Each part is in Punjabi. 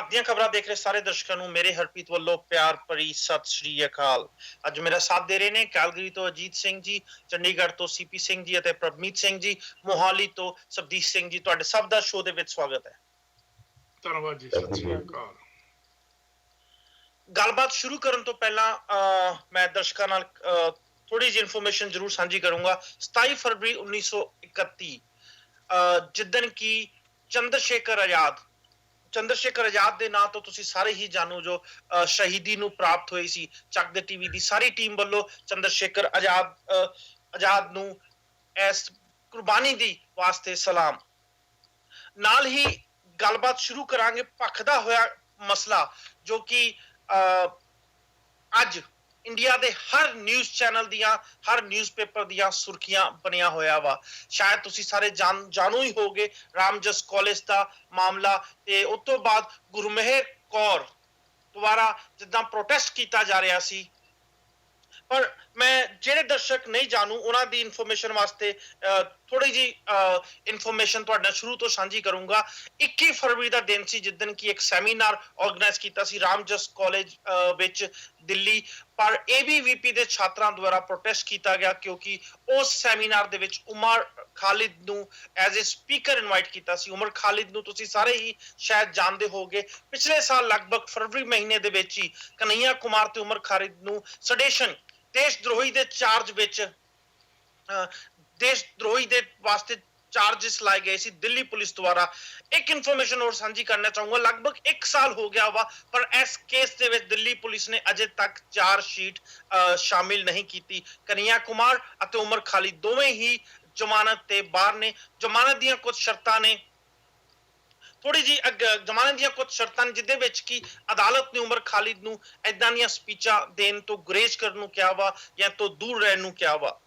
ਦੀਆਂ ਖਬਰਾਂ ਦੇਖ ਰਹੇ ਸਾਰੇ ਦਰਸ਼ਕਾਂ ਨੂੰ ਮੇਰੇ ਹਰਪ੍ਰੀਤ ਵੱਲੋਂ ਪਿਆਰ ਭਰੀ ਸਤਿ ਸ਼੍ਰੀ ਅਕਾਲ। ਅੱਜ ਮੇਰਾ ਸਾਥ ਦੇ ਰਹੇ ਨੇ ਕੈਲਗਰੀ ਤੋਂ ਅਜੀਤ ਸਿੰਘ ਜੀ, ਚੰਡੀਗੜ੍ਹ ਤੋਂ ਸੀਪੀ ਸਿੰਘ ਜੀ ਅਤੇ ਪ੍ਰਭਮੀਤ ਸਿੰਘ ਜੀ, ਮੋਹਾਲੀ ਤੋਂ ਸਬਦੀਸ਼ ਸਿੰਘ ਜੀ। ਤੁਹਾਡੇ ਸਭ ਦਾ ਸ਼ੋਅ ਦੇ ਵਿੱਚ ਸਵਾਗਤ ਹੈ। ਧੰਨਵਾਦ ਜੀ, ਸਤਿ ਸ਼੍ਰੀ ਅਕਾਲ। ਗੱਲਬਾਤ ਸ਼ੁਰੂ ਕਰਨ ਤੋਂ ਪਹਿਲਾਂ ਮੈਂ ਦਰਸ਼ਕਾਂ ਨਾਲ ਥੋੜੀ ਜਿਹੀ ਇਨਫੋਰਮੇਸ਼ਨ ਜ਼ਰੂਰ ਸਾਂਝੀ ਕਰੂੰਗਾ। 27 ਫਰਵਰੀ 1931 ਜਿੱਦਣ ਕਿ ਚੰਦਰ ਸ਼ੇਖਰ ਆਜ਼ਾਦ ਦੇ ਨਾਂ ਤੋਂ ਤੁਸੀਂ ਸਾਰੇ ਹੀ ਜਾਣੋ, ਜੋ ਸ਼ਹੀਦੀ ਨੂੰ ਪ੍ਰਾਪਤ ਹੋਈ ਸੀ। ਚੱਕ ਦੇ ਟੀਵੀ ਦੀ ਸਾਰੀ ਟੀਮ ਵੱਲੋਂ ਚੰਦਰ ਸ਼ੇਖਰ ਆਜ਼ਾਦ ਨੂੰ ਇਸ ਕੁਰਬਾਨੀ ਦੀ ਵਾਸਤੇ ਸਲਾਮ। ਨਾਲ ਹੀ ਗੱਲਬਾਤ ਸ਼ੁਰੂ ਕਰਾਂਗੇ ਭਖਦਾ ਹੋਇਆ ਮਸਲਾ, ਜੋ ਕਿ ਅੱਜ ਇੰਡੀਆ ਦੇ ਹਰ ਨਿਊਜ਼ ਚੈਨਲ ਦੀਆਂ, ਹਰ ਨਿਊਜ਼ਪੇਪਰ ਦੀਆਂ ਸੁਰਖੀਆਂ ਬਣਿਆ ਹੋਇਆ ਵਾ। ਸ਼ਾਇਦ ਤੁਸੀਂ ਸਾਰੇ ਜਾਣੂ ਹੀ ਹੋਗੇ ਰਾਮਜਸ ਕਾਲਜ ਦਾ ਮਾਮਲਾ, ਤੇ ਉਸ ਤੋਂ ਬਾਅਦ ਗੁਰਮੇਹਰ ਕੌਰ ਦੁਆਰਾ ਜਿੱਦਾਂ ਪ੍ਰੋਟੈਸਟ ਕੀਤਾ ਜਾ ਰਿਹਾ ਸੀ। ਪਰ ਮੈਂ ਜਿਹੜੇ ਦਰਸ਼ਕ ਨਹੀਂ ਜਾਣੂ ਉਹਨਾਂ ਦੀ ਇਨਫੋਰਮੇਸ਼ਨ ਵਾਸਤੇ ਥੋੜੀ ਜੀ ਇਨਫੋਰਮੇਸ਼ਨ ਤੁਹਾਡੇ ਨਾਲ ਸ਼ੁਰੂ ਤੋਂ ਸਾਂਝੀ ਕਰੂੰਗਾ। 21 ਫਰਵਰੀ ਦਾ ਦਿਨ ਸੀ ਜਿੱਦਣ ਕਿ ਇੱਕ ਸੈਮੀਨਾਰ ਆਰਗੇਨਾਈਜ਼ ਕੀਤਾ ਸੀ ਰਾਮਜਸ ਕਾਲਜ ਵਿੱਚ ਦਿੱਲੀ, ਪਰ ABVP ਦੇ ਛਾਤਰਾਂ ਦੁਆਰਾ ਪ੍ਰੋਟੈਸਟ ਕੀਤਾ ਗਿਆ ਕਿਉਂਕਿ ਉਸ ਸੈਮੀਨਾਰ ਦੇ ਵਿੱਚ ਉਮਰ ਖਾਲਿਦ ਨੂੰ ਐਜ਼ ਅ ਸਪੀਕਰ ਇਨਵਾਈਟ ਕੀਤਾ ਸੀ। ਉਮਰ ਖਾਲਿਦ ਨੂੰ ਤੁਸੀਂ ਸਾਰੇ ਹੀ ਸ਼ਾਇਦ ਜਾਣਦੇ ਹੋਗੇ। ਪਿਛਲੇ ਸਾਲ ਲਗਭਗ ਫਰਵਰੀ ਮਹੀਨੇ ਦੇ ਵਿੱਚ ਹੀ ਕਨਈਆ ਕੁਮਾਰ ਤੇ ਉਮਰ ਖਾਲਿਦ ਨੂੰ ਸਡੇਸ਼ਨ, ਦੇਸ਼ ਦਰੋਹੀ ਦੇ ਚਾਰਜ ਵਿੱਚ, ਦੇਸ਼ ਦਰੋਹੀ ਦੇ ਵਾਸਤੇ ਚਾਰजेस ਲਾਏ ਗਏ ਸੀ ਦਿੱਲੀ ਪੁਲਿਸ ਦੁਆਰਾ। ਇੱਕ ਇਨਫੋਰਮੇਸ਼ਨ ਹੋਰ ਸਾਂਝੀ ਕਰਨਾ ਚਾਹੂੰਗਾ। ਲਗਭਗ 1 ਸਾਲ ਹੋ ਗਿਆ ਵਾ, ਪਰ ਇਸ ਕੇਸ ਦੇ ਵਿੱਚ ਦਿੱਲੀ ਪੁਲਿਸ ਨੇ ਅਜੇ ਤੱਕ ਚਾਰਜ ਸ਼ੀਟ ਸ਼ਾਮਿਲ ਨਹੀਂ ਕੀਤੀ। ਕਨਈਆ ਕੁਮਾਰ ਅਤੇ ਉਮਰ ਖਾਲਿਦ ਦੋਵੇਂ ਹੀ ਜ਼ਮਾਨਤ ਤੇ ਬਾਹਰ ਨੇ। ਜ਼ਮਾਨਤ ਦੀਆਂ ਕੁਝ ਸ਼ਰਤਾਂ ਨੇ, ਜ਼ਮਾਨਤ ਦੀਆਂ ਕੁਝ ਸ਼ਰਤਾਂ ਨੇ, ਜਿਹਦੇ ਵਿੱਚ ਕਿ ਅਦਾਲਤ ਨੇ ਉਮਰ ਖਾਲਿਦ ਨੂੰ ਏਦਾਂ ਦੀਆਂ ਸਪੀਚਾਂ ਦੇਣ ਤੋਂ ਗੁਰੇਜ਼ ਕਰਨ ਨੂੰ ਕਿਹਾ ਵਾ ਜਾਂ ਤੋਂ ਦੂਰ ਰਹਿਣ ਨੂੰ ਕਿਹਾ ਵਾ।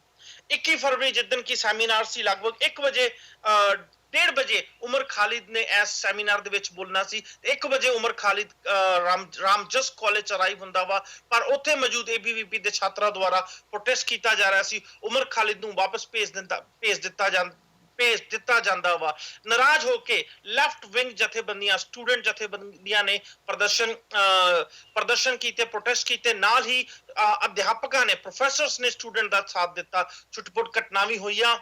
21 ਫਰਵਰੀ ਜਿੱਦਣ ਕਿ ਸੈਮੀਨਾਰ ਸੀ, ਲਗਭਗ 1:30 ਵਜੇ ਉਮਰ ਖਾਲਿਦ ਨੇ ਇਸ ਸੈਮੀਨਾਰ ਦੇ ਵਿੱਚ ਬੋਲਣਾ ਸੀ। 1 ਵਜੇ ਉਮਰ ਖਾਲਿਦ ਰਾਮਜਸ ਕਾਲਜ ਚ ਅਰਾਈਵ ਹੁੰਦਾ ਵਾ, ਪਰ ਉੱਥੇ ਮੌਜੂਦ ABVP ਦੇ ਛਾਤਰਾਂ ਦੁਆਰਾ ਪ੍ਰੋਟੈਸਟ ਕੀਤਾ ਜਾ ਰਿਹਾ ਸੀ। ਉਮਰ ਖਾਲਿਦ ਨੂੰ ਵਾਪਸ ਭੇਜ ਦਿੱਤਾ ਜਾਂਦਾ ਵਾ। ਨਾਰਾਜ਼ ਹੋ ਕੇ ਲੈਫਟ ਵਿੰਗ ਜਥੇਬੰਦੀਆਂ, ਸਟੂਡੈਂਟ ਜਥੇਬੰਦੀਆਂ ਨੇ ਪ੍ਰਦਰਸ਼ਨ ਕੀਤੇ, ਪ੍ਰੋਟੈਸਟ ਕੀਤੇ। ਨਾਲ ਹੀ ਅਧਿਆਪਕਾਂ ਨੇ, ਪ੍ਰੋਫੈਸਰਸ ਨੇ ਸਟੂਡੈਂਟ ਦਾ ਸਾਥ ਦਿੱਤਾ। ਛੁੱਟ-ਪੁੱਟ ਘਟਨਾ ਵੀ ਹੋਈਆਂ।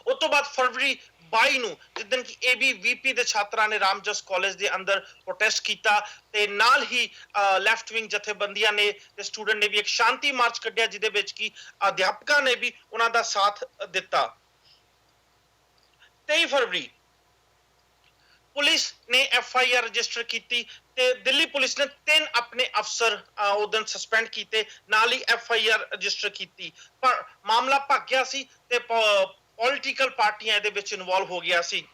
ਉਸ ਤੋਂ ਬਾਅਦ ਫਰਵਰੀ 22 ਨੂੰ ਜਿੱਦਣ ਕਿ ABVP ਦੇ ਛਾਤਰਾਂ ਨੇ ਰਾਮਜਸ ਕਾਲਜ ਦੇ ਅੰਦਰ ਪ੍ਰੋਟੈਸਟ ਕੀਤਾ, ਤੇ ਨਾਲ ਹੀ ਲੈਫਟ ਵਿੰਗ ਜਥੇਬੰਦੀਆਂ ਨੇ ਤੇ ਸਟੂਡੈਂਟ ਨੇ ਵੀ ਇੱਕ ਸ਼ਾਂਤੀ ਮਾਰਚ ਕੱਢਿਆ, ਜਿਹਦੇ ਵਿੱਚ ਕਿ ਅਧਿਆਪਕਾਂ ਨੇ ਵੀ ਉਹਨਾਂ ਦਾ ਸਾਥ ਦਿੱਤਾ। 23 ਫਰਵਰੀ ਪੁਲਿਸ ਨੇ FIR ਰਜਿਸਟਰ ਕੀਤੀ ਤੇ ਦਿੱਲੀ ਪੁਲਿਸ ਨੇ 3 ਆਪਣੇ ਅਫਸਰ ਉਸ ਦਿਨ ਸਸਪੈਂਡ ਕੀਤੇ, ਨਾਲ ਹੀ FIR ਰਜਿਸਟਰ ਕੀਤੀ। ਪਰ ਮਾਮਲਾ ਭੱਗ ਗਿਆ ਸੀ ਤੇ ਪੋਲੀਟੀਕਲ ਪਾਰਟੀਆਂ ਇਹਦੇ ਵਿੱਚ ਇਨਵੋਲਵ ਹੋ ਗਿਆ ਸੀ।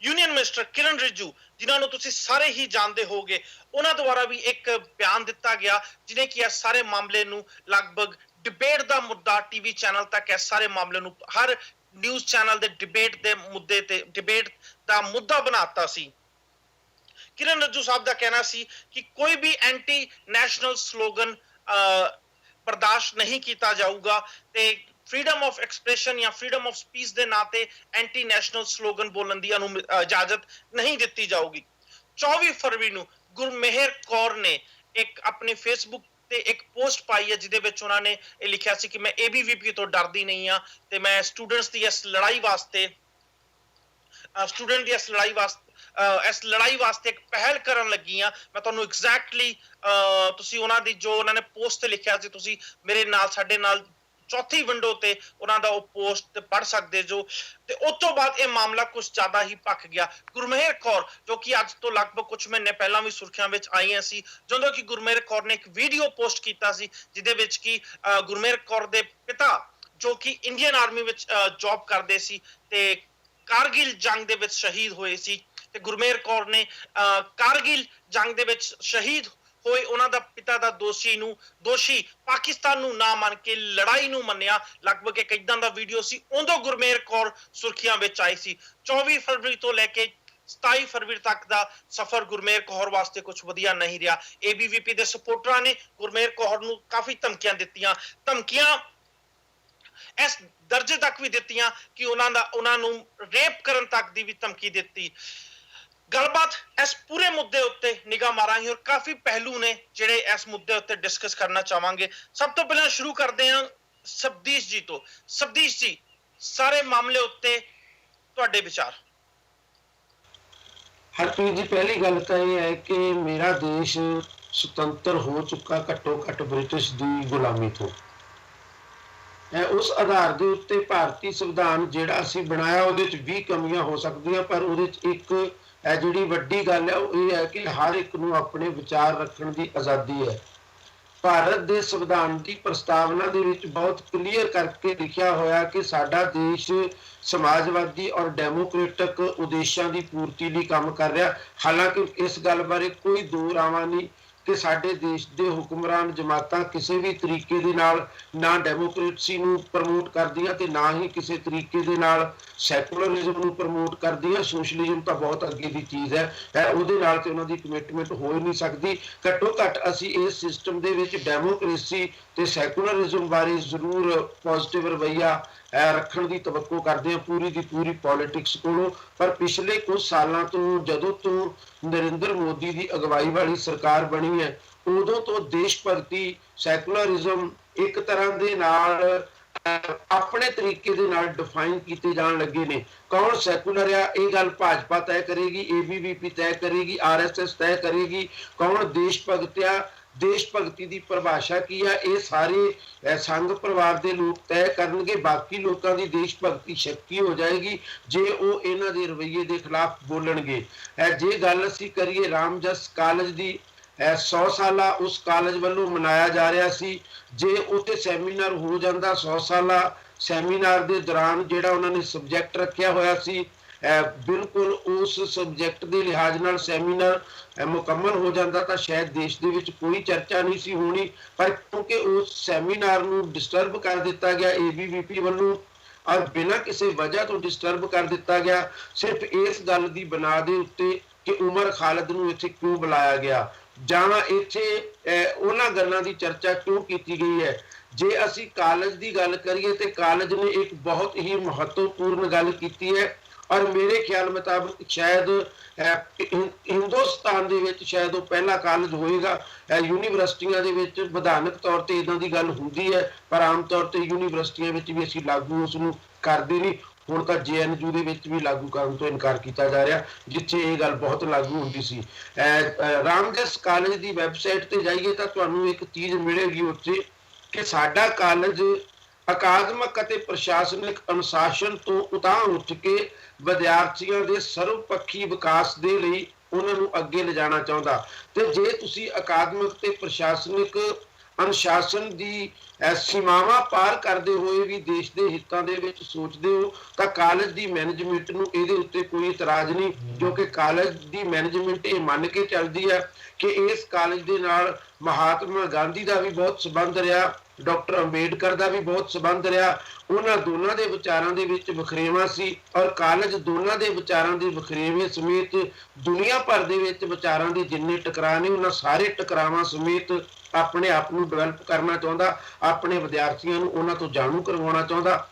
ਯੂਨੀਅਨ ਮਿਨਿਸਟਰ ਕਿਰਨ ਰਿਜੂ, ਜਿਨ੍ਹਾਂ ਨੂੰ ਤੁਸੀਂ ਸਾਰੇ ਹੀ ਜਾਣਦੇ ਹੋਗੇ, ਉਹਨਾਂ ਦੁਆਰਾ ਵੀ ਇੱਕ ਬਿਆਨ ਦਿੱਤਾ ਗਿਆ, ਜਿਹਨੇ ਕਿ ਇਸ ਸਾਰੇ ਮਾਮਲੇ ਨੂੰ ਲਗਭਗ ਡਿਬੇਟ ਦਾ ਮੁੱਦਾ ਟੀਵੀ ਚੈਨਲ ਤੱਕ, ਇਸ ਸਾਰੇ ਮਾਮਲੇ ਨੂੰ ਹਰ ਨਿਊਜ਼ ਚੈਨਲ ਦੇ ਡਿਬੇਟ ਦੇ ਮੁੱਦੇ ਤੇ, ਡਿਬੇਟ ਦਾ ਮੁੱਦਾ ਬਣਾਤਾ ਸੀ। ਕਿਰਨ ਰਿਜੂ ਸਾਹਿਬ ਦਾ ਕਹਿਣਾ ਸੀ ਕਿ ਕੋਈ ਵੀ ਐਂਟੀ ਨੈਸ਼ਨਲ ਸਲੋਗਨ ਬਰਦਾਸ਼ਤ ਨਹੀਂ ਕੀਤਾ ਜਾਊਗਾ ਤੇ ਫ੍ਰੀडम ਆਫ ਐਕਸਪ੍ਰੈਸ਼ਨ ਜਾਂ ਫ੍ਰੀडम ਆਫ ਸਪੀਚ ਦੇ ਨਾਂ ਤੇ ਐਂਟੀ ਨੈਸ਼ਨਲ ਸਲੋਗਨ ਬੋਲਣ ਦੀ ਇਜਾਜ਼ਤ ਨਹੀਂ ਦਿੱਤੀ ਜਾਊਗੀ। 24 ਫਰਵਰੀ ਨੂੰ ਗੁਰਮੇਹਰ ਕੌਰ ਨੇ ਇੱਕ ਆਪਣੇ ਫੇਸਬੁੱਕ ਤੇ ਇੱਕ ਪੋਸਟ ਪਾਈ ਹੈ, ਜਿਹਦੇ ਵਿੱਚ ਉਹਨਾਂ ਨੇ ਇਹ ਲਿਖਿਆ ਸੀ ਕਿ ਮੈਂ ABVP ਤੋਂ ਡਰਦੀ ਨਹੀਂ ਆ ਤੇ ਮੈਂ ਸਟੂਡੈਂਟਸ ਦੀ ਇਸ ਲੜਾਈ ਵਾਸਤੇ ਇਸ ਲੜਾਈ ਵਾਸਤੇ ਇੱਕ ਪਹਿਲ ਕਰਨ ਲੱਗੀ ਆ। ਮੈਂ ਤੁਹਾਨੂੰ ਐਗਜ਼ੈਕਟਲੀ ਤੁਸੀਂ ਉਹਨਾਂ ਦੀ ਜੋ ਉਹਨਾਂ ਨੇ ਪੋਸਟ ਤੇ ਲਿਖਿਆ ਸੀ, ਤੁਸੀਂ ਮੇਰੇ ਨਾਲ, ਸਾਡੇ ਨਾਲ ਚੌਥੀ ਵਿੰਡੋ ਤੇ ਉਹਨਾਂ ਦਾ ਉਹ ਪੋਸਟ ਪੜ੍ਹ ਸਕਦੇ ਜੋ। ਤੇ ਉਸ ਤੋਂ ਬਾਅਦ ਇਹ ਮਾਮਲਾ ਕੁਝ ਜ਼ਿਆਦਾ ਹੀ ਭਖ ਗਿਆ। ਗੁਰਮੇਹਰ ਕੌਰ, ਜੋ ਕਿ ਅੱਜ ਤੋਂ ਲਗਭਗ ਕੁਝ ਮਹੀਨੇ ਪਹਿਲਾਂ ਵੀ ਸੁਰਖੀਆਂ ਵਿੱਚ ਆਈਆਂ ਸੀ, ਜਦੋਂ ਕਿ ਗੁਰਮੇਹਰ ਕੌਰ ਨੇ ਇੱਕ ਵੀਡੀਓ ਪੋਸਟ ਕੀਤਾ ਸੀ, ਜਿਹਦੇ ਵਿੱਚ ਕਿ ਗੁਰਮੇਹਰ ਕੌਰ ਦੇ ਪਿਤਾ, ਜੋ ਕਿ ਇੰਡੀਅਨ ਆਰਮੀ ਵਿੱਚ ਜੌਬ ਕਰਦੇ ਸੀ ਤੇ ਕਾਰਗਿਲ ਜੰਗ ਦੇ ਵਿੱਚ ਸ਼ਹੀਦ ਹੋਏ ਸੀ, ਤੇ ਗੁਰਮੇਹਰ ਕੌਰ ਨੇ ਕਾਰਗਿਲ ਜੰਗ ਦੇ ਵਿੱਚ ਸ਼ਹੀਦ ਹੋਏ ਉਹਨਾਂ ਦਾ ਪਿਤਾ ਦਾ ਦੋਸ਼ੀ ਪਾਕਿਸਤਾਨ ਨੂੰ ਨਾ ਮੰਨ ਕੇ ਲੜਾਈ ਨੂੰ ਮੰਨਿਆ। ਲਗਭਗ ਇੱਕ ਇਦਾਂ ਦਾ ਵੀਡੀਓ ਸੀ, ਉਦੋਂ ਗੁਰਮੇਹਰ ਕੌਰ ਸੁਰਖੀਆਂ ਵਿੱਚ ਆਈ ਸੀ। 24 ਫਰਵਰੀ ਤੋਂ ਲੈ ਕੇ 27 ਫਰਵਰੀ ਤੱਕ ਦਾ ਸਫ਼ਰ ਗੁਰਮੇਹਰ ਕੌਰ ਵਾਸਤੇ ਕੁਝ ਵਧੀਆ ਨਹੀਂ ਰਿਹਾ। ABVP ਦੇ ਸਪੋਰਟਰਾਂ ਨੇ ਗੁਰਮੇਹਰ ਕੌਰ ਨੂੰ ਕਾਫੀ ਧਮਕੀਆਂ ਦਿੱਤੀਆਂ, ਧਮਕੀਆਂ ਇਸ ਦਰਜੇ ਤੱਕ ਵੀ ਦਿੱਤੀਆਂ ਕਿ ਉਹਨਾਂ ਨੂੰ ਰੇਪ ਕਰਨ ਤੱਕ ਦੀ ਵੀ ਧਮਕੀ ਦਿੱਤੀ। ਗੱਲਬਾਤ ਇਸ ਪੂਰੇ ਮੁੱਦੇ ਉੱਤੇ ਨਿਗਾਹ ਮਾਰਾਂਗੇ ਔਰ ਕਾਫੀ ਪਹਿਲੂ ਨੇ ਜਿਹੜੇ ਇਸ ਮੁੱਦੇ ਉੱਤੇ ਡਿਸਕਸ ਕਰਨਾ ਚਾਹਾਂਗੇ। ਸਭ ਤੋਂ ਪਹਿਲਾਂ ਸ਼ੁਰੂ ਕਰਦੇ ਹਾਂ ਸਬਦੀਸ਼ ਜੀ ਤੋਂ। ਸਬਦੀਸ਼ ਜੀ, ਸਾਰੇ ਮਾਮਲੇ ਉੱਤੇ ਤੁਹਾਡੇ ਵਿਚਾਰ। ਹਰਪ੍ਰੀਤ ਜੀ, ਪਹਿਲੀ ਗੱਲ ਤਾਂ ਇਹ ਹੈ ਕਿ ਮੇਰਾ ਦੇਸ਼ ਸੁਤੰਤਰ ਹੋ ਚੁੱਕਾ ਘੱਟੋ ਘੱਟ ਬ੍ਰਿਟਿਸ਼ ਦੀ ਗੁਲਾਮੀ ਤੋਂ। ਉਸ ਆਧਾਰ ਦੇ ਉੱਤੇ ਭਾਰਤੀ ਸੰਵਿਧਾਨ ਜਿਹੜਾ ਅਸੀਂ ਬਣਾਇਆ ਉਹਦੇ 'ਚ 20 ਕਮੀਆਂ ਹੋ ਸਕਦੀਆਂ, ਪਰ ਉਹਦੇ 'ਚ ਇੱਕ ਜਿਹੜੀ ਵੱਡੀ ਗੱਲ ਹੈ ਉਹ ਇਹ ਹੈ ਕਿ ਹਰ ਇੱਕ ਨੂੰ ਆਪਣੇ ਵਿਚਾਰ ਰੱਖਣ ਦੀ ਆਜ਼ਾਦੀ ਹੈ। ਭਾਰਤ ਦੇ ਸੰਵਿਧਾਨ ਦੀ ਪ੍ਰਸਤਾਵਨਾ ਦੇ ਵਿੱਚ ਬਹੁਤ ਕਲੀਅਰ ਕਰਕੇ ਲਿਖਿਆ ਹੋਇਆ ਕਿ ਸਾਡਾ ਦੇਸ਼ ਸਮਾਜਵਾਦੀ ਔਰ ਡੈਮੋਕ੍ਰੇਟਿਕ ਉਦੇਸ਼ਾਂ ਦੀ ਪੂਰਤੀ ਲਈ ਕੰਮ ਕਰ ਰਿਹਾ। ਹਾਲਾਂਕਿ ਇਸ ਗੱਲ ਬਾਰੇ ਕੋਈ ਦੋ ਰਾਵਾਂ ਨਹੀਂ ਕਿ ਸਾਡੇ ਦੇਸ਼ ਦੇ ਹੁਕਮਰਾਨ ਜਮਾਤਾਂ ਕਿਸੇ ਵੀ ਤਰੀਕੇ ਦੇ ਨਾਲ ਨਾ ਡੈਮੋਕ੍ਰੇਸੀ ਨੂੰ ਪ੍ਰਮੋਟ ਕਰਦੀਆਂ ਤੇ ਨਾ ਹੀ ਕਿਸੇ ਤਰੀਕੇ ਦੇ ਨਾਲ ਸੈਕੂਲਰਿਜ਼ਮ ਨੂੰ ਪ੍ਰਮੋਟ ਕਰਦੀਆਂ। ਸੋਸ਼ਲਿਜ਼ਮ ਤਾਂ ਬਹੁਤ ਅੱਗੇ ਦੀ ਚੀਜ਼ ਹੈ, ਉਹਦੇ ਨਾਲ ਤੇ ਉਹਨਾਂ ਦੀ ਕਮਿਟਮੈਂਟ ਹੋ ਹੀ ਨਹੀਂ ਸਕਦੀ। ਘੱਟੋ ਘੱਟ ਅਸੀਂ ਇਸ ਸਿਸਟਮ ਦੇ ਵਿੱਚ ਡੈਮੋਕ੍ਰੇਸੀ ਤੇ ਸੈਕੂਲਰਿਜ਼ਮ ਬਾਰੇ ਜ਼ਰੂਰ ਪੋਜ਼ਿਟਿਵ ਰਵੱਈਆ ਰੱਖਣ ਦੀ ਤਵੱਕੋ ਕਰਦੇ ਹਾਂ ਪੂਰੀ ਦੀ ਪੂਰੀ ਪੋਲਿਟਿਕਸ ਕੋਲੋਂ। ਪਰ ਪਿਛਲੇ ਕੁਝ ਸਾਲਾਂ ਤੋਂ ਜਦੋਂ ਤੋਂ ਨਰਿੰਦਰ ਮੋਦੀ ਦੀ ਅਗਵਾਈ ਵਾਲੀ ਸਰਕਾਰ ਬਣੀ ਹੈ ਉਦੋਂ ਤੋਂ ਦੇਸ਼ ਭਗਤੀ ਸੈਕੂਲਰਿਜ਼ਮ ਇੱਕ ਤਰ੍ਹਾਂ ਦੇ ਨਾਲ ਆਪਣੇ ਤਰੀਕੇ ਦੇ ਨਾਲ ਡਿਫਾਈਨ ਕੀਤੇ ਜਾਣ ਲੱਗੇ ਨੇ। ਕੌਣ ਸੈਕੂਲਰ ਆ ਇਹ ਗੱਲ ਭਾਜਪਾ ਤੈਅ ਕਰੇਗੀ, ABVP ਤੈਅ ਕਰੇਗੀ, RSS ਤੈਅ ਕਰੇਗੀ। ਕੌਣ ਦੇਸ਼ ਭਗਤ ਆ, ਦੇਸ਼ ਭਗਤੀ ਦੀ ਪਰਿਭਾਸ਼ਾ ਕੀ ਆ, ਇਹ ਸਾਰੇ ਸੰਘ ਪਰਿਵਾਰ ਦੇ ਲੋਕ ਤੈਅ ਕਰਨਗੇ। ਬਾਕੀ ਲੋਕਾਂ ਦੀ ਦੇਸ਼ ਭਗਤੀ ਸ਼ੱਕੀ ਹੋ ਜਾਏਗੀ ਜੇ ਉਹ ਇਹਨਾਂ ਦੇ ਰਵੱਈਏ ਦੇ ਖਿਲਾਫ ਬੋਲਣਗੇ। ਜੇ ਗੱਲ ਅਸੀਂ ਕਰੀਏ ਰਾਮਜਸ ਕਾਲਜ ਦੀ, 100 ਸਾਲਾ ਉਸ ਕਾਲਜ ਵੱਲੋਂ ਮਨਾਇਆ ਜਾ ਰਿਹਾ ਸੀ। ਜੇ ਉੱਥੇ ਸੈਮੀਨਾਰ ਹੋ ਜਾਂਦਾ 100 ਸਾਲਾ ਸੈਮੀਨਾਰ ਦੇ ਦੌਰਾਨ ਜਿਹੜਾ ਉਹਨਾਂ ਨੇ ਸਬਜੈਕਟ ਰੱਖਿਆ ਹੋਇਆ ਸੀ ਬਿਲਕੁਲ ਉਸ ਸਬਜੈਕਟ ਦੇ ਲਿਹਾਜ਼ ਨਾਲ ਸੈਮੀਨਾਰ ਮੁਕੰਮਲ ਹੋ ਜਾਂਦਾ ਤਾਂ ਸ਼ਾਇਦ ਦੇਸ਼ ਦੇ ਵਿੱਚ ਕੋਈ ਚਰਚਾ ਨਹੀਂ ਸੀ ਹੋਣੀ। ਪਰ ਕਿਉਂਕਿ ਉਸ ਸੈਮੀਨਾਰ ਨੂੰ ਡਿਸਟਰਬ ਕਰ ਦਿੱਤਾ ਗਿਆ ABVP ਵੱਲੋਂ ਔਰ ਬਿਨਾਂ ਕਿਸੇ ਵਜ੍ਹਾ ਤੋਂ ਡਿਸਟਰਬ ਕਰ ਦਿੱਤਾ ਗਿਆ ਸਿਰਫ ਇਸ ਗੱਲ ਦੀ ਬਣਾ ਦੇ ਉੱਤੇ ਕਿ ਉਮਰ ਖਾਲਿਦ ਨੂੰ ਇੱਥੇ ਕਿਉਂ ਬੁਲਾਇਆ ਗਿਆ ਜਾਂ ਇੱਥੇ ਉਹਨਾਂ ਗੱਲਾਂ ਦੀ ਚਰਚਾ ਕਿਉਂ ਕੀਤੀ ਗਈ ਹੈ। ਜੇ ਅਸੀਂ ਕਾਲਜ ਦੀ ਗੱਲ ਕਰੀਏ ਤੇ ਕਾਲਜ ਨੇ ਇੱਕ ਬਹੁਤ ਹੀ ਮਹੱਤਵਪੂਰਨ ਗੱਲ ਕੀਤੀ ਹੈ ਔਰ ਮੇਰੇ ਖਿਆਲ ਮੁਤਾਬਕ ਸ਼ਾਇਦ ਹਿੰਦੁਸਤਾਨ ਦੇ ਵਿੱਚ ਸ਼ਾਇਦ ਉਹ ਪਹਿਲਾ ਕਾਲਜ ਹੋਏਗਾ। ਯੂਨੀਵਰਸਿਟੀਆਂ ਦੇ ਵਿੱਚ ਵਿਧਾਨਕ ਤੌਰ ਤੇ ਇਦਾਂ ਦੀ ਗੱਲ ਹੁੰਦੀ ਹੈ ਪਰ ਆਮ ਤੌਰ ਤੇ ਯੂਨੀਵਰਸਿਟੀਆਂ ਵਿੱਚ ਵੀ ਅਸੀਂ ਲਾਗੂ ਉਸ ਨੂੰ ਕਰਦੇ ਨਹੀਂ। ਹੁਣ ਤਾਂ JNU ਦੇ ਵਿੱਚ ਵੀ ਲਾਗੂ ਕਰਨ ਤੋਂ ਇਨਕਾਰ ਕੀਤਾ ਜਾ ਰਿਹਾ ਜਿੱਥੇ ਇਹ ਗੱਲ ਬਹੁਤ ਲਾਗੂ ਹੁੰਦੀ ਸੀ। ਰਾਮਜਸ ਕਾਲਜ ਦੀ ਵੈਬਸਾਈਟ ਤੇ ਜਾਈਏ ਤਾਂ ਤੁਹਾਨੂੰ ਇੱਕ ਚੀਜ਼ ਮਿਲੇਗੀ ਉੱਥੇ ਕਿ ਸਾਡਾ ਕਾਲਜ ਅਕਾਦਮਿਕ ਅਤੇ ਪ੍ਰਸ਼ਾਸਨਿਕ ਅਨੁਸ਼ਾਸਨ ਤੋਂ ਉਤਾਂਹ ਉੱਠ ਕੇ ਵਿਦਿਆਰਥੀਆਂ ਦੇ ਸਰਵਪੱਖੀ ਵਿਕਾਸ ਦੇ ਲਈ ਉਹਨਾਂ ਨੂੰ ਅੱਗੇ ਲਿਜਾਣਾ ਚਾਹੁੰਦਾ। ਤੇ ਜੇ ਤੁਸੀਂ ਅਕਾਦਮਿਕ ਤੇ ਪ੍ਰਸ਼ਾਸਨਿਕ ਅਨੁਸ਼ਾਸਨ ਦੀ ਸੀਮਾਵਾਂ ਪਾਰ ਕਰਦੇ ਹੋਏ ਵੀ ਦੇਸ਼ ਦੇ ਹਿੱਤਾਂ ਦੇ ਵਿੱਚ ਸੋਚਦੇ ਹੋ ਤਾਂ ਕਾਲਜ ਦੀ ਮੈਨੇਜਮੈਂਟ ਨੂੰ ਇਹਦੇ ਉੱਤੇ ਕੋਈ ਇਤਰਾਜ਼ ਨਹੀਂ, ਜੋ ਕਿ ਕਾਲਜ ਦੀ ਮੈਨੇਜਮੈਂਟ ਇਹ ਮੰਨ ਕੇ ਚੱਲਦੀ ਹੈ ਕਿ ਇਸ ਕਾਲਜ ਦੇ ਨਾਲ ਮਹਾਤਮਾ ਗਾਂਧੀ ਦਾ ਵੀ ਬਹੁਤ ਸੰਬੰਧ ਰਿਹਾ, ਡਾਕਟਰ ਅੰਬੇਡਕਰ ਦਾ ਵੀ ਬਹੁਤ ਸੰਬੰਧ ਰਿਹਾ। ਉਹਨਾਂ ਦੋਨਾਂ ਦੇ ਵਿਚਾਰਾਂ ਦੇ ਵਿੱਚ ਵਖਰੇਵਾਂ ਸੀ ਔਰ ਕਾਲਜ ਦੋਨਾਂ ਦੇ ਵਿਚਾਰਾਂ ਦੇ ਵਖਰੇਵੇਂ ਸਮੇਤ ਦੁਨੀਆ ਭਰ ਦੇ ਵਿੱਚ ਵਿਚਾਰਾਂ ਦੇ ਜਿੰਨੇ ਟਕਰਾਅ ਨੇ ਉਹਨਾਂ ਸਾਰੇ ਟਕਰਾਵਾਂ ਸਮੇਤ ਆਪਣੇ ਆਪ ਨੂੰ ਡਿਵੈਲਪ ਕਰਨਾ ਚਾਹੁੰਦਾ, ਆਪਣੇ ਵਿਦਿਆਰਥੀਆਂ ਨੂੰ ਉਹਨਾਂ ਤੋਂ ਜਾਣੂ ਕਰਵਾਉਣਾ ਚਾਹੁੰਦਾ।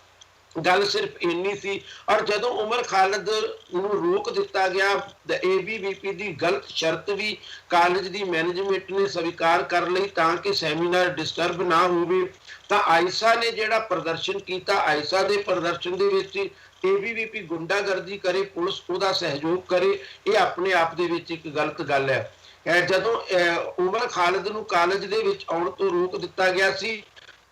ਗੱਲ ਸਿਰਫ ਇੰਨੀ ਸੀ। ਔਰ ਜਦੋਂ ਉਮਰ ਖਾਲਿਦ ਨੂੰ ਰੋਕ ਦਿੱਤਾ ਗਿਆ ABVP ਦੀ ਗਲਤ ਸ਼ਰਤ ਵੀ ਕਾਲਜ ਦੀ ਮੈਨੇਜਮੈਂਟ ਨੇ ਸਵੀਕਾਰ ਕਰ ਲਈ ਤਾਂ ਕਿ ਸੈਮੀਨਾਰ ਡਿਸਟਰਬ ਨਾ ਹੋਵੇ ਤਾਂ ਆਇਸਾ ਨੇ ਜਿਹੜਾ ਪ੍ਰਦਰਸ਼ਨ ਕੀਤਾ, ਆਇਸਾ ਦੇ ਪ੍ਰਦਰਸ਼ਨ ਦੇ ਵਿੱਚ ABVP ਗੁੰਡਾਗਰਦੀ ਕਰੇ, ਪੁਲਿਸ ਉਹਦਾ ਸਹਿਯੋਗ ਕਰੇ, ਇਹ ਆਪਣੇ ਆਪ ਦੇ ਵਿੱਚ ਇੱਕ ਗਲਤ ਗੱਲ ਹੈ। ਜਦੋਂ ਉਮਰ ਖਾਲਿਦ ਨੂੰ ਕਾਲਜ ਦੇ ਵਿੱਚ ਆਉਣ ਤੋਂ ਰੋਕ ਦਿੱਤਾ ਗਿਆ ਸੀ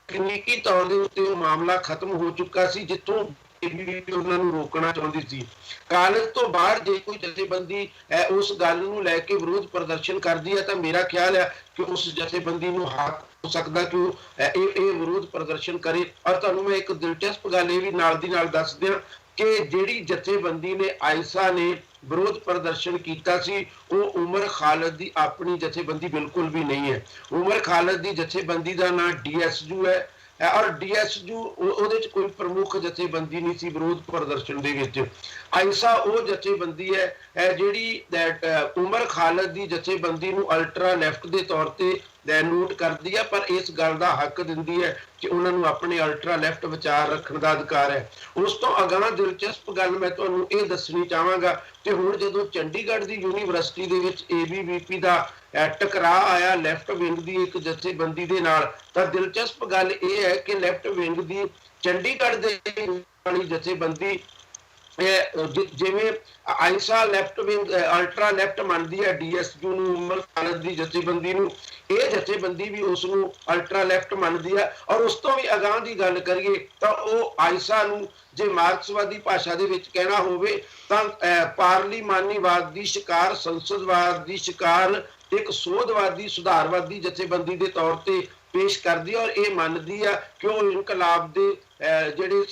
ਤਕਨੀਕੀ ਤੌਰ ਦੇ ਉੱਤੇ ਉਹ ਮਾਮਲਾ ਖਤਮ ਹੋ ਚੁੱਕਾ ਸੀ ਜਿੱਥੋਂ ABVP ਉਹਨਾਂ ਨੂੰ ਰੋਕਣਾ ਚਾਹੁੰਦੀ ਸੀ। ਕਾਲਜ ਤੋਂ ਬਾਹਰ ਜੇ ਕੋਈ ਜਥੇਬੰਦੀ ਉਸ ਗੱਲ ਨੂੰ ਲੈ ਕੇ ਵਿਰੋਧ ਪ੍ਰਦਰਸ਼ਨ ਕਰਦੀ ਹੈ ਤਾਂ ਮੇਰਾ ਖਿਆਲ ਹੈ ਕਿ ਉਸ ਜਥੇਬੰਦੀ ਨੂੰ ਹੱਕ ਹੋ ਸਕਦਾ ਕਿ ਇਹ ਵਿਰੋਧ ਪ੍ਰਦਰਸ਼ਨ ਕਰੇ। ਔਰ ਤੁਹਾਨੂੰ ਮੈਂ ਇੱਕ ਦਿਲਚਸਪ ਗੱਲ ਇਹ ਵੀ ਨਾਲ ਦੀ ਨਾਲ ਦੱਸ ਦਿਆਂ ਕਿ ਜਿਹੜੀ ਜਥੇਬੰਦੀ ਨੇ ਆਇਸਾ ਨੇ ਵਿਰੋਧ ਪ੍ਰਦਰਸ਼ਨ ਕੀਤਾ ਸੀ ਉਹ ਉਮਰ ਖਾਲਿਦ ਦੀ ਆਪਣੀ ਜਥੇਬੰਦੀ ਬਿਲਕੁਲ ਵੀ ਨਹੀਂ ਹੈ। ਉਮਰ ਖਾਲਿਦ ਦੀ ਜਥੇਬੰਦੀ ਦਾ ਨਾਂ DSU ਹੈ ਔਰ DSU ਉਹਦੇ ਚ ਕੋਈ ਪ੍ਰਮੁੱਖ ਜਥੇਬੰਦੀ ਨਹੀਂ ਸੀ ਵਿਰੋਧ ਪ੍ਰਦਰਸ਼ਨ ਦੇ ਵਿੱਚ। ਆਇਸਾ ਉਹ ਜਥੇਬੰਦੀ ਹੈ ਜਿਹੜੀ ਉਮਰ ਖਾਲਦ ਦੀ ਜਥੇਬੰਦੀ ਨੂੰ ਅਲਟਰਾ ਲੈਫਟ ਦੇ ਤੌਰ ਤੇ ਨੋਟ ਕਰਦੀ ਹੈ, ਪਰ ਇਸ ਗੱਲ ਦਾ ਹੱਕ ਦਿੰਦੀ ਹੈ ਕਿ ਉਹਨਾਂ ਨੂੰ ਆਪਣੇ ਅਲਟਰਾ ਲੈਫਟ ਵਿਚਾਰ ਰੱਖਣ ਦਾ ਅਧਿਕਾਰ ਹੈ। ਉਸ ਤੋਂ ਅਗਾਂਹ ਦਿਲਚਸਪ ਗੱਲ ਮੈਂ ਤੁਹਾਨੂੰ ਇਹ ਦੱਸਣੀ ਚਾਹਾਂਗਾ ਕਿ ਹੁਣ ਜਦੋਂ ਚੰਡੀਗੜ੍ਹ ਦੀ ਯੂਨੀਵਰਸਿਟੀ ਦੇ ਵਿੱਚ ABVP ਦਾ ਟਕਰਾਅ ਆਇਆ ਲੈਫਟ ਵਿੰਗ ਦੀ ਇੱਕ ਜਥੇਬੰਦੀ ਦੇ ਨਾਲ, ਤਾਂ ਦਿਲਚਸਪ ਗੱਲ ਇਹ ਹੈ ਕਿ ਲੈਫਟ ਵਿੰਗ ਦੀ ਚੰਡੀਗੜ੍ਹ ਦੇ ਵਾਲੀ ਜਥੇਬੰਦੀ ਜਿਵੇਂ ਆਇਸਾ ਲੈਫਟ ਵਿੰਗ ਅਲਟਰਾ ਲੈਫਟ ਮੰਨਦੀ ਹੈ DSU ਨੂੰ, ਉਮਰ ਖਾਲਦ ਦੀ ਜਥੇਬੰਦੀ ਨੂੰ, ਇਹ ਜਥੇਬੰਦੀ ਵੀ ਉਸ ਨੂੰ ਅਲਟਰਾ ਲੈਫਟ ਮੰਨਦੀ ਹੈ। ਔਰ ਉਸ ਤੋਂ ਵੀ ਅਗਾਂਹ ਦੀ ਗੱਲ ਕਰੀਏ ਤਾਂ ਉਹ ਆਇਸਾ ਨੂੰ ਜੇ ਮਾਰਕਸਵਾਦੀ ਭਾਸ਼ਾ ਦੇ ਵਿੱਚ ਕਹਿਣਾ ਹੋਵੇ ਤਾਂ ਪਾਰਲੀਮਾਨੀਵਾਦ ਦੀ ਸ਼ਿਕਾਰ, ਸੰਸਦਵਾਦ ਦੀ ਸ਼ਿਕਾਰ, ਇੱਕ ਸੋਧਵਾਦੀ ਸੁਧਾਰਵਾਦੀ ਜਥੇਬੰਦੀ ਦੇ ਤੌਰ ਤੇ ਪੇਸ਼ ਕਰਦੀ ਹੈ। ਔਰ ਇਹ ਮੰਨਦੀ ਆ ਕਿ ਉਹ ਇਨਕਲਾਬ ਦੇ ਜਿਹੜੇ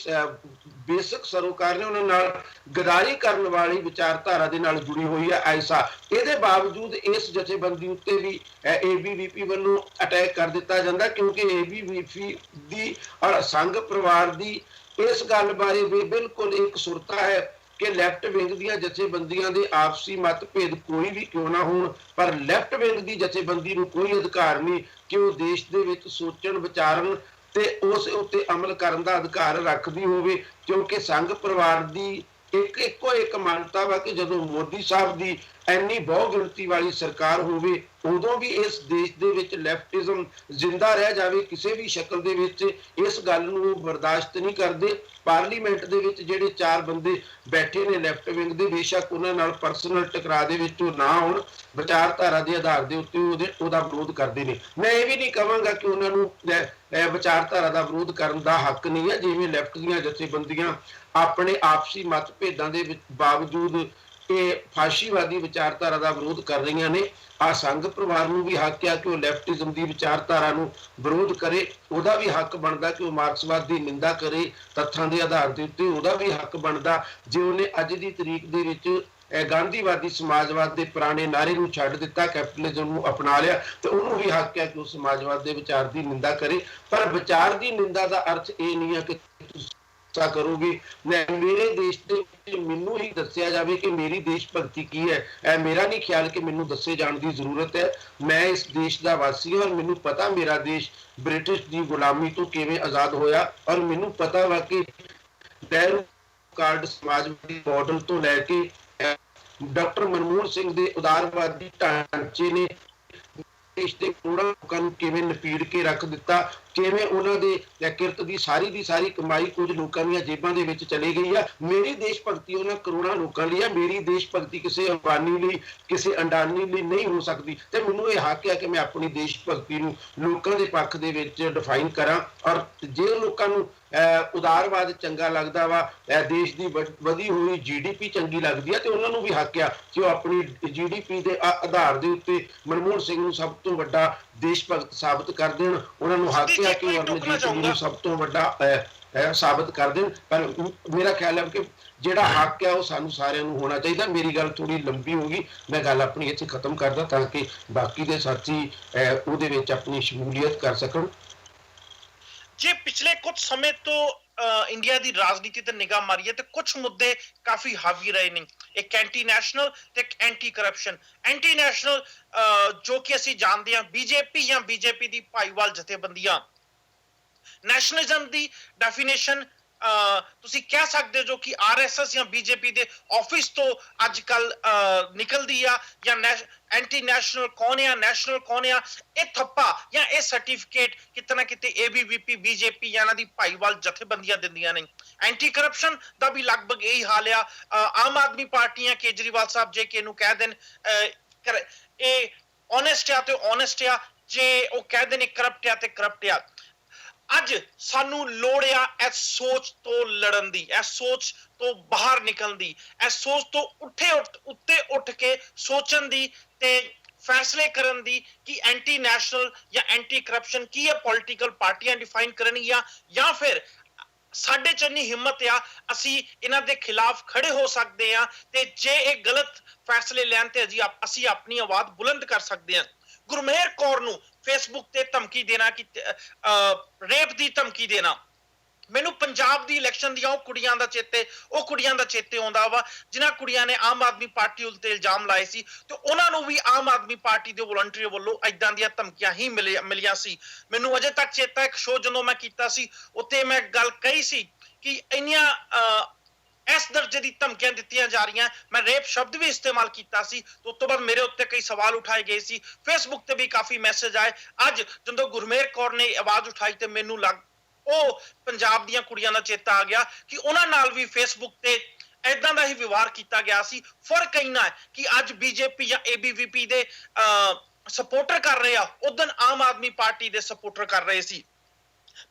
ਬੇਸਿਕ ਸਰੋਕਾਰ ਨੇ ਉਹਨਾਂ ਨਾਲ ਗਦਾਰੀ ਕਰਨ ਵਾਲੀ ਵਿਚਾਰਧਾਰਾ ਦੇ ਨਾਲ ਜੁੜੀ ਹੋਈ ਹੈ ਆਇਸਾ। ਇਹਦੇ ਬਾਵਜੂਦ ਇਸ ਜਥੇਬੰਦੀ ਉੱਤੇ ਵੀ ABVP ਵੱਲੋਂ ਅਟੈਕ ਕਰ ਦਿੱਤਾ ਜਾਂਦਾ, ਕਿਉਂਕਿ ABVP ਦੀ ਔਰ ਸੰਘ ਪਰਿਵਾਰ ਦੀ ਇਸ ਗੱਲ ਬਾਰੇ ਵੀ ਬਿਲਕੁਲ ਇੱਕ ਸੁਰਤਾ ਹੈ ਕਿ ਲੈਫਟ ਵਿੰਗ ਦੀਆਂ ਜਥੇਬੰਦੀਆਂ ਦੇ ਆਪਸੀ ਮਤਭੇਦ ਕੋਈ ਵੀ ਕਿਉਂ ਨਾ ਹੋਣ, ਪਰ ਲੈਫਟ ਵਿੰਗ ਦੀ ਜਥੇਬੰਦੀ ਨੂੰ ਕੋਈ ਅਧਿਕਾਰ ਨਹੀਂ ਕਿ ਉਹ ਦੇਸ਼ ਦੇ ਵਿੱਚ ਸੋਚਣ ਵਿਚਾਰਨ ਤੇ ਉਸ ਉੱਤੇ ਅਮਲ ਕਰਨ ਦਾ ਅਧਿਕਾਰ ਰੱਖਦੀ ਹੋਵੇ, ਕਿਉਂਕਿ ਸੰਘ ਪਰਿਵਾਰ ਦੀ ਇੱਕੋ ਇੱਕ ਮਾਨਤਾ ਵਾ ਕਿ ਜਦੋਂ ਮੋਦੀ ਸਾਹਿਬ ਦੀ ਇੰਨੀ ਬਹੁ ਗਿਣਤੀ ਵਾਲੀ ਸਰਕਾਰ ਹੋਵੇ ਉਦੋਂ ਵੀ ਇਸ ਦੇਸ਼ ਦੇ ਵਿੱਚ ਲੈਫਟਿਜ਼ਮ ਜ਼ਿੰਦਾ ਰਹਿ ਜਾਵੇ ਕਿਸੇ ਵੀ ਸ਼ਕਲ ਦੇ ਵਿੱਚ। ਇਸ ਗੱਲ ਨੂੰ ਬਰਦਾਸ਼ਤ ਨਹੀਂ ਕਰਦੇ। ਪਾਰਲੀਮੈਂਟ ਦੇ ਵਿੱਚ ਜਿਹੜੇ 4 ਬੰਦੇ ਬੈਠੇ ਨੇ ਲੈਫਟ ਵਿੰਗ ਦੇ, ਬੇਸ਼ੱਕ ਉਹਨਾਂ ਨਾਲ ਪਰਸਨਲ ਟਕਰਾਅ ਦੇ ਵਿੱਚ ਨਾ ਹੋਣ, ਵਿਚਾਰਧਾਰਾ ਦੇ ਆਧਾਰ ਦੇ ਉੱਤੇ ਉਹਦਾ ਵਿਰੋਧ ਕਰਦੇ ਨੇ। ਮੈਂ ਇਹ ਵੀ ਨਹੀਂ ਕਹਾਂਗਾ ਕਿ ਉਹਨਾਂ ਨੂੰ ਵਿਚਾਰਧਾਰਾ ਦਾ ਵਿਰੋਧ ਕਰਨ ਦਾ ਹੱਕ ਨਹੀਂ ਹੈ। ਜਿਵੇਂ ਲੈਫਟ ਦੀਆਂ ਜਥੇਬੰਦੀਆਂ ਆਪਣੇ ਆਪਸੀ ਮਤਭੇਦਾਂ ਦੇ ਬਾਵਜੂਦ ਇਹ ਫਾਸ਼ੀਵਾਦੀ ਵਿਚਾਰਧਾਰਾ ਦਾ ਵਿਰੋਧ ਕਰ ਰਹੀਆਂ ਨੇ, ਆ ਸੰਘ ਪਰਿਵਾਰ ਨੂੰ ਵੀ ਹੱਕ ਆ ਕਿ ਉਹ ਲੈਫਟਿਜ਼ਮ ਦੀ ਵਿਚਾਰਧਾਰਾ ਨੂੰ ਵਿਰੋਧ ਕਰੇ। ਉਹਦਾ ਵੀ ਹੱਕ ਬਣਦਾ ਕਿ ਉਹ ਮਾਰਕਸਵਾਦ ਦੀ ਨਿੰਦਾ ਕਰੇ ਤੱਥਾਂ ਦੇ ਆਧਾਰ ਦੇ ਉੱਤੇ। ਉਹਦਾ ਵੀ ਹੱਕ ਬਣਦਾ ਜੇ ਉਹਨੇ ਅੱਜ ਦੀ ਤਰੀਕ ਦੇ ਵਿੱਚ ਗਾਂਧੀਵਾਦੀ ਸਮਾਜਵਾਦ ਦੇ ਪੁਰਾਣੇ ਨਾਅਰੇ ਨੂੰ ਛੱਡ ਦਿੱਤਾ, ਕੈਪੀਟਲਿਜ਼ਮ ਨੂੰ ਅਪਣਾ ਲਿਆ, ਤੇ ਉਹਨੂੰ ਵੀ ਹੱਕ ਹੈ ਕਿ ਉਹ ਸਮਾਜਵਾਦ ਦੇ ਵਿਚਾਰ ਦੀ ਨਿੰਦਾ ਕਰੇ। ਪਰ ਵਿਚਾਰ ਦੀ ਨਿੰਦਾ ਦਾ ਅਰਥ ਇਹ ਨਹੀਂ ਹੈ ਕਿ ਕਰੋਗੇ ਮੇਰੇ ਦੇਸ਼ ਦੇ ਮੈਨੂੰ ਹੀ ਦੱਸਿਆ ਜਾਵੇ ਕਿ ਮੇਰੀ ਦੇਸ਼ ਭਗਤੀ ਕੀ ਹੈ। ਮੇਰਾ ਨਹੀਂ ਖਿਆਲ ਕਿ ਮੈਨੂੰ ਦੱਸੇ ਜਾਣ ਦੀ ਜ਼ਰੂਰਤ ਹੈ। ਮੈਂ ਇਸ ਦੇਸ਼ ਦਾ ਵਾਸੀ ਹਾਂ ਔਰ ਮੈਨੂੰ ਪਤਾ ਮੇਰਾ ਦੇਸ਼ ਬ੍ਰਿਟਿਸ਼ ਦੀ ਗੁਲਾਮੀ ਤੋਂ ਕਿਵੇਂ ਆਜ਼ਾਦ ਹੋਇਆ, ਔਰ ਮੈਨੂੰ ਪਤਾ ਵਾ ਕਿ ਨਹਿਰੂ ਕਾਰਡ ਸਮਾਜਵਾਦੀ ਮਾਡਲ ਤੋਂ ਲੈ ਕੇ ਡਾਕਟਰ ਮਨਮੋਹਨ ਸਿੰਘ ਦੇ ਉਦਾਰਵਾਦੀ ਢਾਂਚੇ ਨੇ ਦੇਸ਼ ਦੇ ਕਰੋੜਾਂ ਲੋਕਾਂ ਨੂੰ ਕਿਵੇਂ ਨਪੀੜ ਕੇ ਰੱਖ ਦਿੱਤਾ, ਕਿਵੇਂ ਉਹਨਾਂ ਦੇ ਕਿਰਤ ਦੀ ਸਾਰੀ ਕਮਾਈ ਕੁਝ ਲੋਕਾਂ ਦੀਆਂ ਜੇਬਾਂ ਦੇ ਵਿੱਚ ਚਲੀ ਗਈ ਆ। ਮੇਰੀ ਦੇਸ਼ ਭਗਤੀ ਉਹਨਾਂ ਕਰੋੜਾਂ ਲੋਕਾਂ ਲਈ ਆ। ਮੇਰੀ ਦੇਸ਼ ਭਗਤੀ ਕਿਸੇ ਅੰਬਾਨੀ ਲਈ, ਕਿਸੇ ਅੰਡਾਨੀ ਲਈ ਨਹੀਂ ਹੋ ਸਕਦੀ। ਤੇ ਮੈਨੂੰ ਇਹ ਹੱਕ ਹੈ ਕਿ ਮੈਂ ਆਪਣੀ ਦੇਸ਼ ਭਗਤੀ ਨੂੰ ਲੋਕਾਂ ਦੇ ਪੱਖ ਦੇ ਵਿੱਚ ਡਿਫਾਈਨ ਕਰਾਂ। ਔਰ ਜੇ ਲੋਕਾਂ ਨੂੰ ਉਦਾਰਵਾਦ ਚੰਗਾ ਲੱਗਦਾ ਵਾ, ਦੇਸ਼ ਦੀ ਵਧੀ ਹੋਈ GDP ਚੰਗੀ ਲੱਗਦੀ ਹੈ, ਤੇ ਉਹਨਾਂ ਨੂੰ ਵੀ ਹੱਕ ਆ ਕਿ ਉਹ ਆਪਣੀ GDP ਦੇ ਆਧਾਰ ਦੇ ਉੱਤੇ ਮਨਮੋਹਨ ਸਿੰਘ ਨੂੰ ਸਭ ਤੋਂ ਵੱਡਾ ਦੇਸ਼ ਭਗਤ ਸਾਬਤ ਕਰ ਦੇਣ। ਉਹਨਾਂ ਨੂੰ ਹੱਕ ਆ ਕਿ ਉਹ ਰਣਜੀਤ ਸਿੰਘ ਨੂੰ ਸਭ ਤੋਂ ਵੱਡਾ ਸਾਬਤ ਕਰ ਦੇਣ। ਪਰ ਮੇਰਾ ਖਿਆਲ ਹੈ ਕਿ ਜਿਹੜਾ ਹੱਕ ਹੈ ਉਹ ਸਾਨੂੰ ਸਾਰਿਆਂ ਨੂੰ ਹੋਣਾ ਚਾਹੀਦਾ। ਮੇਰੀ ਗੱਲ ਥੋੜੀ ਲੰਬੀ ਹੋ ਗਈ, ਮੈਂ ਗੱਲ ਆਪਣੀ ਇੱਥੇ ਖਤਮ ਕਰਦਾ ਤਾਂ ਕਿ ਬਾਕੀ ਦੇ ਸਾਥੀ ਉਹਦੇ ਵਿੱਚ ਆਪਣੀ ਸ਼ਮੂਲੀਅਤ ਕਰ ਸਕਣ। ਜੇ ਪਿਛਲੇ ਕੁਝ ਸਮੇਂ ਤੋਂ ਇੰਡੀਆ ਦੀ ਰਾਜਨੀਤੀ ਤੇ ਨਿਗਾਹ ਮਾਰੀਏ ਤੇ ਕੁਝ ਮੁੱਦੇ ਕਾਫੀ ਹਾਵੀ ਰਹੇ ਨੇ। ਇੱਕ ਐਂਟੀ ਨੈਸ਼ਨਲ ਤੇ ਇੱਕ ਐਂਟੀ ਕਰਪਸ਼ਨ। ਐਂਟੀ ਨੈਸ਼ਨਲ ਜੋ ਕਿ ਅਸੀਂ ਜਾਣਦੇ ਹਾਂ BJP ਜਾਂ BJP ਦੀ ਭਾਈਵਾਲ ਜਥੇਬੰਦੀਆਂ। ਨੈਸ਼ਨਲਿਜ਼ਮ ਦੀ ਡੈਫੀਨੇਸ਼ਨ ਤੁਸੀਂ ਕਹਿ ਸਕਦੇ ਜੋ ਕਿ RSS ਜਾਂ BJP ਦੇ ਆਫਿਸ ਤੋਂ ਅੱਜ ਕੱਲ ਨਿਕਲਦੀ ਆ, ਜਾਂ ਐਂਟੀ ਨੈਸ਼ਨਲ ਕੌਣ ਆ, ਨੈਸ਼ਨਲ ਕੌਣ ਆ, ਇਹ ਥੱਪਾ ਜਾਂ ਇਹ ਸਰਟੀਫਿਕੇਟ ਕਿਤੇ ਨਾ ਕਿਤੇ ABVP BJP ਜਾਂ ਇਹਨਾਂ ਦੀ ਭਾਈਵਾਲ ਜਥੇਬੰਦੀਆਂ ਦਿੰਦੀਆਂ ਨੇ। ਐਂਟੀ ਕਰਪਸ਼ਨ ਦਾ ਵੀ ਲਗਭਗ ਇਹੀ ਹਾਲ ਆ। ਆਮ ਆਦਮੀ ਪਾਰਟੀਆਂ ਕੇਜਰੀਵਾਲ ਸਾਹਿਬ ਜੇ ਕਿ ਇਹਨੂੰ ਕਹਿ ਦੇਣ ਇਹ ਓਨੈਸਟ ਆ ਤੇ ਓਨੈਸਟ ਆ, ਜੇ ਉਹ ਕਹਿ ਦੇਣ ਕਰਪਟ ਆ ਤੇ ਕਰਪਟ ਆ। ਅੱਜ ਸਾਨੂੰ ਲੋੜ ਆ ਇਸ ਸੋਚ ਤੋਂ ਲੜਨ ਦੀ, ਇਸ ਸੋਚ ਤੋਂ ਬਾਹਰ ਨਿਕਲਣ ਦੀ, ਇਸ ਸੋਚ ਤੋਂ ਉੱਤੇ ਉੱਠ ਕੇ ਸੋਚਣ ਦੀ ਤੇ ਫੈਸਲੇ ਕਰਨ ਦੀ ਕਿ ਐਂਟੀ ਨੈਸ਼ਨਲ ਜਾਂ ਐਂਟੀ ਕਰਪਸ਼ਨ ਕੀ ਹੈ, ਪੋਲੀਟੀਕਲ ਪਾਰਟੀਆਂ ਡਿਫਾਈਨ ਕਰਨਗੀਆਂ ਜਾਂ ਫਿਰ ਸਾਡੇ ਚ ਇੰਨੀ ਹਿੰਮਤ ਆ ਅਸੀਂ ਇਹਨਾਂ ਦੇ ਖਿਲਾਫ ਖੜੇ ਹੋ ਸਕਦੇ ਆ ਤੇ ਜੇ ਇਹ ਗਲਤ ਫੈਸਲੇ ਲੈਣ ਤੇ ਅਸੀਂ ਆਪਣੀ ਆਵਾਜ਼ ਬੁਲੰਦ ਕਰ ਸਕਦੇ ਹਾਂ। ਗੁਰਮੇਹਰ ਕੌਰ ਨੂੰ ਫੇਸਬੁੱਕ ਤੇ ਧਮਕੀ ਦੇਣਾ ਕਿ ਰੇਪ ਦੀ ਧਮਕੀ ਦੇਣਾ, ਮੈਨੂੰ ਪੰਜਾਬ ਦੀ ਇਲੈਕਸ਼ਨ ਦੀਆਂ ਉਹ ਕੁੜੀਆਂ ਦਾ ਚੇਤੇ ਆਉਂਦਾ ਵਾ ਜਿਨ੍ਹਾਂ ਕੁੜੀਆਂ ਨੇ ਆਮ ਆਦਮੀ ਪਾਰਟੀ ਉੱਤੇ ਇਲਜ਼ਾਮ ਲਾਏ ਸੀ ਤੇ ਉਹਨਾਂ ਨੂੰ ਵੀ ਆਮ ਆਦਮੀ ਪਾਰਟੀ ਦੇ ਵਲੰਟੀਅਰ ਵੱਲੋਂ ਏਦਾਂ ਦੀਆਂ ਧਮਕੀਆਂ ਹੀ ਮਿਲੀਆਂ ਸੀ। ਮੈਨੂੰ ਅਜੇ ਤੱਕ ਚੇਤਾ ਇੱਕ ਸ਼ੋਅ ਜਦੋਂ ਮੈਂ ਕੀਤਾ ਸੀ ਉੱਤੇ ਮੈਂ ਗੱਲ ਕਹੀ ਸੀ ਕਿ ਇੰਨੀਆਂ ਇਸ ਦਰਜੇ ਦੀ ਧਮਕੀਆਂ ਦਿੱਤੀਆਂ ਜਾ ਰਹੀਆਂ। ਮੈਂ ਰੇਪ ਸ਼ਬਦ ਵੀ ਇਸਤੇਮਾਲ ਕੀਤਾ ਸੀ। ਉਸ ਤੋਂ ਬਾਅਦ ਮੇਰੇ ਉੱਤੇ ਕਈ ਸਵਾਲ ਉਠਾਏ ਗਏ ਸੀ। ਫੇਸਬੁੱਕ ਤੇ ਵੀ ਕਾਫੀ ਮੈਸੇਜ ਆਏ। ਅੱਜ ਜਦੋਂ ਗੁਰਮੇਹਰ ਕੌਰ ਨੇ ਆਵਾਜ਼ ਉਠਾਈ ਤੇ ਮੈਨੂੰ ਉਹ ਪੰਜਾਬ ਦੀਆਂ ਕੁੜੀਆਂ ਦਾ ਚੇਤਾ ਆ ਗਿਆ ਕਿ ਉਹਨਾਂ ਨਾਲ ਵੀ ਫੇਸਬੁੱਕ ਤੇ ਏਦਾਂ ਦਾ ਹੀ ਵਿਵਹਾਰ ਕੀਤਾ ਗਿਆ ਸੀ। ਫਰਕ ਇੰਨਾ ਹੈ ਕਿ ਅੱਜ ਬੀਜੇਪੀ ਜਾਂ ਏਬੀਵੀਪੀ ਦੇ ਸਪੋਰਟਰ ਕਰ ਰਹੇ ਆ, ਉਦੋਂ ਆਮ ਆਦਮੀ ਪਾਰਟੀ ਦੇ ਸਪੋਰਟਰ ਕਰ ਰਹੇ ਸੀ।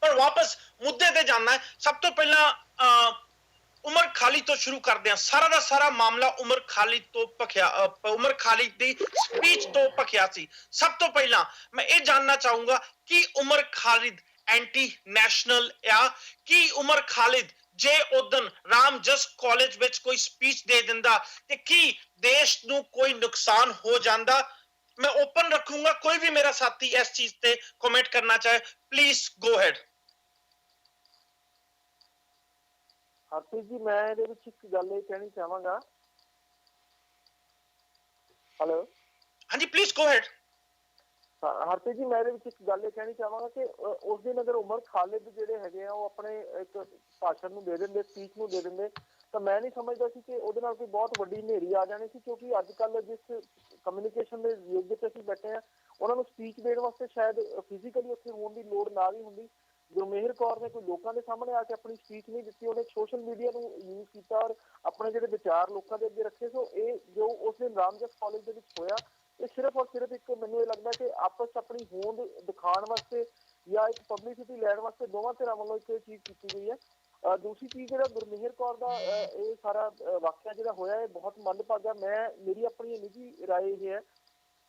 ਪਰ ਵਾਪਸ ਮੁੱਦੇ ਤੇ ਜਾਣਾ ਹੈ। ਸਭ ਤੋਂ ਪਹਿਲਾਂ ਉਮਰ ਖਾਲਿਦ ਤੋਂ ਸ਼ੁਰੂ ਕਰਦੇ ਹਾਂ। ਸਾਰਾ ਦਾ ਸਾਰਾ ਮਾਮਲਾ ਉਮਰ ਖਾਲਿਦ ਦੀ ਸਪੀਚ ਤੋਂ ਭਖਿਆ ਸੀ। ਸਭ ਤੋਂ ਪਹਿਲਾਂ ਮੈਂ ਇਹ ਜਾਨਣਾ ਚਾਹੂੰਗਾ ਕਿ ਉਮਰ ਖਾਲਿਦ ਐਂਟੀ ਨੈਸ਼ਨਲ ਆ ਕਿ ਉਮਰ ਖਾਲਿਦ ਜੇ ਉਦੋਂ ਰਾਮਜਸ ਕਾਲਜ ਵਿੱਚ ਕੋਈ ਸਪੀਚ ਦੇ ਦਿੰਦਾ ਤੇ ਕੀ ਦੇਸ਼ ਨੂੰ ਕੋਈ ਨੁਕਸਾਨ ਹੋ ਜਾਂਦਾ? ਮੈਂ ਓਪਨ ਰੱਖੂੰਗਾ, ਕੋਈ ਵੀ ਮੇਰਾ ਸਾਥੀ ਇਸ ਚੀਜ਼ ਤੇ ਕਮੈਂਟ ਕਰਨਾ ਚਾਹੇ please go ahead. Harpreet ji, ਮੈਂ ਇਹਦੇ ਵਿੱਚ ਇੱਕ ਗੱਲ ਇਹ ਕਹਿਣੀ ਚਾਹਾਂਗਾ। ਹੈਲੋ, ਹਾਂਜੀ please go ahead. Harpreet ji, ਮੈਂ ਇਹਦੇ ਵਿੱਚ ਇੱਕ ਗੱਲ ਇਹ ਕਹਿਣੀ ਚਾਹਾਂਗਾ ਕਿ ਉਸ ਦਿਨ ਅਗਰ ਉਮਰ ਖਾਲਿਦ ਜਿਹੜੇ ਹੈਗੇ ਆ ਉਹ ਆਪਣੇ ਇੱਕ ਭਾਸ਼ਣ ਨੂੰ ਦੇ ਦਿੰਦੇ, ਸਪੀਚ ਨੂੰ ਦੇ ਦਿੰਦੇ, ਤਾਂ ਮੈਂ ਨਹੀਂ ਸਮਝਦਾ ਸੀ ਕਿ ਉਹਦੇ ਨਾਲ ਕੋਈ ਬਹੁਤ ਵੱਡੀ ਹਨੇਰੀ ਆ ਜਾਣੀ ਸੀ। ਕਿਉਂਕਿ ਅੱਜ ਕੱਲ੍ਹ ਜਿਸ ਕਮਿਊਨੀਕੇਸ਼ਨ ਦੇ ਯੁੱਗ ਵਿੱਚ ਅਸੀਂ ਬੈਠੇ ਹਾਂ, ਉਹਨਾਂ ਨੂੰ ਸਪੀਚ ਦੇਣ ਵਾਸਤੇ ਸ਼ਾਇਦ ਫਿਜ਼ੀਕਲੀ ਉੱਥੇ ਹੋਣ ਦੀ ਲੋੜ ਨਾ ਵੀ ਹੁੰਦੀ। ਗੁਰਮੇਹਰ ਕੌਰ ਨੇ ਕੋਈ ਲੋਕਾਂ ਦੇ ਸਾਹਮਣੇ ਆ ਕੇ ਆਪਣੀ ਸਪੀਚ ਨਹੀਂ ਦਿੱਤੀ, ਉਹਨੇ ਸੋਸ਼ਲ ਮੀਡੀਆ ਨੂੰ ਯੂਜ਼ ਕੀਤਾ ਔਰ ਆਪਣੇ ਜਿਹੜੇ ਵਿਚਾਰ ਲੋਕਾਂ ਦੇ ਅੱਗੇ ਰੱਖੇ। ਸੋ ਇਹ ਜੋ ਉਸ ਦਿਨ ਰਾਮਜਸ ਕਾਲਜ ਦੇ ਵਿੱਚ ਹੋਇਆ, ਇਹ ਸਿਰਫ ਔਰ ਸਿਰਫ ਇੱਕ ਮੈਨੂੰ ਇਹ ਲੱਗਦਾ ਕਿ ਆਪਸ ਆਪਣੀ ਹੋਂਦ ਦਿਖਾਉਣ ਵਾਸਤੇ ਜਾਂ ਇੱਕ ਪਬਲਿਸਿਟੀ ਲੈਣ ਵਾਸਤੇ ਦੋਵਾਂ ਧਿਰਾਂ ਵੱਲੋਂ ਇੱਕ ਇਹ ਚੀਜ਼ ਕੀਤੀ ਗਈ ਹੈ। ਦੂਸਰੀ ਚੀਜ਼, ਜਿਹੜਾ ਗੁਰਮੇਹਰ ਕੌਰ ਦਾ ਇਹ ਸਾਰਾ ਵਾਕਿਆ ਜਿਹੜਾ ਹੋਇਆ, ਇਹ ਬਹੁਤ ਮੰਦਭਾਗਾ। ਮੇਰੀ ਆਪਣੀ ਨਿੱਜੀ ਰਾਏ ਇਹ ਹੈ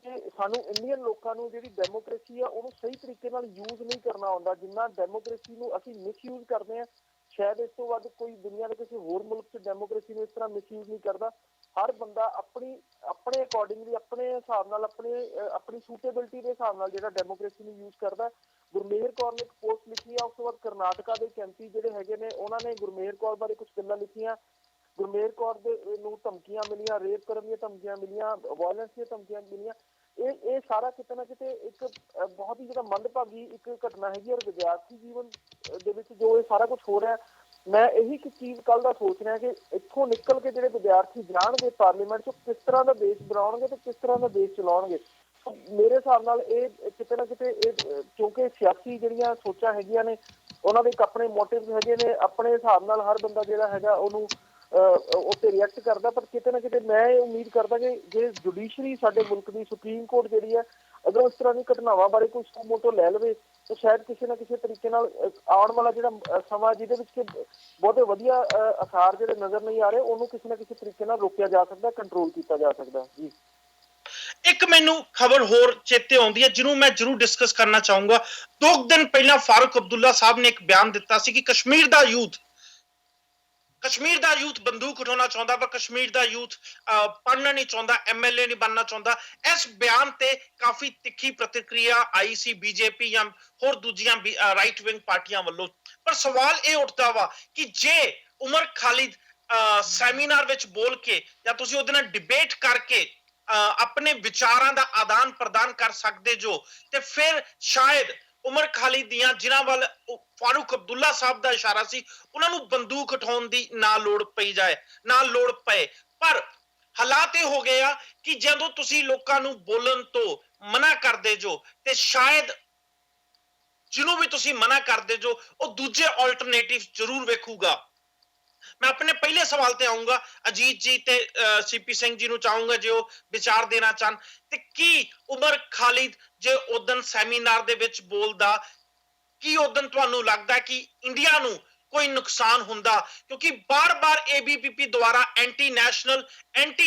ਕਿ ਸਾਨੂੰ ਇੰਡੀਅਨ ਲੋਕਾਂ ਨੂੰ ਜਿਹੜੀ ਡੈਮੋਕ੍ਰੇਸੀ ਆ ਉਹਨੂੰ ਸਹੀ ਤਰੀਕੇ ਨਾਲ ਯੂਜ਼ ਨਹੀਂ ਕਰਨਾ ਆਉਂਦਾ। ਜਿੰਨਾ ਡੈਮੋਕ੍ਰੇਸੀ ਨੂੰ ਅਸੀਂ ਮਿਸਯੂਜ਼ ਕਰਦੇ ਹਾਂ, ਸ਼ਾਇਦ ਇਸ ਤੋਂ ਵੱਧ ਕੋਈ ਦੁਨੀਆ ਦੇ ਕਿਸੇ ਹੋਰ ਮੁਲਕ 'ਚ ਡੈਮੋਕ੍ਰੇਸੀ ਨੂੰ ਇਸ ਤਰ੍ਹਾਂ ਮਿਸਯੂਜ਼ ਨਹੀਂ ਕਰਦਾ। ਹਰ ਬੰਦਾ ਆਪਣੇ ਅਕੋਰਡਿੰਗਲੀ, ਆਪਣੇ ਹਿਸਾਬ ਨਾਲ, ਆਪਣੀ ਸੂਟੇਬਿਲਿਟੀ ਦੇ ਹਿਸਾਬ ਨਾਲ ਜਿਹੜਾ ਡੈਮੋਕ੍ਰੇਸੀ ਨੂੰ ਯੂਜ਼ ਕਰਦਾ। ਗੁਰਮੇਹਰ ਕੌਰ ਨੇ ਇੱਕ ਪੋਸਟ ਲਿਖੀ ਆ, ਉਸ ਤੋਂ ਬਾਅਦ ਕਰਨਾਟਕਾ ਦੇ ਐਮਪੀ ਜਿਹੜੇ ਹੈਗੇ ਨੇ ਉਹਨਾਂ ਨੇ ਗੁਰਮੇਹਰ ਕੌਰ ਬਾਰੇ ਕੁਝ ਗੱਲਾਂ ਲਿਖੀਆਂ। ਗੁਰਮੇਹਰ ਕੌਰ ਨੂੰ ਧਮਕੀਆਂ ਮਿਲੀਆਂ, ਰੇਪ ਕਰਨ ਦੀਆਂ ਧਮਕੀਆਂ ਮਿਲੀਆਂ, ਵਾਇਲੈਂਸ ਦੀਆਂ ਧਮਕੀਆਂ ਮਿਲੀਆਂ। ਇਹ ਸਾਰਾ ਕਿਤੇ ਨਾ ਕਿਤੇ ਇੱਕ ਬਹੁਤ ਹੀ ਜਿਹੜਾ ਮੰਦਭਾਗੀ ਇੱਕ ਘਟਨਾ ਹੈਗੀ। ਔਰ ਵਿਦਿਆਰਥੀ ਜੀਵਨ ਦੇ ਵਿੱਚ ਜੋ ਇਹ ਸਾਰਾ ਕੁਝ ਹੋ ਰਿਹਾ, ਮੈਂ ਇਹੀ ਇੱਕ ਚੀਜ਼ ਕੱਲ ਦਾ ਸੋਚ ਰਿਹਾ ਕਿ ਇੱਥੋਂ ਨਿਕਲ ਕੇ ਜਿਹੜੇ ਵਿਦਿਆਰਥੀ ਜਾਣਗੇ ਪਾਰਲੀਮੈਂਟ 'ਚ, ਕਿਸ ਤਰ੍ਹਾਂ ਦਾ ਦੇਸ਼ ਬਣਾਉਣਗੇ ਤੇ ਕਿਸ ਤਰ੍ਹਾਂ ਦਾ ਦੇਸ਼ ਚਲਾਉਣਗੇ। ਮੇਰੇ ਹਿਸਾਬ ਨਾਲ ਇਹ ਕਿਤੇ ਨਾ ਕਿਤੇ ਕਿਉਂਕਿ ਸਿਆਸੀ ਜਿਹੜੀਆਂ ਸੋਚਾਂ ਹੈਗੀਆਂ ਨੇ, ਉਹਨਾਂ ਦੇ ਇੱਕ ਆਪਣੇ ਮੋਟਿਵ ਹੈਗੇ ਨੇ। ਆਪਣੇ ਹਿਸਾਬ ਨਾਲ ਹਰ ਬੰਦਾ ਜਿਹੜਾ ਹੈਗਾ ਉਹਨੂੰ ਉੱਤੇ ਰਿਐਕਟ ਕਰਦਾ। ਪਰ ਕਿਤੇ ਨਾ ਕਿਤੇ ਮੈਂ ਇਹ ਉਮੀਦ ਕਰਦਾ ਕਿ ਜੇ ਜੁਡੀਸ਼ਰੀ ਸਾਡੇ ਮੁਲਕ ਦੀ ਸੁਪਰੀਮ ਕੋਰਟ ਜਿਹੜੀ ਹੈ, ਅਗਰ ਉਸ ਤਰ੍ਹਾਂ ਦੀ ਘਟਨਾਵਾਂ ਬਾਰੇ ਕੋਈ ਮੋਟੋ ਲੈ ਲਵੇ ਤਾਂ ਸ਼ਾਇਦ ਕਿਸੇ ਨਾ ਕਿਸੇ ਤਰੀਕੇ ਨਾਲ ਆਉਣ ਵਾਲਾ ਜਿਹੜਾ ਸਮਾਂ ਜਿਹਦੇ ਵਿੱਚ ਬਹੁਤੇ ਵਧੀਆ ਅਸਾਰ ਜਿਹੜੇ ਨਜ਼ਰ ਨਹੀਂ ਆ ਰਹੇ, ਉਹਨੂੰ ਕਿਸੇ ਨਾ ਕਿਸੇ ਤਰੀਕੇ ਨਾਲ ਰੋਕਿਆ ਜਾ ਸਕਦਾ, ਕੰਟਰੋਲ ਕੀਤਾ ਜਾ ਸਕਦਾ ਜੀ। ਇੱਕ ਮੈਨੂੰ ਖਬਰ ਹੋਰ ਚੇਤੇ ਆਉਂਦੀ ਹੈ ਜਿਹਨੂੰ ਮੈਂ ਜ਼ਰੂਰ ਡਿਸਕਸ ਕਰਨਾ ਚਾਹੂੰਗਾ। 2 ਦਿਨ ਪਹਿਲਾਂ ਫਾਰੂਕ ਅਬਦੁੱਲਾ ਸਾਹਿਬ ਨੇ ਇੱਕ ਬਿਆਨ ਦਿੱਤਾ ਸੀ ਕਿ ਕਸ਼ਮੀਰ ਦਾ ਯੂਥ ਬੰਦੂਕ ਉਠਾਉਣਾ ਚਾਹੁੰਦਾ ਵਾ, ਕਸ਼ਮੀਰ ਦਾ ਯੂਥ ਪੜ੍ਹਨਾ ਨਹੀਂ ਚਾਹੁੰਦਾ, ਐਮਐਲਏ ਨਹੀਂ ਬਣਨਾ ਚਾਹੁੰਦਾ। ਇਸ ਬਿਆਨ ਤੇ ਕਾਫੀ ਤਿੱਖੀ ਪ੍ਰਤੀਕਿਰਿਆ ਆਈ ਸੀ ਬੀਜੇਪੀ ਜਾਂ ਹੋਰ ਦੂਜੀਆਂ ਰਾਈਟ ਵਿੰਗ ਪਾਰਟੀਆਂ ਵੱਲੋਂ। ਪਰ ਸਵਾਲ ਇਹ ਉੱਠਦਾ ਵਾ ਕਿ ਜੇ ਉਮਰ ਖਾਲਿਦ ਸੈਮੀਨਾਰ ਵਿੱਚ ਬੋਲ ਕੇ ਜਾਂ ਤੁਸੀਂ ਉਹਦੇ ਨਾਲ ਡਿਬੇਟ ਕਰਕੇ ਆਪਣੇ ਵਿਚਾਰਾਂ ਦਾ ਆਦਾਨ ਪ੍ਰਦਾਨ ਕਰ ਸਕਦੇ ਜੋ, ਤੇ ਫਿਰ ਸ਼ਾਇਦ ਉਮਰ ਖਾਲਿਦ ਦੀਆਂ ਜਿਨ੍ਹਾਂ ਵੱਲ ਫਾਰੂਕ ਅਬਦੁੱਲਾ ਸਾਹਿਬ ਦਾ ਇਸ਼ਾਰਾ ਸੀ, ਉਹਨਾਂ ਨੂੰ ਬੰਦੂਕ ਉਠਾਉਣ ਦੀ ਨਾ ਲੋੜ ਪਏ। ਪਰ ਹਾਲਾਤ ਇਹ ਹੋ ਗਏ ਆ ਕਿ ਜਦੋਂ ਤੁਸੀਂ ਲੋਕਾਂ ਨੂੰ ਬੋਲਣ ਤੋਂ ਮਨਾ ਕਰਦੇ ਜੋ, ਤੇ ਸ਼ਾਇਦ ਜਿਹਨੂੰ ਵੀ ਤੁਸੀਂ ਮਨਾ ਕਰਦੇ ਜੋ ਉਹ ਦੂਜੇ ਆਲਟਰਨੇਟਿਵ ਜ਼ਰੂਰ ਵੇਖੂਗਾ। ਮੈਂ ਆਪਣੇ ਪਹਿਲੇ ਸਵਾਲ ਤੇ ਆਉਂਗਾ। ਅਜੀਤ ਜੀ ਤੇ ਸੀਪੀ ਸਿੰਘ ਜੀ ਨੂੰ ਚਾਹੂੰਗਾ ਜੇ ਉਹ ਵਿਚਾਰ ਦੇਣਾ ਚਾਹਣ। ਤੇ ਕੀ ਉਮਰ ਖਾਲਿਦ ਜੇ ਉਦੋਂ ਸੈਮੀਨਾਰ ਦੇ ਵਿੱਚ ਬੋਲਦਾ, ਕੀ ਉਦੋਂ ਤੁਹਾਨੂੰ ਲੱਗਦਾ ਕਿ ਇੰਡੀਆ ਨੂੰ ਕੋਈ ਨੁਕਸਾਨ ਹੁੰਦਾ? ਕਿਉਂਕਿ ਬਾਰ-ਬਾਰ ਏਬੀਵੀਪੀ ਦੁਆਰਾ ਐਂਟੀ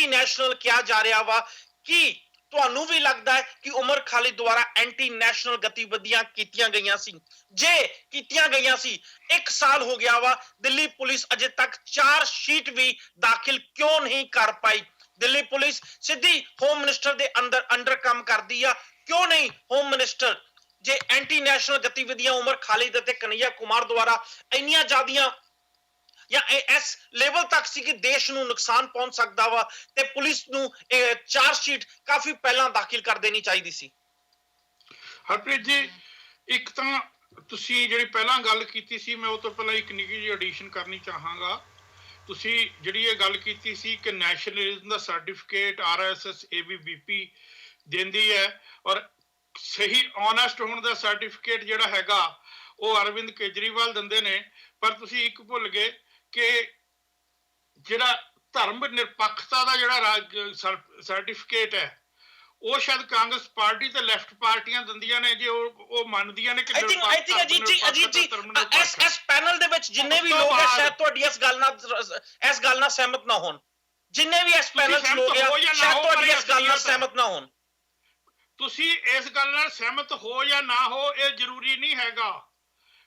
ਨੈਸ਼ਨਲ ਕਿਹਾ ਜਾ ਰਿਹਾ ਵਾ। ਕੀ ਤੁਹਾਨੂੰ ਵੀ ਲੱਗਦਾ ਹੈ ਕਿ ਉਮਰ ਖਾਲਿਦ ਦੁਆਰਾ ਐਂਟੀ ਨੈਸ਼ਨਲ ਗਤੀਵਿਧੀਆਂ ਕੀਤੀਆਂ ਗਈਆਂ ਸੀ? ਜੇ ਕੀਤੀਆਂ ਗਈਆਂ ਸੀ, 1 ਸਾਲ ਹੋ ਗਿਆ ਵਾ, ਦਿੱਲੀ ਪੁਲਿਸ ਅਜੇ ਤੱਕ ਚਾਰਜ ਸ਼ੀਟ ਵੀ ਦਾਖਲ ਕਿਉਂ ਨਹੀਂ ਕਰ ਪਾਈ? ਦਿੱਲੀ ਪੁਲਿਸ ਸਿੱਧੀ ਹੋਮ ਮਿਨਿਸਟਰ ਦੇ ਅੰਡਰ ਕੰਮ ਕਰਦੀ ਆ, ਕਿਉਂ ਨਹੀਂ ਹੋਮ ਮਿਨਿਸਟਰ ਜੇ ਐਂਟੀ ਨੈਸ਼ਨਲ ਗਤੀਵਿਧੀਆਂ ਉਮਰ ਖਾਲਿਦ ਅਤੇ ਕਨਈਆ ਕੁਮਾਰ ਦੁਆਰਾ ਇੰਨੀਆਂ ਜ਼ਿਆਦੀਆਂ ਜਾਂ ਇਸ ਲੈਵਲ ਤੱਕ ਸੀ ਕਿ ਦੇਸ਼ ਨੂੰ ਨੁਕਸਾਨ ਪਹੁੰਚ ਸਕਦਾ ਵਾ ਤੇ ਪੁਲਿਸ ਨੂੰ ਚਾਰਜ ਸ਼ੀਟ ਕਾਫੀ ਪਹਿਲਾਂ ਦਾਖਲ ਕਰ ਦੇਣੀ ਚਾਹੀਦੀ ਸੀ। ਹਰਪ੍ਰੀਤ ਜੀ, ਇੱਕ ਤਾਂ ਤੁਸੀਂ ਜਿਹੜੀ ਪਹਿਲਾਂ ਗੱਲ ਕੀਤੀ ਸੀ, ਮੈਂ ਉਹ ਤੋਂ ਪਹਿਲਾਂ ਇੱਕ ਨਿੱਕੀ ਜਿਹੀ ਐਡੀਸ਼ਨ ਕਰਨੀ ਚਾਹਾਂਗਾ। ਤੁਸੀਂ ਜਿਹੜੀ ਇਹ ਗੱਲ ਕੀਤੀ ਸੀ ਕਿ ਨੈਸ਼ਨਲਿਜ਼ਮ ਦਾ ਸਰਟੀਫਿਕੇਟ RSS ABVP ਦਿੰਦੀ ਹੈ ਔਰ ਸਹੀ ਓਨੈਸਟ ਹੋਣ ਦਾ ਸਰਟੀਫਿਕੇਟ ਜਿਹੜਾ ਹੈਗਾ ਉਹ ਅਰਵਿੰਦ ਕੇਜਰੀਵਾਲ ਦਿੰਦੇ ਨੇ, ਪਰ ਤੁਸੀਂ ਇੱਕ ਭੁੱਲ ਗਏ ਕਿ ਜਿਹੜਾ ਧਰਮ ਨਿਰਪੱਖਤਾ ਦਾ ਜਿਹੜਾ ਸਰਟੀਫਿਕੇਟ ਹੈ ਉਹ ਸ਼ਾਇਦ ਕਾਂਗਰਸ ਪਾਰਟੀ ਤੇ ਲੈਫਟ ਪਾਰਟੀਆਂ ਦਿੰਦੀਆਂ ਨੇ, ਜੇ ਉਹ ਮੰਨਦੀਆਂ ਨੇ ਕਿ I think ਅਜੀਤ ਜੀ ਇਸ ਪੈਨਲ ਦੇ ਵਿੱਚ ਜਿੰਨੇ ਵੀ ਲੋਕ ਹੈ ਸ਼ਾਇਦ ਤੁਹਾਡੀ ਇਸ ਗੱਲ ਨਾਲ ਸਹਿਮਤ ਨਾ ਹੋਣ, ਜਿੰਨੇ ਵੀ ਇਸ ਪੈਨਲ 'ਚ ਲੋਕ ਆ ਸ਼ਾਇਦ ਤੁਹਾਡੀ ਇਸ ਗੱਲ ਨਾਲ ਸਹਿਮਤ ਨਾ ਹੋਣ। ਤੁਸੀਂ ਇਸ ਗੱਲ ਨਾਲ ਸਹਿਮਤ ਹੋ ਜਾਂ ਨਾ ਹੋ ਇਹ ਜ਼ਰੂਰੀ ਨਹੀਂ ਹੈਗਾ,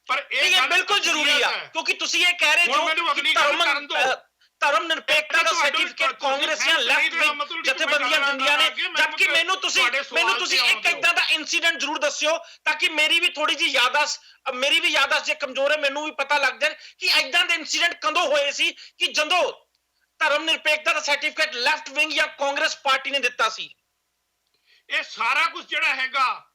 ਪਰ ਇਹ ਬਿਲਕੁਲ ਜ਼ਰੂਰੀ ਆ, ਕਿਉਂਕਿ ਤੁਸੀਂ ਇਹ ਕਹਿ ਰਹੇ ਜੋ ਧਰਮ ਨਿਰਪੇਖਤਾ ਦਾ ਸਰਟੀਫਿਕੇਟ ਕਾਂਗਰਸ ਜਾਂ ਲੈਫਟ ਵਿੰਗ ਜਥੇਬੰਦੀਆਂ ਦਿੰਦੀਆਂ ਨੇ, ਜਦਕਿ ਮੈਨੂੰ ਤੁਸੀਂ ਇੱਕ ਇਦਾਂ ਦਾ ਇਨਸੀਡੈਂਟ ਜ਼ਰੂਰ ਦੱਸਿਓ ਤਾਂ ਕਿ ਮੇਰੀ ਵੀ ਥੋੜੀ ਜਿਹੀ ਯਾਦਾਸ਼ਤ ਜੇ ਕਮਜ਼ੋਰ ਹੈ ਮੈਨੂੰ ਵੀ ਪਤਾ ਲੱਗ ਜਾਏ ਕਿ ਇਦਾਂ ਦੇ ਇਨਸੀਡੈਂਟ ਕਦੋਂ ਹੋਏ ਸੀ ਕਿ ਜਦੋਂ ਧਰਮ ਨਿਰਪੇਖਤਾ ਦਾ ਸਰਟੀਫਿਕੇਟ ਲੈਫਟ ਵਿੰਗ ਜਾਂ ਕਾਂਗਰਸ ਪਾਰਟੀ ਨੇ ਦਿੱਤਾ ਸੀ। ਇਹ ਸਾਰਾ ਕੁਝ ਜਿਹੜਾ ਹੈਗਾ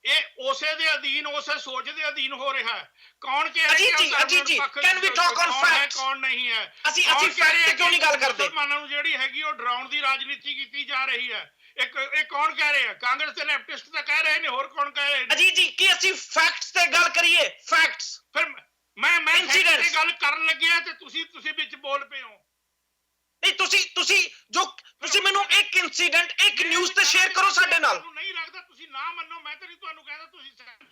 ਇਹ ਉਸੇ ਦੇ ਅਧੀਨ, ਉਸੇ ਸੋਚ ਦੇ ਅਧੀਨ ਹੋ ਰਿਹਾ ਹੈ। ਕੌਣ ਕਹਿ ਰਿਹਾ Ajit ji can we talk on facts, ਕੌਣ ਨਹੀਂ ਹੈ? ਅਸੀਂ ਫੈਕਟ ਤੇ ਕਿਉਂ ਨਹੀਂ ਗੱਲ ਕਰਦੇ? ਮੁਸਲਮਾਨਾਂ ਨੂੰ ਜਿਹੜੀ ਹੈਗੀ ਉਹ ਡਰਾਉਣ ਦੀ ਰਾਜਨੀਤੀ ਕੀਤੀ ਜਾ ਰਹੀ ਹੈ। ਇਹ ਕੌਣ ਕਹਿ ਰਿਹਾ? ਕਾਂਗਰਸ ਦੇ ਲੈਫਟਿਸਟ ਤਾਂ ਕਹਿ ਰਹੇ ਨੇ, ਹੋਰ ਕੌਣ ਕਹਿ ਰਹੇ ਨੇ? ਅਜੀਤ ਜੀ ਕੀ ਅਸੀਂ ਫੈਕਟਸ ਤੇ ਗੱਲ ਕਰੀਏ? ਫੈਕਟਸ ਫਿਰ ਮੈਂ ਫੈਕਟ ਤੇ ਗੱਲ ਕਰਨ ਲੱਗਿਆ ਤੇ ਤੁਸੀਂ ਵਿੱਚ ਬੋਲ ਪਏ ਹੋ। ਨਹੀਂ ਤੁਸੀਂ ਮੈਨੂੰ ਇੱਕ ਇਨਸੀਡੈਂਟ ਇੱਕ ਨਿਊਜ਼ ਤੇ ਸ਼ੇਅਰ ਕਰੋ ਸਾਡੇ ਨਾਲ। ਨਹੀਂ ਲੱਗਦਾ ਤੁਸੀਂ ਨਾ ਮੰਨੋ, ਮੈਂ ਤਾਂ ਨਹੀਂ ਤੁਹਾਨੂੰ ਕਹਿੰਦਾ ਤੁਸੀਂ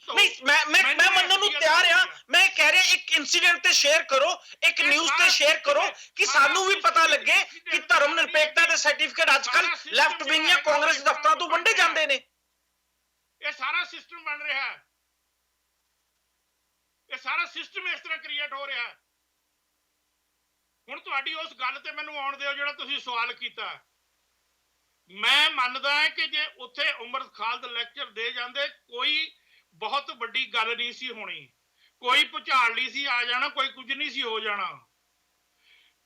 ਨਹੀਂ ਮੈਂ ਮੰਨਣ ਨੂੰ ਤਿਆਰ ਆ, ਮੈਂ ਕਹਿ ਰਿਹਾ ਇੱਕ ਇਨਸੀਡੈਂਟ ਤੇ ਸ਼ੇਅਰ ਕਰੋ, ਇੱਕ ਨਿਊਜ਼ ਤੇ ਸ਼ੇਅਰ ਕਰੋ ਕਿ ਸਾਨੂੰ ਵੀ ਪਤਾ ਲੱਗੇ ਕਿ ਧਰਮ ਨਿਰਪੇਖਤਾ ਦੇ ਸਰਟੀਫਿਕੇਟ ਅੱਜਕੱਲ ਲੈਫਟ ਵਿੰਗ ਜਾਂ ਕਾਂਗਰਸ ਦਫ਼ਤਰਾਂ ਤੋਂ ਵੰਡੇ ਜਾਂਦੇ ਨੇ। ਇਹ ਸਾਰਾ ਸਿਸਟਮ ਬਣ ਰਿਹਾ ਹੈ, ਇਹ ਸਾਰਾ ਸਿਸਟਮ ਇਸ ਤਰ੍ਹਾਂ ਕ੍ਰੀਏਟ ਹੋ ਰਿਹਾ ਹੈ। ਹੁਣ ਤੁਹਾਡੀ ਉਸ ਗੱਲ ਤੇ ਮੈਨੂੰ ਆਉਣ ਦਿਓ ਜਿਹੜਾ ਤੁਸੀਂ ਸਵਾਲ ਕੀਤਾ। ਮੈਂ ਮੰਨਦਾ ਹਾਂ ਕਿ ਜੇ ਉੱਥੇ ਉਮਰ ਖਾਲਿਦ ਲੈਕਚਰ ਦੇ ਜਾਂਦੇ ਕੋਈ ਬਹੁਤ ਵੱਡੀ ਗੱਲ ਨਹੀਂ ਸੀ ਹੋਣੀ, ਕੋਈ ਭੁਚਾਲ ਨਹੀਂ ਸੀ ਆ ਜਾਣਾ, ਕੋਈ ਕੁਝ ਨਹੀਂ ਸੀ ਹੋ ਜਾਣਾ।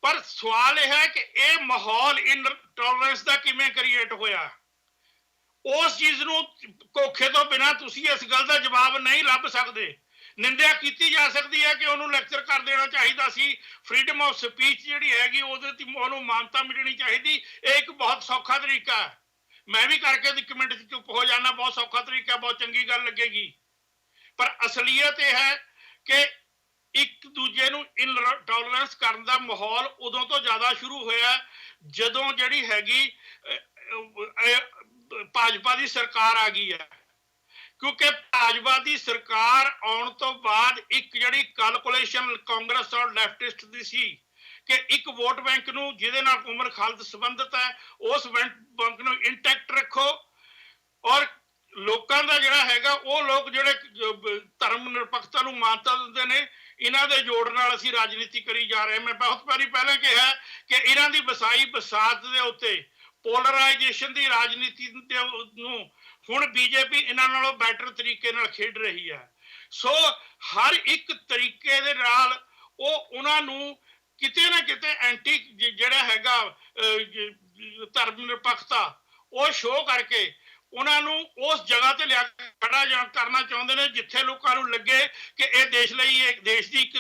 ਪਰ ਸਵਾਲ ਇਹ ਹੈ ਕਿ ਇਹ ਮਾਹੌਲ ਇਨਟੋਲਰੈਂਸ ਦਾ ਕਿਵੇਂ ਕ੍ਰੀਏਟ ਹੋਇਆ? ਉਸ ਚੀਜ਼ ਨੂੰ ਕੋਖੇ ਤੋਂ ਬਿਨਾਂ ਤੁਸੀਂ ਇਸ ਗੱਲ ਦਾ ਜਵਾਬ ਨਹੀਂ ਲੱਭ ਸਕਦੇ। ਨਿੰਦਿਆ ਕੀਤੀ ਜਾ ਸਕਦੀ ਹੈ ਕਿ ਉਹਨੂੰ ਲੈਕਚਰ ਕਰ ਦੇਣਾ ਚਾਹੀਦਾ ਸੀ, ਫਰੀडम ਆਫ ਸਪੀਚ ਜਿਹੜੀ ਹੈਗੀ ਉਹਦੇ ਤੇ ਉਹਨੂੰ ਮਾਨਤਾ ਮਿਲਣੀ ਚਾਹੀਦੀ। ਇਹ ਇੱਕ ਬਹੁਤ ਸੌਖਾ ਤਰੀਕਾ ਹੈ, ਮੈਂ ਵੀ ਕਰਕੇ ਇੱਕ ਮਿੰਟ 'ਚ ਚੁੱਪ ਹੋ ਜਾਣਾ, ਬਹੁਤ ਸੌਖਾ ਤਰੀਕਾ, ਬਹੁਤ ਚੰਗੀ ਗੱਲ ਲੱਗੇਗੀ। ਪਰ ਅਸਲੀਅਤ ਇਹ ਹੈ ਕਿ ਇੱਕ ਦੂਜੇ ਨੂੰ ਇਨਟੋਲਰੈਂਸ ਕਰਨ ਦਾ ਮਾਹੌਲ ਉਦੋਂ ਤੋਂ ਜ਼ਿਆਦਾ ਸ਼ੁਰੂ ਹੋਇਆ ਜਦੋਂ ਜਿਹੜੀ ਹੈਗੀ ਭਾਜਪਾ ਦੀ ਸਰਕਾਰ ਆ ਗਈ ਹੈ। ਕਿਉਂਕਿ ਭਾਜਪਾ ਦੀ ਸਰਕਾਰ ਆਉਣ ਤੋਂ ਬਾਅਦ ਇੱਕ ਜਿਹੜੀ ਕੈਲਕੂਲੇਸ਼ਨ ਕਾਂਗਰਸ ਔਰ ਲੈਫਟਿਸਟ ਦੀ ਸੀ ਕਿ ਇੱਕ ਵੋਟ ਬੈਂਕ ਨੂੰ ਜਿਹਦੇ ਨਾਲ ਉਮਰ ਖਾਲਿਦ ਸੰਬੰਧਿਤ ਹੈ ਉਸ ਬੈਂਕ ਨੂੰ ਇੰਟੈਕਟ ਰੱਖੋ, ਔਰ ਲੋਕਾਂ ਦਾ ਜਿਹੜਾ ਹੈਗਾ ਉਹ ਲੋਕ ਜਿਹੜੇ ਧਰਮ ਨਿਰਪੱਖਤਾ ਨੂੰ ਮਾਨਤਾ ਦਿੰਦੇ ਨੇ ਇਹਨਾਂ ਦੇ ਜੋੜ ਨਾਲ ਅਸੀਂ ਰਾਜਨੀਤੀ ਕਰੀ ਜਾ ਰਹੇ। ਮੈਂ ਬਹੁਤ ਵਾਰੀ ਪਹਿਲਾਂ ਕਿਹਾ ਕਿ ਇਹਨਾਂ ਦੀ ਵਸਾਈ ਬਸਾਤ ਦੇ ਉੱਤੇ ਪੋਲਰਾਈਜੇਸ਼ਨ ਦੀ ਰਾਜਨੀਤੀ ਨੂੰ ਹੁਣ ਬੀਜੇਪੀ ਇਹਨਾਂ ਨਾਲੋਂ ਬੈਟਰ ਤਰੀਕੇ ਨਾਲ ਖੇਡ ਰਹੀ ਹੈ। ਸੋ ਹਰ ਇੱਕ ਤਰੀਕੇ ਦੇ ਨਾਲ ਉਹ ਉਹਨਾਂ ਨੂੰ ਕਿਤੇ ਨਾ ਕਿਤੇ ਐਂਟੀ ਜਿਹੜਾ ਹੈਗਾ ਧਰਮ ਨਿਰਪੱਖਤਾ ਉਹ ਸ਼ੋਅ ਕਰਕੇ ਉਹਨਾਂ ਨੂੰ ਉਸ ਜਗ੍ਹਾ ਤੇ ਲਿਆ ਕੇ ਖੜਾ ਕਰਨਾ ਚਾਹੁੰਦੇ ਨੇ ਜਿੱਥੇ ਲੋਕਾਂ ਨੂੰ ਲੱਗੇ ਕਿ ਇਹ ਦੇਸ਼ ਲਈ, ਇਹ ਦੇਸ਼ ਦੀ ਇੱਕ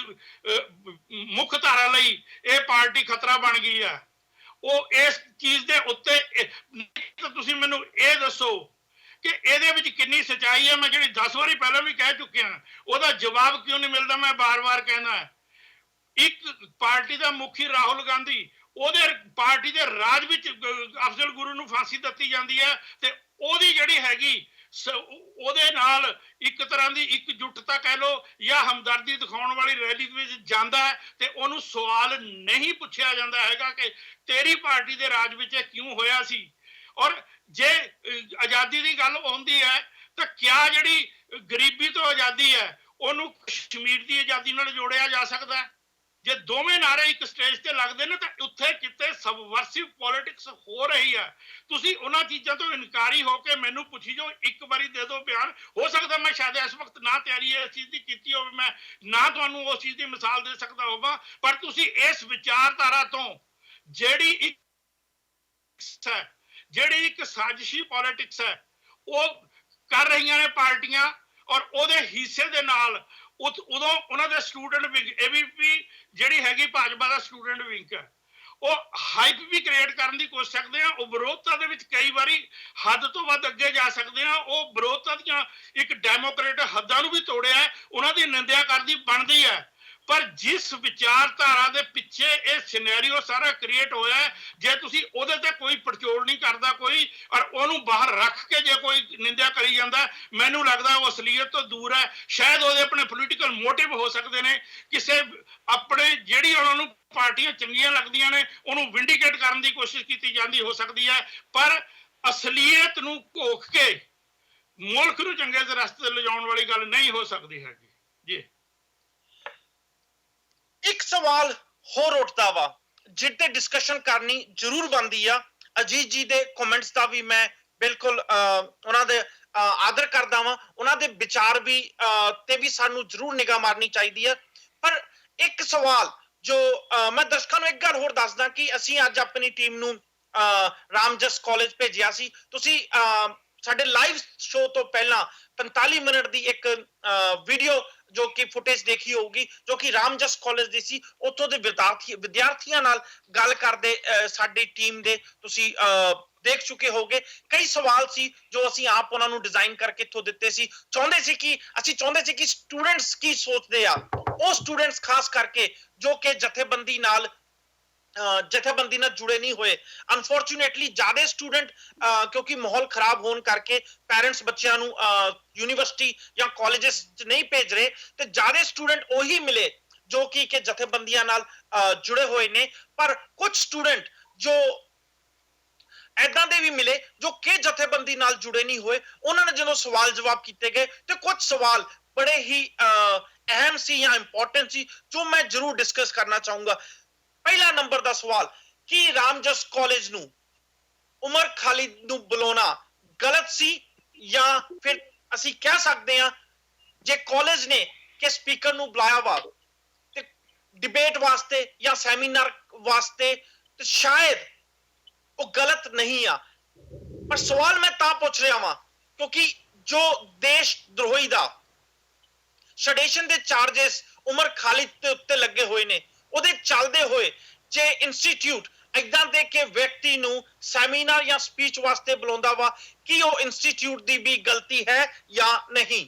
ਮੁੱਖ ਧਾਰਾ ਲਈ ਇਹ ਪਾਰਟੀ ਖਤਰਾ ਬਣ ਗਈ ਹੈ। ਉਹ ਇਸ ਚੀਜ਼ ਦੇ ਉੱਤੇ ਤੁਸੀਂ ਮੈਨੂੰ ਇਹ ਦੱਸੋ ਕਿ ਇਹਦੇ ਵਿੱਚ ਕਿੰਨੀ ਸੱਚਾਈ ਹੈ। ਮੈਂ ਜਿਹੜੀ 10 ਵਾਰੀ ਪਹਿਲਾਂ ਵੀ ਕਹਿ ਚੁੱਕਿਆ, ਉਹਦਾ ਜਵਾਬ ਕਿਉਂ ਨਹੀਂ ਮਿਲਦਾ? ਮੈਂ ਬਾਰ-ਬਾਰ ਕਹਿਣਾ, ਇੱਕ ਪਾਰਟੀ ਦਾ ਮੁਖੀ ਰਾਹੁਲ ਗਾਂਧੀ, ਉਹਦੇ ਪਾਰਟੀ ਦੇ ਰਾਜ ਵਿੱਚ ਅਫਜ਼ਲ ਗੁਰੂ ਨੂੰ ਫਾਂਸੀ ਦਿੱਤੀ ਜਾਂਦੀ ਹੈ ਤੇ ਉਹਦੀ ਜਿਹੜੀ ਹੈਗੀ ਉਹਦੇ ਨਾਲ ਇੱਕ ਤਰ੍ਹਾਂ ਦੀ ਇਕਜੁੱਟਤਾ ਕਹਿ ਲਓ ਜਾਂ ਹਮਦਰਦੀ ਦਿਖਾਉਣ ਵਾਲੀ ਰੈਲੀ ਵਿੱਚ ਜਾਂਦਾ ਤੇ ਉਹਨੂੰ ਸਵਾਲ ਨਹੀਂ ਪੁੱਛਿਆ ਜਾਂਦਾ ਹੈਗਾ ਕਿ ਤੇਰੀ ਪਾਰਟੀ ਦੇ ਰਾਜ ਵਿੱਚ ਇਹ ਕਿਉਂ ਹੋਇਆ ਸੀ। ਔਰ ਜੇ ਆਜ਼ਾਦੀ ਦੀ ਗੱਲ ਆਉਂਦੀ ਹੈ ਤਾਂ ਕਿਆ ਜਿਹੜੀ ਗਰੀਬੀ ਤੋਂ ਆਜ਼ਾਦੀ ਹੈ ਉਹਨੂੰ ਕਸ਼ਮੀਰ ਦੀ ਆਜ਼ਾਦੀ ਨਾਲ ਜੋੜਿਆ ਜਾ ਸਕਦਾ ਹੈ? ਜੇ ਦੋਵੇਂ ਨਾਰੇ ਇੱਕ ਸਟੇਜ ਤੇ ਲੱਗਦੇ ਨੇ ਤਾਂ ਉੱਥੇ ਕਿਤੇ ਸਬਵਰਸਿਵ ਪੋਲਿਟਿਕਸ ਹੋ ਰਹੀ ਹੈ। ਤੁਸੀਂ ਉਹਨਾਂ ਚੀਜ਼ਾਂ ਤੋਂ ਇਨਕਾਰੀ ਹੋ ਕੇ ਮੈਨੂੰ ਪੁੱਛੀ ਜਾਓ, ਇੱਕ ਵਾਰੀ ਦੇ ਦਿਓ ਬਿਆਨ। ਹੋ ਸਕਦਾ ਮੈਂ ਸ਼ਾਇਦ ਇਸ ਵਕਤ ਨਾ ਤਿਆਰੀ ਇਸ ਚੀਜ਼ ਦੀ ਕੀਤੀ ਹੋਵੇ, ਮੈਂ ਨਾ ਤੁਹਾਨੂੰ ਉਸ ਚੀਜ਼ ਦੀ ਮਿਸਾਲ ਦੇ ਸਕਦਾ ਹੋਵਾਂ, ਪਰ ਤੁਸੀਂ ਇਸ ਵਿਚਾਰਧਾਰਾ ਤੋਂ ਜਿਹੜੀ ਇੱਕ ਸਾਜ਼ਿਸ਼ੀ ਪੋਲਿਟਿਕਸ ਹੈ ਉਹ ਕਰ ਰਹੀਆਂ ਨੇ ਪਾਰਟੀਆਂ, ਔਰ ਉਹਦੇ ਹਿੱਸੇ ਦੇ ਨਾਲ ਉਦੋਂ ਉਹਨਾਂ ਦੇ ਸਟੂਡੈਂਟ ਵਿੰਗ, ABP ਜਿਹੜੀ ਹੈਗੀ ਭਾਜਪਾ ਦਾ ਸਟੂਡੈਂਟ ਵਿੰਗ ਹੈ, ਉਹ ਹਾਈਪ ਵੀ ਕ੍ਰੀਏਟ ਕਰਨ ਦੀ ਕੋਸ਼ਿਸ਼ ਕਰਦੇ ਆ। ਉਹ ਵਿਰੋਧਤਾ ਦੇ ਵਿੱਚ ਕਈ ਵਾਰੀ ਹੱਦ ਤੋਂ ਵੱਧ ਅੱਗੇ ਜਾ ਸਕਦੇ ਆ। ਉਹ ਵਿਰੋਧਤਾ ਦੀਆਂ ਇੱਕ ਡੈਮੋਕ੍ਰੇਟ ਹੱਦਾਂ ਨੂੰ ਵੀ ਤੋੜਿਆ, ਉਹਨਾਂ ਦੀ ਨਿੰਦਿਆ ਕਰਦੀ ਬਣਦੀ ਹੈ। ਪਰ ਜਿਸ ਵਿਚਾਰਧਾਰਾ ਦੇ ਪਿੱਛੇ ਇਹ ਸਿਨੈਰੀਓ ਸਾਰਾ ਕ੍ਰੀਏਟ ਹੋਇਆ ਹੈ, ਜੇ ਤੁਸੀਂ ਉਹਦੇ ਤੇ ਕੋਈ ਪੜਚੋਲ ਨਹੀਂ ਕਰਦਾ ਕੋਈ, ਔਰ ਉਹਨੂੰ ਬਾਹਰ ਰੱਖ ਕੇ ਜੇ ਕੋਈ ਨਿੰਦਿਆ ਕਰੀ ਜਾਂਦਾ, ਮੈਨੂੰ ਲੱਗਦਾ ਉਹ ਅਸਲੀਅਤ ਤੋਂ ਦੂਰ ਹੈ। ਸ਼ਾਇਦ ਉਹਦੇ ਆਪਣੇ ਪੋਲੀਟੀਕਲ ਮੋਟਿਵ ਹੋ ਸਕਦੇ ਨੇ, ਕਿਸੇ ਆਪਣੇ ਜਿਹੜੀ ਉਹਨਾਂ ਨੂੰ ਪਾਰਟੀਆਂ ਚੰਗੀਆਂ ਲੱਗਦੀਆਂ ਨੇ ਉਹਨੂੰ ਵਿੰਡੀਕੇਟ ਕਰਨ ਦੀ ਕੋਸ਼ਿਸ਼ ਕੀਤੀ ਜਾਂਦੀ ਹੋ ਸਕਦੀ ਹੈ, ਪਰ ਅਸਲੀਅਤ ਨੂੰ ਘੋਖ ਕੇ ਮੁਲਕ ਨੂੰ ਚੰਗੇ ਰਸਤੇ ਤੇ ਲਿਜਾਉਣ ਵਾਲੀ ਗੱਲ ਨਹੀਂ ਹੋ ਸਕਦੀ ਹੈਗੀ ਜੀ। ਇੱਕ ਸਵਾਲ ਹੋਰ ਉੱਠਦਾ ਵਾ ਜਿੱਤੇ ਡਿਸਕਸ਼ਨ ਕਰਨੀ ਜ਼ਰੂਰ ਬਣਦੀ ਆ। ਅਜੀਤ ਜੀ ਦੇ ਕਮੈਂਟਸ ਦਾ ਵੀ ਮੈਂ ਬਿਲਕੁਲ ਉਹਨਾਂ ਦੇ ਆਦਰ ਕਰਦਾ ਵਾਂ, ਉਹਨਾਂ ਦੇ ਵਿਚਾਰ ਵੀ ਤੇ ਵੀ ਸਾਨੂੰ ਜ਼ਰੂਰ ਨਿਗਾਹ ਮਾਰਨੀ ਚਾਹੀਦੀ ਹੈ। ਪਰ ਇੱਕ ਸਵਾਲ ਜੋ ਮੈਂ ਦਰਸ਼ਕਾਂ ਨੂੰ ਇੱਕ ਗੱਲ ਹੋਰ ਦੱਸਦਾ ਕਿ ਅਸੀਂ ਅੱਜ ਆਪਣੀ ਟੀਮ ਨੂੰ ਰਾਮਜਸ ਕਾਲਜ ਭੇਜਿਆ ਸੀ। ਤੁਸੀਂ ਸਾਡੇ ਲਾਈਵ ਸ਼ੋਅ ਤੋਂ ਪਹਿਲਾਂ 45 ਮਿੰਟ ਦੀ ਇੱਕ ਵੀਡੀਓ ਜੋ ਕਿ ਫੁਟੇਜ ਦੇਖੀ ਹੋਊਗੀ, ਜੋ ਕਿ ਰਾਮਜਸ ਕਾਲਜ ਦੀ ਸੀ। ਉੱਥੋਂ ਦੇ ਵਿਦਿਆਰਥੀਆਂ ਨਾਲ ਗੱਲ ਕਰਦੇ ਸਾਡੀ ਟੀਮ ਦੇ ਤੁਸੀਂ ਦੇਖ ਚੁੱਕੇ ਹੋਗੇ। ਕਈ ਸਵਾਲ ਸੀ ਜੋ ਅਸੀਂ ਆਪ ਉਹਨਾਂ ਨੂੰ ਡਿਜ਼ਾਈਨ ਕਰਕੇ ਇੱਥੋਂ ਦਿੱਤੇ ਸੀ। ਅਸੀਂ ਚਾਹੁੰਦੇ ਸੀ ਕਿ ਸਟੂਡੈਂਟਸ ਕੀ ਸੋਚਦੇ ਆ, ਉਹ ਸਟੂਡੈਂਟਸ ਖਾਸ ਕਰਕੇ ਜੋ ਕਿ ਜਥੇਬੰਦੀ ਨਾਲ ਜੁੜੇ ਨਹੀਂ ਹੋਏ। ਅਨਫੋਰਚੂਨੇਟਲੀ ਜ਼ਿਆਦਾ ਸਟੂਡੈਂਟ ਕਿਉਂਕਿ ਮਾਹੌਲ ਖਰਾਬ ਹੋਣ ਕਰਕੇ ਪੈਰੈਂਟਸ ਬੱਚਿਆਂ ਨੂੰ ਯੂਨੀਵਰਸਿਟੀ ਜਾਂ ਕਾਲਜਸ ਚ ਨਹੀਂ ਭੇਜ ਰਹੇ, ਤੇ ਜ਼ਿਆਦਾ ਸਟੂਡੈਂਟ ਉਹੀ ਮਿਲੇ ਜੋ ਕਿ ਜਥੇਬੰਦੀਆਂ ਨਾਲ ਜੁੜੇ ਹੋਏ ਨੇ। ਪਰ ਕੁਝ ਸਟੂਡੈਂਟ ਜੋ ਏਦਾਂ ਦੇ ਵੀ ਮਿਲੇ ਜੋ ਕਿ ਜਥੇਬੰਦੀ ਨਾਲ ਜੁੜੇ ਨਹੀਂ ਹੋਏ। ਉਹਨਾਂ ਨੇ ਜਦੋਂ ਸਵਾਲ ਜਵਾਬ ਕੀਤੇ ਗਏ ਤੇ ਕੁਝ ਸਵਾਲ ਬੜੇ ਹੀ ਅਹਿਮ ਸੀ ਜਾਂ ਇੰਪੋਰਟੈਂਟ ਸੀ, ਜੋ ਮੈਂ ਜ਼ਰੂਰ ਡਿਸਕਸ ਕਰਨਾ ਚਾਹੂੰਗਾ। ਪਹਿਲਾ ਨੰਬਰ ਦਾ ਸਵਾਲ ਕਿ ਰਾਮਜਸ ਕਾਲਜ ਨੂੰ ਉਮਰ ਖਾਲਿਦ ਨੂੰ ਬੁਲਾਉਣਾ ਗਲਤ ਸੀ, ਜਾਂ ਫਿਰ ਅਸੀਂ ਕਹਿ ਸਕਦੇ ਹਾਂ ਜੇ ਕਾਲਜ ਨੇ ਕਿ ਸਪੀਕਰ ਨੂੰ ਬੁਲਾਇਆ ਵਾ ਤੇ ਡਿਬੇਟ ਵਾਸਤੇ ਜਾਂ ਸੈਮੀਨਾਰ ਵਾਸਤੇ, ਤੇ ਸ਼ਾਇਦ ਉਹ ਗਲਤ ਨਹੀਂ ਆ। ਪਰ ਸਵਾਲ ਮੈਂ ਤਾਂ ਪੁੱਛ ਰਿਹਾ ਵਾਂ ਕਿਉਂਕਿ ਜੋ ਦੇਸ਼ ਦਰੋਹੀ ਦਾ ਸੈਡੀਸ਼ਨ ਦੇ ਚਾਰजेस ਉਮਰ ਖਾਲਿਦ ਦੇ ਉੱਤੇ ਲੱਗੇ ਹੋਏ ਨੇ, ਉਹਦੇ ਚੱਲਦੇ ਹੋਏ ਜੇ ਇੰਸਟੀਚਿਊਟ ਏਦਾਂ ਦੇ ਕੇ ਵਿਅਕਤੀ ਨੂੰ ਸੈਮੀਨਾਰ ਜਾਂ ਸਪੀਚ ਵਾਸਤੇ ਬੁਲਾਉਂਦਾ ਵਾ, ਕੀ ਉਹ ਇੰਸਟੀਚਿਊਟ ਦੀ ਵੀ ਗਲਤੀ ਹੈ ਜਾਂ ਨਹੀਂ?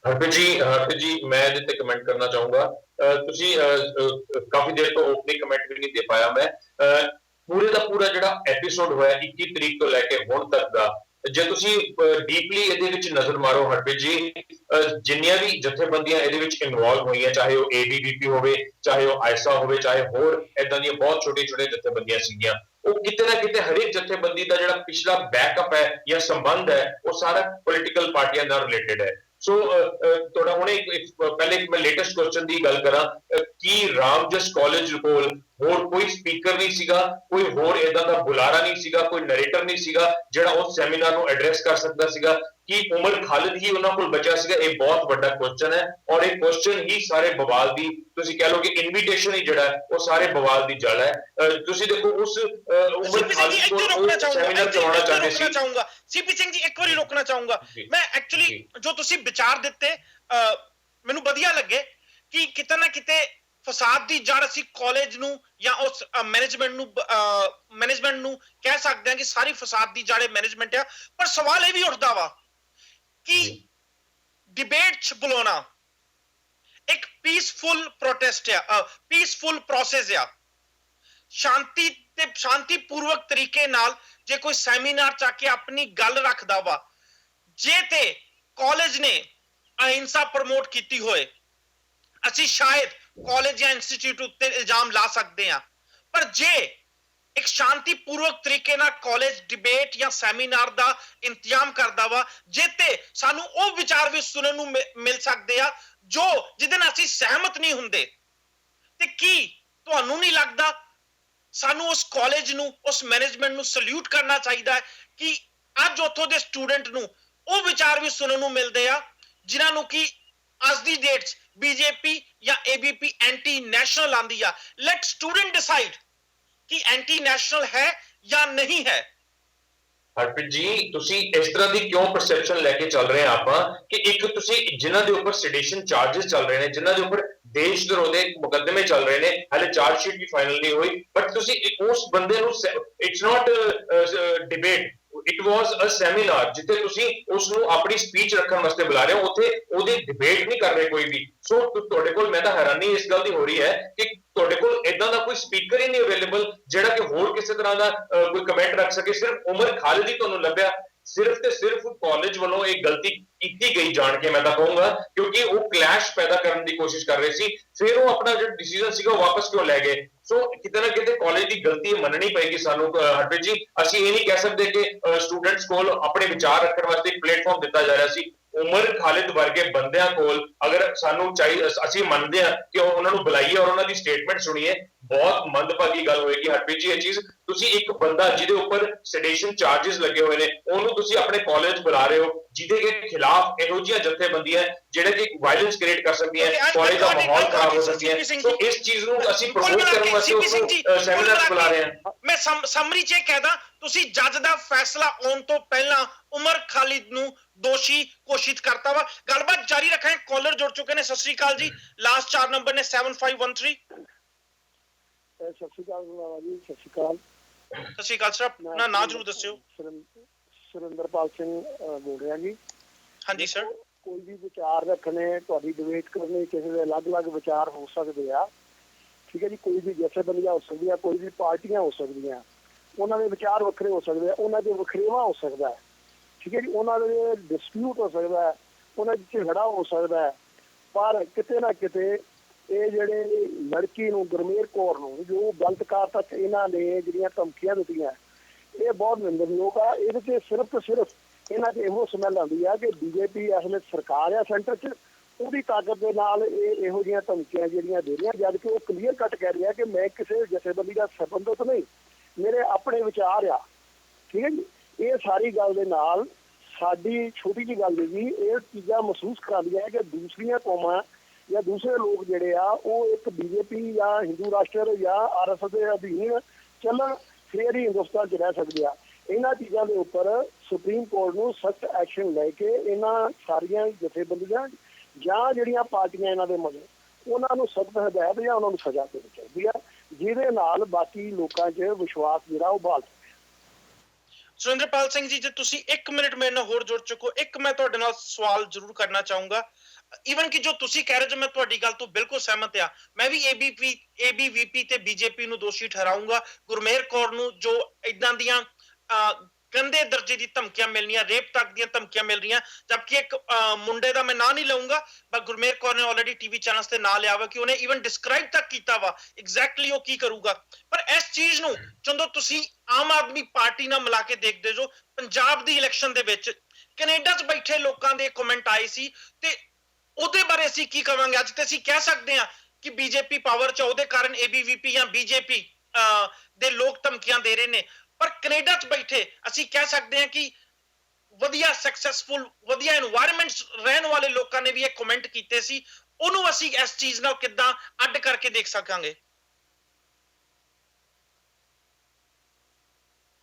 ਹਰਪ੍ਰੀਤ ਜੀ ਮੈਂ ਇਹਦੇ ਤੇ ਕਮੈਂਟ ਕਰਨਾ ਚਾਹੂੰਗਾ। ਤੁਸੀਂ ਕਾਫੀ ਦੇਰ ਤੋਂ ਓਪਨਿੰਗ ਕਮੈਂਟ ਵੀ ਨਹੀਂ ਦੇ ਪਾਇਆ ਮੈਂ। ਪੂਰੇ ਦਾ ਪੂਰਾ ਜਿਹੜਾ ਐਪੀਸੋਡ ਹੋਇਆ 21 ਤਰੀਕ ਤੋਂ ਲੈ ਕੇ ਹੁਣ ਤੱਕ ਦਾ, ਜੇ ਤੁਸੀਂ ਡੀਪਲੀ ਇਹਦੇ ਵਿੱਚ ਨਜ਼ਰ ਮਾਰੋ ਹਰਪ੍ਰੀਤ ਜੀ, ਜਿੰਨੀਆਂ ਵੀ ਜਥੇਬੰਦੀਆਂ ਇਹਦੇ ਵਿੱਚ ਇਨਵੋਲਵ ਹੋਈਆਂ, ਚਾਹੇ ਉਹ ABVP ਹੋਵੇ, ਚਾਹੇ ਉਹ ਆਇਸਾ ਹੋਵੇ, ਚਾਹੇ ਹੋਰ ਏਦਾਂ ਦੀਆਂ ਬਹੁਤ ਛੋਟੇ-ਛੋਟੇ ਜਥੇਬੰਦੀਆਂ ਸੀਗੀਆਂ, ਉਹ ਕਿਤੇ ਨਾ ਕਿਤੇ ਹਰੇਕ ਜਥੇਬੰਦੀ ਦਾ ਜਿਹੜਾ ਪਿਛਲਾ ਬੈਕਅਪ ਹੈ ਜਾਂ ਸੰਬੰਧ ਹੈ ਉਹ ਸਾਰਾ ਪੋਲੀਟੀਕਲ ਪਾਰਟੀਆਂ ਨਾਲ ਰਿਲੇਟਡ ਹੈ। ਸੋ ਤੁਹਾਡਾ ਹੁਣੇ ਪਹਿਲੇ ਮੈਂ ਲੇਟੈਸਟ ਕੁਐਸਚਨ ਦੀ ਗੱਲ ਕਰਾਂ, ਕੀ ਰਾਮਜਸ ਕਾਲਜ ਕੋਲ ਹੋਰ ਕੋਈ ਸਪੀਕਰ ਨਹੀਂ ਸੀਗਾ, ਕੋਈ ਹੋਰ ਇਦਾਂ ਦਾ ਬੁਲਾਰਾ ਨਹੀਂ ਸੀਗਾ, ਕੋਈ ਨਰੇਟਰ ਨਹੀਂ ਸੀਗਾ ਜਿਹੜਾ ਉਸ ਸੈਮੀਨਾਰ ਨੂੰ ਐਡਰੈਸ ਕਰ ਸਕਦਾ ਸੀਗਾ? ਕੀ ਉਮਰ ਖਾਲਿਦ ਹੀ ਉਹਨਾਂ ਕੋਲ ਬਚਿਆ ਸੀਗਾ? ਇਹ ਬਹੁਤ ਵੱਡਾ ਕੁਐਸਚਨ ਹੈ, ਔਰ ਇਹ ਕੁਐਸਚਨ ਹੀ ਸਾਰੇ ਬਵਾਲ ਦੀ, ਤੁਸੀਂ ਕਹਿ ਲਓ ਕਿ ਇਨਵੀਟੇਸ਼ਨ ਹੀ ਜਿਹੜਾ ਉਹ ਸਾਰੇ ਬਵਾਲ ਦੀ ਜੜ ਹੈ। ਤੁਸੀਂ ਦੇਖੋ ਉਸ ਉਮਰ ਖਾਲਿਦ ਕੋਲ ਸੈਮੀਨਾਰ ਕਰਵਾਉਣਾ ਚਾਹੁੰਦੇ ਸੀ। ਸੀਪੀ ਸਿੰਘ ਜੀ ਇੱਕ ਵਾਰੀ ਰੋਕਣਾ ਚਾਹੂੰਗਾ ਮੈਂ। ਐਕਚੁਅਲੀ ਜੋ ਤੁਸੀਂ ਵਿਚਾਰ ਦਿੱਤੇ ਮੈਨੂੰ ਵਧੀਆ ਲੱਗੇ ਕਿ ਕਿਤੇ ਨਾ ਕਿਤੇ ਫਸਾਦ ਦੀ ਜੜ ਅਸੀਂ ਕਾਲਜ ਨੂੰ ਜਾਂ ਉਸ ਮੈਨੇਜਮੈਂਟ ਨੂੰ ਕਹਿ ਸਕਦੇ ਹਾਂ ਕਿ ਸਾਰੀ ਫਸਾਦ ਦੀ ਜੜ ਮੈਨੇਜਮੈਂਟ ਆ। ਪਰ ਸਵਾਲ ਇਹ ਵੀ ਉੱਠਦਾ ਵਾ ਕਿ ਡਿਬੇਟ ਚ ਬੁਲਾਉਣਾ ਇੱਕ ਪੀਸਫੁਲ ਪ੍ਰੋਟੈਸਟ ਆ, ਪੀਸਫੁਲ ਪ੍ਰੋਸੈਸ ਆ। ਸ਼ਾਂਤੀਪੂਰਵਕ ਤਰੀਕੇ ਨਾਲ ਜੇ ਕੋਈ ਸੈਮੀਨਾਰ ਚਾ ਕੇ ਆਪਣੀ ਗੱਲ ਰੱਖਦਾ ਵਾ, ਜੇ ਤੇ ਕਾਲਜ ਨੇ ਅਹਿੰਸਾ ਪ੍ਰਮੋਟ ਕੀਤੀ ਹੋਏ, ਅਸੀਂ ਸ਼ਾਇਦ ਕਾਲਜ ਜਾਂ ਇੰਸਟੀਚਿਊਟ ਉੱਤੇ ਇਲਜ਼ਾਮ ਲਾ ਸਕਦੇ ਹਾਂ। ਪਰ ਜੇ ਇੱਕ ਸ਼ਾਂਤੀਪੂਰਵਕ ਤਰੀਕੇ ਨਾਲ ਕਾਲਜ ਡਿਬੇਟ ਜਾਂ ਸੈਮੀਨਾਰ ਦਾ ਇੰਤਜ਼ਾਮ ਕਰਦਾ ਵਾ, ਜੇ ਤੇ ਸਾਨੂੰ ਉਹ ਵਿਚਾਰ ਵੀ ਸੁਣਨ ਨੂੰ ਮਿਲ ਸਕਦੇ ਆ ਜੋ ਜਿਹਦੇ ਨਾਲ ਅਸੀਂ ਸਹਿਮਤ ਨਹੀਂ ਹੁੰਦੇ। ਤੇ ਕੀ ਤੁਹਾਨੂੰ ਨਹੀਂ ਲੱਗਦਾ ਸਾਨੂੰ ਉਸ ਕਾਲਜ ਨੂੰ, ਉਸ ਮੈਨੇਜਮੈਂਟ ਨੂੰ ਸਲੂਟ ਕਰਨਾ ਚਾਹੀਦਾ ਹੈ ਕਿ ਅੱਜ ਉੱਥੋਂ ਦੇ ਸਟੂਡੈਂਟ ਨੂੰ ਉਹ ਵਿਚਾਰ ਵੀ ਸੁਣਨ ਨੂੰ ਮਿਲਦੇ ਆ ਜਿਨ੍ਹਾਂ ਨੂੰ ਕਿ ਅੱਜ ਦੀ ਡੇਟ 'ਚ ਬੀਜੇਪੀ ਜਾਂ ਏਬੀਪੀ ਐਂਟੀ ਨੈਸ਼ਨਲ ਆਂਦੀ ਆ। ਲੈਟ ਸਟੂਡੈਂਟ ਡਿਸਾਈਡ ਕਿ ਐਂਟੀ ਨੈਸ਼ਨਲ ਹੈ ਜਾਂ ਨਹੀਂ ਹੈ। ਹਰਪ੍ਰੀਤ ਜੀ, ਤੁਸੀਂ ਇਸ ਤਰ੍ਹਾਂ ਦੀ ਕਿਉਂ ਪਰਸੈਪਸ਼ਨ ਲੈ ਕੇ ਚੱਲ ਰਹੇ ਆ ਆਪਾਂ ਕਿ ਇੱਕ ਤੁਸੀਂ ਜਿਨ੍ਹਾਂ ਦੇ ਉੱਪਰ ਸੈਡੀਸ਼ਨ ਚਾਰजेस ਚੱਲ ਰਹੇ ਨੇ, ਜਿਨ੍ਹਾਂ ਦੇ ਉੱਪਰ ਦੇਸ਼ ਧਰੋਹ ਦੇ ਮੁਕੱਦਮੇ ਚੱਲ ਰਹੇ ਨੇ, ਹਾਲੇ ਚਾਰਜ ਸ਼ੀਟ ਵੀ ਫਾਈਨਲ ਨਹੀਂ ਹੋਈ, ਬਟ ਤੁਸੀਂ ਉਸ ਬੰਦੇ ਨੂੰ, it's not debate, it was a seminar ਜਿੱਥੇ ਤੁਸੀਂ ਉਸ ਨੂੰ ਆਪਣੀ ਸਪੀਚ ਰੱਖਣ ਵਾਸਤੇ ਬੁਲਾ ਰਹੇ ਹੋ, ਉੱਥੇ ਉਹਦੀ ਡਿਬੇਟ ਨਹੀਂ ਕਰ ਰਹੇ ਕੋਈ ਵੀ। ਸੋ ਤੁਹਾਡੇ ਕੋਲ, ਮੈਂ ਤਾਂ ਹੈਰਾਨੀ ਇਸ ਗੱਲ ਦੀ ਹੋ ਰਹੀ ਹੈ ਕਿ ਤੁਹਾਡੇ ਕੋਲ ਇਦਾਂ ਦਾ ਕੋਈ ਸਪੀਕਰ ਹੀ ਨਹੀਂ ਅਵੇਲੇਬਲ ਜਿਹੜਾ ਕਿ ਹੋਰ ਕਿਸੇ ਤਰ੍ਹਾਂ ਦਾ ਕੋਈ ਕਮੈਂਟ ਰੱਖ ਸਕੇ। ਸਿਰਫ ਉਮਰ ਖਾਲਿਦ ਹੀ ਤੁਹਾਨੂੰ ਲੱਭਿਆ, ਸਿਰਫ ਤੇ ਸਿਰਫ ਕਾਲਜ ਵੱਲੋਂ ਇਹ ਗਲਤੀ ਕੀਤੀ ਗਈ ਜਾਣ ਕੇ, ਮੈਂ ਤਾਂ ਕਹੂੰਗਾ, ਕਿਉਂਕਿ ਉਹ ਕਲੈਸ਼ ਪੈਦਾ ਕਰਨ ਦੀ ਕੋਸ਼ਿਸ਼ ਕਰ ਰਹੇ ਸੀ। ਫਿਰ ਉਹ ਆਪਣਾ ਜਿਹੜਾ ਡਿਸੀਜਨ ਸੀਗਾ ਉਹ ਵਾਪਸ ਕਿਉਂ ਲੈ ਗਏ? ਸੋ ਕਿਤੇ ਨਾ ਕਿਤੇ ਕਾਲਜ ਦੀ ਗਲਤੀ ਮੰਨਣੀ ਪਏਗੀ ਸਾਨੂੰ ਹਰਪ੍ਰੀਤ ਜੀ। ਅਸੀਂ ਇਹ ਨਹੀਂ ਕਹਿ ਸਕਦੇ ਕਿ ਸਟੂਡੈਂਟਸ ਕੋਲ ਆਪਣੇ ਵਿਚਾਰ ਰੱਖਣ ਵਾਸਤੇ ਇੱਕ ਪਲੇਟਫਾਰਮ ਦਿੱਤਾ ਜਾ ਰਿਹਾ ਸੀ। ਉਮਰ ਖਾਲਿਦ ਵਰਗੇ ਬੰਦਿਆਂ ਕੋਲ ਅਗਰ ਸਾਨੂੰ ਚਾਹੀਦਾ, ਅਸੀਂ ਮੰਨਦੇ ਹਾਂ ਕਿ ਉਹਨਾਂ ਨੂੰ ਬੁਲਾਈਏ ਔਰ ਉਹਨਾਂ ਦੀ ਸਟੇਟਮੈਂਟ ਸੁਣੀਏ, ਬਹੁਤ ਮੰਦਭਾਗੀ ਗੱਲ ਹੋਏਗੀ ਹਰਪ੍ਰੀਤ ਜੀ ਇਹ ਚੀਜ਼। ਤੁਸੀਂ ਇੱਕ ਬੰਦਾ ਜਿਹਦੇ ਉੱਪਰ ਸੈਡੀਸ਼ਨ ਚਾਰजेस ਲੱਗੇ ਹੋਏ ਨੇ, ਉਹਨੂੰ ਤੁਸੀਂ ਆਪਣੇ ਕਾਲਜ ਬੁਲਾ ਰਹੇ ਹੋ, ਜਿਹਦੇ ਖਿਲਾਫ ਇਹੋ ਜਿਹੀਆਂ ਜਥੇਬੰਦੀਆਂ ਜਿਹੜੇ ਕਿ ਵਾਇਲੈਂਸ ਕ੍ਰੀਏਟ ਕਰ ਸਕਦੀਆਂ, ਕਾਲਜ ਦਾ ਮਾਹੌਲ ਖਰਾਬ ਹੋ ਸਕਦੀਆਂ। ਸੋ ਇਸ ਚੀਜ਼ ਨੂੰ ਅਸੀਂ ਪ੍ਰਮੋਟ ਕਰਨ ਵਾਸਤੇ ਉਸਨੂੰ ਸੈਮੀਨਾਰ ਬੁਲਾ ਰਹੇ ਹਾਂ। ਮੈਂ ਸਮਰੀ 'ਚ ਇਹ ਕਹਿਦਾ, ਤੁਸੀਂ ਜੱਜ ਦਾ ਫੈਸਲਾ ਆਉਣ ਤੋਂ ਪਹਿਲਾਂ ਉਮਰ ਖਾਲਿਦ ਨੂੰ ਦੋਸ਼ੀ ਘੋਸ਼ਿਤ ਕਰਤਾ ਵਾ। ਗੱਲਬਾਤ ਜਾਰੀ ਰੱਖਾਂਗੇ, ਕਾਲਰ ਜੁੜ ਚੁੱਕੇ ਨੇ। ਸਤਿ ਸ਼੍ਰੀ ਅਕਾਲ ਜੀ। ਲਾਸਟ 4 ਨੰਬਰ ਨੇ 7513। ਸਤਿ ਸ਼੍ਰੀ ਅਕਾਲ ਜੀ। ਸਤਿ ਸ਼੍ਰੀ ਅਕਾਲ। ਸਤਿ ਸ਼੍ਰੀ ਅਕਾਲ ਸਰ, ਆਪਣਾ ਨਾਮ ਜ਼ਰੂਰ ਦੱਸਿਓ। ਸੁਰਿੰਦਰਪਾਲ ਸਿੰਘ ਬੋਲ ਰਿਹਾ ਜੀ। ਹਾਂਜੀ ਸਰ। ਕੋਈ ਵੀ ਵਿਚਾਰ ਰੱਖਣੇ, ਤੁਹਾਡੀ ਡਿਬੇਟ ਕਰਨੀ, ਕਿਸੇ ਦੇ ਅਲੱਗ-ਅਲੱਗ ਵਿਚਾਰ ਹੋ ਸਕਦੇ ਆ, ਠੀਕ ਹੈ ਜੀ। ਕੋਈ ਵੀ ਜਥੇਬੰਦੀਆਂ ਹੋ ਸਕਦੀਆਂ, ਕੋਈ ਵੀ ਪਾਰਟੀਆਂ ਹੋ ਸਕਦੀਆਂ, ਉਹਨਾਂ ਦੇ ਵਿਚਾਰ ਵੱਖਰੇ ਹੋ ਸਕਦੇ ਆ, ਉਹਨਾਂ ਦੇ ਵਖਰੇਵਾ ਹੋ ਸਕਦਾ ਹੈ, ਠੀਕ ਹੈ ਜੀ। ਉਹਨਾਂ ਦੇ ਡਿਸਪਿਊਟ ਹੋ ਸਕਦਾ ਹੈ, ਉਹਨਾਂ 'ਚ ਝਗੜਾ ਹੋ ਸਕਦਾ ਹੈ, ਪਰ ਕਿਤੇ ਨਾ ਕਿਤੇ ਇਹ ਜਿਹੜੇ ਲੜਕੀ ਨੂੰ, ਗੁਰਮੇਲ ਕੌਰ ਨੂੰ, ਜੋ ਗਲਤ ਕਾਰ ਤੱਕ ਇਹਨਾਂ ਨੇ ਜਿਹੜੀਆਂ ਧਮਕੀਆਂ ਦਿੱਤੀਆਂ, ਇਹ ਬਹੁਤ ਨਿੰਦਣਯੋਗ ਆ। ਇਹਦੇ 'ਚ ਸਿਰਫ ਤੇ ਸਿਰਫ ਇਹਨਾਂ 'ਚ ਇਹੋ ਸਮੈਲ ਆਉਂਦੀ ਆ ਕਿ ਬੀਜੇਪੀ ਇਸ ਵੇਲੇ ਸਰਕਾਰ ਆ ਸੈਂਟਰ 'ਚ, ਉਹਦੀ ਤਾਕਤ ਦੇ ਨਾਲ ਇਹ ਇਹੋ ਜਿਹੀਆਂ ਧਮਕੀਆਂ ਜਿਹੜੀਆਂ ਦੇ ਰਹੀਆਂ, ਜਦ ਕਿ ਉਹ ਕਲੀਅਰ ਕੱਟ ਕਹਿ ਰਿਹਾ ਕਿ ਮੈਂ ਕਿਸੇ ਜਥੇਬੰਦੀ ਦਾ ਸੰਬੰਧਿਤ ਨਹੀਂ, ਮੇਰੇ ਆਪਣੇ ਵਿਚਾਰ ਆ, ਠੀਕ ਹੈ ਜੀ। ਇਹ ਸਾਰੀ ਗੱਲ ਦੇ ਨਾਲ ਸਾਡੀ ਛੋਟੀ ਜਿਹੀ ਗੱਲ ਨਹੀਂ, ਇਹ ਚੀਜ਼ਾਂ ਮਹਿਸੂਸ ਕਰਾਉਂਦੀਆਂ ਕਿ ਦੂਸਰੀਆਂ ਕੌਮਾਂ ਜਾਂ ਦੂਸਰੇ ਲੋਕ ਜਿਹੜੇ ਆ ਉਹ ਇੱਕ ਬੀਜੇਪੀ ਜਾਂ ਹਿੰਦੂ ਰਾਸ਼ਟਰ ਜਾਂ ਆਰਐਸਐਸ ਦੇ ਅਧੀਨ ਚੱਲਣ, ਫੇਰ ਹੀ ਹਿੰਦੁਸਤਾਨ 'ਚ ਰਹਿ ਸਕਦੇ ਆ। ਇਹਨਾਂ ਚੀਜ਼ਾਂ ਦੇ ਉੱਪਰ ਸੁਪਰੀਮ ਕੋਰਟ ਨੂੰ ਸਖਤ ਐਕਸ਼ਨ ਲੈ ਕੇ ਇਹਨਾਂ ਸਾਰੀਆਂ ਜਥੇਬੰਦੀਆਂ ਜਾਂ ਜਿਹੜੀਆਂ ਪਾਰਟੀਆਂ ਇਹਨਾਂ ਦੇ ਮਗਰ, ਉਹਨਾਂ ਨੂੰ ਸਖਤ ਹਦਾਇਤ ਜਾਂ ਉਹਨਾਂ ਨੂੰ ਸਜ਼ਾ ਦੇਣੀ ਚਾਹੀਦੀ ਆ, ਜਿਹਦੇ ਨਾਲ ਬਾਕੀ ਲੋਕਾਂ 'ਚ ਵਿਸ਼ਵਾਸ ਜਿਹੜਾ ਉਹ ਬਹਾਲ। ਸੁਰਿੰਦਰਪਾਲ ਸਿੰਘ ਜੀ, ਜੇ ਤੁਸੀਂ 1 ਮਿੰਟ ਮੇਰੇ ਨਾਲ ਹੋਰ ਜੁੜ ਚੁੱਕੋ, ਇੱਕ ਮੈਂ ਤੁਹਾਡੇ ਨਾਲ ਸਵਾਲ ਜ਼ਰੂਰ ਕਰਨਾ ਚਾਹੂੰਗਾ। ਈਵਨ ਕਿ ਜੋ ਤੁਸੀਂ ਕਹਿ ਰਹੇ ਹੋ, ਮੈਂ ਤੁਹਾਡੀ ਗੱਲ ਤੋਂ ਬਿਲਕੁਲ ਸਹਿਮਤ ਆ। ਮੈਂ ਵੀ ਏਬੀਵੀਪੀ ਤੇ ਬੀਜੇਪੀ ਨੂੰ ਦੋਸ਼ੀ ਠਹਿਰਾਊਂਗਾ। ਗੁਰਮੇਲ ਕੌਰ ਨੂੰ ਜੋ ਇਦਾਂ ਦੀਆਂ ਗੰਦੇ ਦਰਜੇ ਦੀ ਧਮਕੀਆਂ ਮਿਲਣੀਆਂ, ਰੇਪ ਤੱਕ ਦੀਆਂ ਧਮਕੀਆਂ ਮਿਲ ਰਹੀਆਂ, ਜਦਕਿ ਇੱਕ ਮੁੰਡੇ ਦਾ ਮੈਂ ਨਾਂ ਨਹੀਂ ਲਊਂਗਾ, ਪਰ ਗੁਰਮੇਲ ਕੌਰ ਨੇ ਆਲਰੇਡੀ ਟੀਵੀ ਚੈਨਲਸ ਤੇ ਨਾਂ ਲਿਆ ਵਾ ਕਿ ਉਹਨੇ ਈਵਨ ਡਿਸਕ੍ਰਾਈਬ ਤੱਕ ਕੀਤਾ ਵਾ ਐਗਜ਼ੈਕਟਲੀ ਉਹ ਕੀ ਕਰੂਗਾ। ਪਰ ਇਸ ਚੀਜ਼ ਨੂੰ ਜਦੋਂ ਤੁਸੀਂ ਆਮ ਆਦਮੀ ਪਾਰਟੀ ਨਾਲ ਮਿਲਾ ਕੇ ਦੇਖਦੇ ਜੋ, ਪੰਜਾਬ ਦੀ ਇਲੈਕਸ਼ਨ ਦੇ ਵਿੱਚ ਕੈਨੇਡਾ 'ਚ ਬੈਠੇ ਲੋਕਾਂ ਦੇ ਕਮੈਂਟ ਆਏ ਸੀ, ਤੇ ਉਹਦੇ ਬਾਰੇ ਅਸੀਂ ਕੀ ਕਵਾਂਗੇ? ਅੱਜ ਤੇ ਅਸੀਂ ਕਹਿ ਸਕਦੇ ਹਾਂ ਕਿ ਬੀਜੇਪੀ ਪਾਵਰ 'ਚ, ਉਹਦੇ ਕਾਰਨ ਏਬੀਵੀਪੀ ਜਾਂ ਬੀਜੇਪੀ ਦੇ ਲੋਕ ਧਮਕੀਆਂ ਦੇ ਰਹੇ ਨੇ, ਪਰ ਕੈਨੇਡਾ 'ਚ ਬੈਠੇ ਅਸੀਂ ਕਹਿ ਸਕਦੇ ਹਾਂ ਕਿ ਵਧੀਆ ਸਕਸੈਸਫੁਲ, ਵਧੀਆ এনवायरमेंट्स ਰਹਿਣ ਵਾਲੇ ਲੋਕਾਂ ਨੇ ਵੀ ਇਹ ਕਮੈਂਟ ਕੀਤੇ ਸੀ। ਉਹਨੂੰ ਅਸੀਂ ਇਸ ਚੀਜ਼ ਨਾਲ ਕਿੱਦਾਂ ਅੱਡ ਕਰਕੇ ਦੇਖ ਸਕਾਂਗੇ?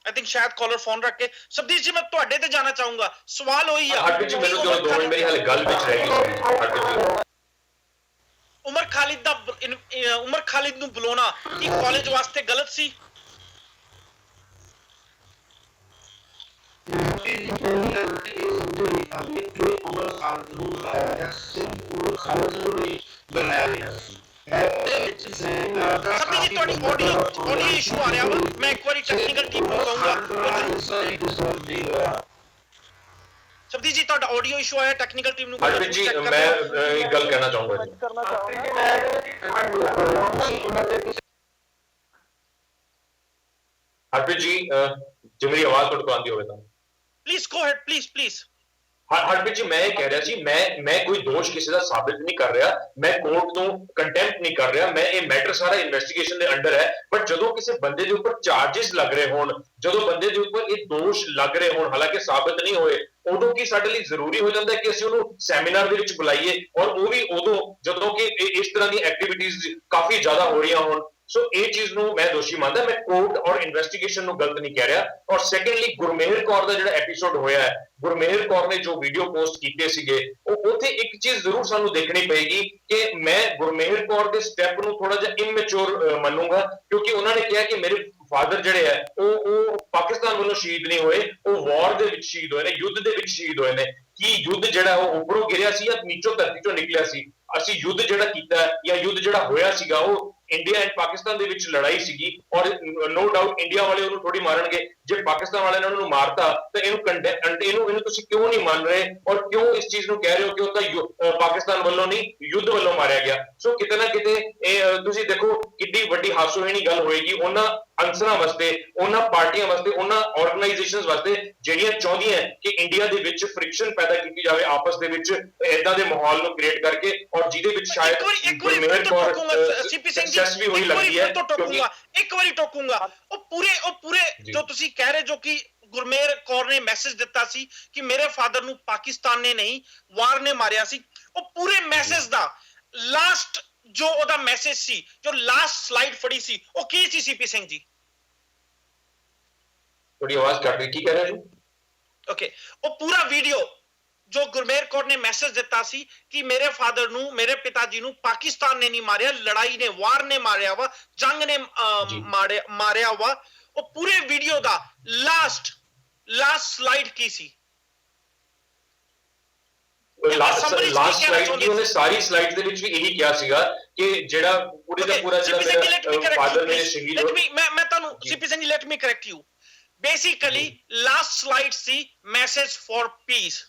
आई थिंक शायद कॉलर फोन रख के। सबदीप जी, मैं ਤੁਹਾਡੇ ਤੇ ਜਾਣਾ ਚਾਹੂੰਗਾ। ਸਵਾਲ ਹੋਈ ਆ ਹਰਪ੍ਰੀਤ ਜੀ, ਮੈਨੂੰ ਜੋ 2 ਮਿੰਟ ਮੇਰੀ ਹਾਲੇ ਗੱਲ ਵਿੱਚ ਰਹਿ ਗਈ ਹਰਪ੍ਰੀਤ ਜੀ। ਉਮਰ ਖਾਲਿਦ ਨੂੰ ਬੁਲਾਉਣਾ ਕੀ ਕਾਲਜ ਵਾਸਤੇ ਗਲਤ ਸੀ? ਤੁਹਾਡੀ ਆਡੀਓ ਇਸ਼ੂ ਆ ਰਿਹਾ ਵਾ, ਮੈਂ ਇੱਕ ਵਾਰੀ ਟੈਕਨੀਕਲ ਟੀਮ ਨੂੰ ਕਹੂੰਗਾ। ਸਬਦੀਪ ਜੀ, ਤੁਹਾਡਾ ਆਡੀਓ ਇਸ਼ੂ ਆਇਆ, ਟੈਕਨੀਕਲ ਟੀਮ ਨੂੰ। ਹਰਪ੍ਰੀਤ ਜੀ, ਮੈਂ ਇੱਕ ਗੱਲ ਕਹਿਣਾ ਚਾਹੂੰਗਾ ਜੀ। ਹਰਪ੍ਰੀਤ ਜੀ, ਜੇ ਮੇਰੀ ਆਵਾਜ਼ ਤੁਹਾਡੇ ਕੋਲ ਆਉਂਦੀ ਹੋਵੇ ਤਾਂ please go ahead, please. Harpreet ji, ਮੈਂ ਇਹ ਕਹਿ ਰਿਹਾ ਸੀ, ਮੈਂ ਕੋਈ ਦੋਸ਼ ਕਿਸੇ ਦਾ ਸਾਬਿਤ ਨਹੀਂ ਕਰ ਰਿਹਾ, ਮੈਂ ਕੋਰਟ ਤੋਂ ਕੰਟੈਂਪਟ ਨਹੀਂ ਕਰ ਰਿਹਾ, ਮੈਂ ਇਹ ਮੈਟਰ ਸਾਰਾ ਇਨਵੈਸਟੀਗੇਸ਼ਨ ਦੇ ਅੰਡਰ ਹੈ। ਬਟ ਜਦੋਂ ਕਿਸੇ ਬੰਦੇ ਦੇ ਉੱਪਰ ਚਾਰजेस ਲੱਗ ਰਹੇ ਹੋਣ, ਜਦੋਂ ਬੰਦੇ ਦੇ ਉੱਪਰ ਇਹ ਦੋਸ਼ ਲੱਗ ਰਹੇ ਹੋਣ, ਹਾਲਾਂਕਿ ਸਾਬਿਤ ਨਹੀਂ ਹੋਏ, ਉਦੋਂ ਕੀ ਸਾਡੇ ਲਈ ਜ਼ਰੂਰੀ ਹੋ ਜਾਂਦਾ ਹੈ ਕਿ ਅਸੀਂ ਉਹਨੂੰ ਸੈਮੀਨਾਰ ਦੇ ਵਿੱਚ ਬੁਲਾਈਏ, ਔਰ ਉਹ ਵੀ ਉਦੋਂ ਜਦੋਂ ਕਿ ਇਸ ਤਰ੍ਹਾਂ ਦੀ ਐਕਟੀਵਿਟੀਜ਼ ਕਾਫੀ ਜ਼ਿਆਦਾ ਹੋ ਰਹੀਆਂ ਹੋਣ। ਸੋ ਇਹ ਚੀਜ਼ ਨੂੰ ਮੈਂ ਦੋਸ਼ੀ ਮੰਨਦਾ, ਮੈਂ ਕੋਰਟ ਔਰ ਇਨਵੈਸਟੀਗੇਸ਼ਨ ਨੂੰ ਗਲਤ ਨਹੀਂ ਕਹਿ ਰਿਹਾ। ਔਰ ਸੈਕੰਡਲੀ, ਗੁਰਮੇਹਰ ਕੌਰ ਦਾ ਜਿਹੜਾ ਐਪੀਸੋਡ ਹੋਇਆ ਹੈ, ਗੁਰਮੇਹਰ ਕੌਰ ਨੇ ਜੋ ਵੀਡੀਓ ਪੋਸਟ ਕੀਤੇ ਸੀਗੇ, ਉਹ ਉੱਥੇ ਇੱਕ ਚੀਜ਼ ਜ਼ਰੂਰ ਸਾਨੂੰ ਦੇਖਣੀ ਪਏਗੀ ਕਿ ਮੈਂ ਗੁਰਮੇਹਰ ਕੌਰ ਦੇ ਸਟੈਪ ਨੂੰ ਥੋੜਾ ਜਿਹਾ ਇਮੈਚੁਰ ਮੰਨੂਗਾ, ਕਿਉਂਕਿ ਉਹਨਾਂ ਨੇ ਕਿਹਾ ਕਿ ਮੇਰੇ ਫਾਦਰ ਜਿਹੜੇ ਹੈ ਉਹ ਪਾਕਿਸਤਾਨ ਵੱਲੋਂ ਸ਼ਹੀਦ ਨਹੀਂ ਹੋਏ, ਉਹ ਵਾਰ ਦੇ ਵਿੱਚ ਸ਼ਹੀਦ ਹੋਏ ਨੇ, ਯੁੱਧ ਦੇ ਵਿੱਚ ਸ਼ਹੀਦ ਹੋਏ ਨੇ। ਕੀ ਯੁੱਧ ਜਿਹੜਾ ਉਹ ਉੱਪਰੋਂ ਗਿਰਿਆ ਸੀ ਜਾਂ ਨੀਚੋਂ ਧਰਤੀ ਚੋਂ ਨਿਕਲਿਆ ਸੀ? ਅਸੀਂ ਯੁੱਧ ਜਿਹੜਾ ਕੀਤਾ ਜਾਂ ਯੁੱਧ ਜਿਹੜਾ ਹੋਇਆ ਸੀਗਾ ਉਹ ਇੰਡੀਆ ਐਂਡ ਪਾਕਿਸਤਾਨ ਦੇ ਵਿੱਚ ਲੜਾਈ ਸੀਗੀ, ਔਰ ਨੋ ਡਾਊਟ ਇੰਡੀਆ ਵਾਲੇ ਉਹਨੂੰ ਥੋੜੀ ਮਾਰਨਗੇ। ਜੇ ਪਾਕਿਸਤਾਨ ਵਾਲਿਆਂ ਨੇ ਉਹਨੂੰ ਮਾਰਤਾ ਤਾਂ ਇਹਨੂੰ ਤੁਸੀਂ ਕਿਉਂ ਨਹੀਂ ਮੰਨ ਰਹੇ, ਔਰ ਕਿਉਂ ਇਸ ਚੀਜ਼ ਨੂੰ ਕਹਿ ਰਹੇ ਹੋ ਕਿ ਉਹ ਤਾਂ ਪਾਕਿਸਤਾਨ ਵੱਲੋਂ ਨਹੀਂ, ਯੁੱਧ ਵੱਲੋਂ ਮਾਰਿਆ ਗਿਆ? ਸੋ ਕਿਤੇ ਨਾ ਕਿਤੇ ਇਹ ਤੁਸੀਂ ਦੇਖੋ ਕਿੰਨੀ ਵੱਡੀ ਹਾਸੋਹੀਣੀ ਗੱਲ ਹੋਏਗੀ ਉਹਨਾਂ ਅਨਸਰਾਂ ਵਾਸਤੇ, ਉਹਨਾਂ ਪਾਰਟੀਆਂ ਵਾਸਤੇ, ਉਹਨਾਂ ਆਰਗੇਨਾਈਜੇਸ਼ਨਸ ਵਾਸਤੇ ਜਿਹੜੀਆਂ ਚਾਹੁੰਦੀਆਂ ਕਿ ਇੰਡੀਆ ਦੇ ਵਿੱਚ ਫ੍ਰਿਕਸ਼ਨ ਪੈਦਾ ਕੀਤੀ ਜਾਵੇ ਆਪਸ ਦੇ ਵਿੱਚ, ਇਦਾਂ ਦੇ ਮਾਹੌਲ ਨੂੰ ਕ੍ਰੀਏਟ ਕਰਕੇ, ਔਰ ਜਿਹਦੇ ਵਿੱਚ ਸ਼ਾਇਦ ਗੁਰਮੇਹਰ ਕੌਰ ਸਕਸੈਸ ਵੀ ਹੋਈ ਲੱਗਦੀ ਹੈ। ਇੱਕ ਵਾਰੀ ਟੋਕੂੰਗਾ, ਉਹ ਪੂਰੇ ਜੋ ਤੁਸੀਂ ਕਹਿ ਰਹੇ, ਜੋ ਕਿ ਗੁਰਮੇਹਰ ਕੌਰ ਨੇ ਮੈਸੇਜ ਦਿੱਤਾ ਸੀ ਕਿ ਮੇਰੇ ਫਾਦਰ ਨੂੰ ਪਾਕਿਸਤਾਨ ਨੇ ਨਹੀਂ ਵਾਰ ਨੇ ਮਾਰਿਆ ਸੀ, ਉਹ ਪੂਰੇ ਮੈਸੇਜ ਦਾ ਲਾਸਟ ਜੋ ਉਹਦਾ ਮੈਸੇਜ ਸੀ, ਜੋ ਲਾਸਟ ਸਲਾਈਡ ਫੜੀ ਸੀ, ਉਹ ਕੀ ਸੀ ਸੀਪੀ ਸਿੰਘ ਜੀ? ਥੋੜੀ ਆਵਾਜ਼ ਕੱਟ ਗਈ, ਕੀ ਕਹਿ ਰਹੇ ਹੋ? ਓਕੇ, ਉਹ ਪੂਰਾ ਵੀਡੀਓ ਜੋ ਗੁਰਮੇਹਰ ਕੌਰ ਨੇ ਮੈਸੇਜ ਦਿੱਤਾ ਸੀ ਕਿ ਮੇਰੇ ਫਾਦਰ ਨੂੰ, ਮੇਰੇ ਪਿਤਾ ਜੀ ਨੂੰ ਪਾਕਿਸਤਾਨ ਨੇ ਨਹੀਂ ਮਾਰਿਆ, ਲੜਾਈ ਨੇ, ਵਾਰ ਨੇ ਮਾਰਿਆ ਵਾ, ਜੰਗ ਨੇ ਮਾਰਿਆ ਵਾ, ਉਹ ਪੂਰੇ ਵੀਡੀਓ ਦਾ ਲਾਸਟ ਸਲਾਈਡ ਕੀ ਸੀ? ਲਾਸਟ ਸਲਾਈਡ ਕੀ ਉਹਨੇ ਸਾਰੀ ਸਲਾਈਡ ਦੇ ਵਿੱਚ ਵੀ ਇਹੀ ਕਿਹਾ ਸੀਗਾ ਕਿ ਜਿਹੜਾ ਪੂਰੇ ਦਾ ਪੂਰਾ ਜਿਹੜਾ ਮੇਰਾ ਫਾਦਰ ਨੇ ਸ਼ਹੀਦ ਹੋਇਆ। ਮੈਂ ਤੁਹਾਨੂੰ CP Singh ji, let me correct you. Basically last slide C message for piece.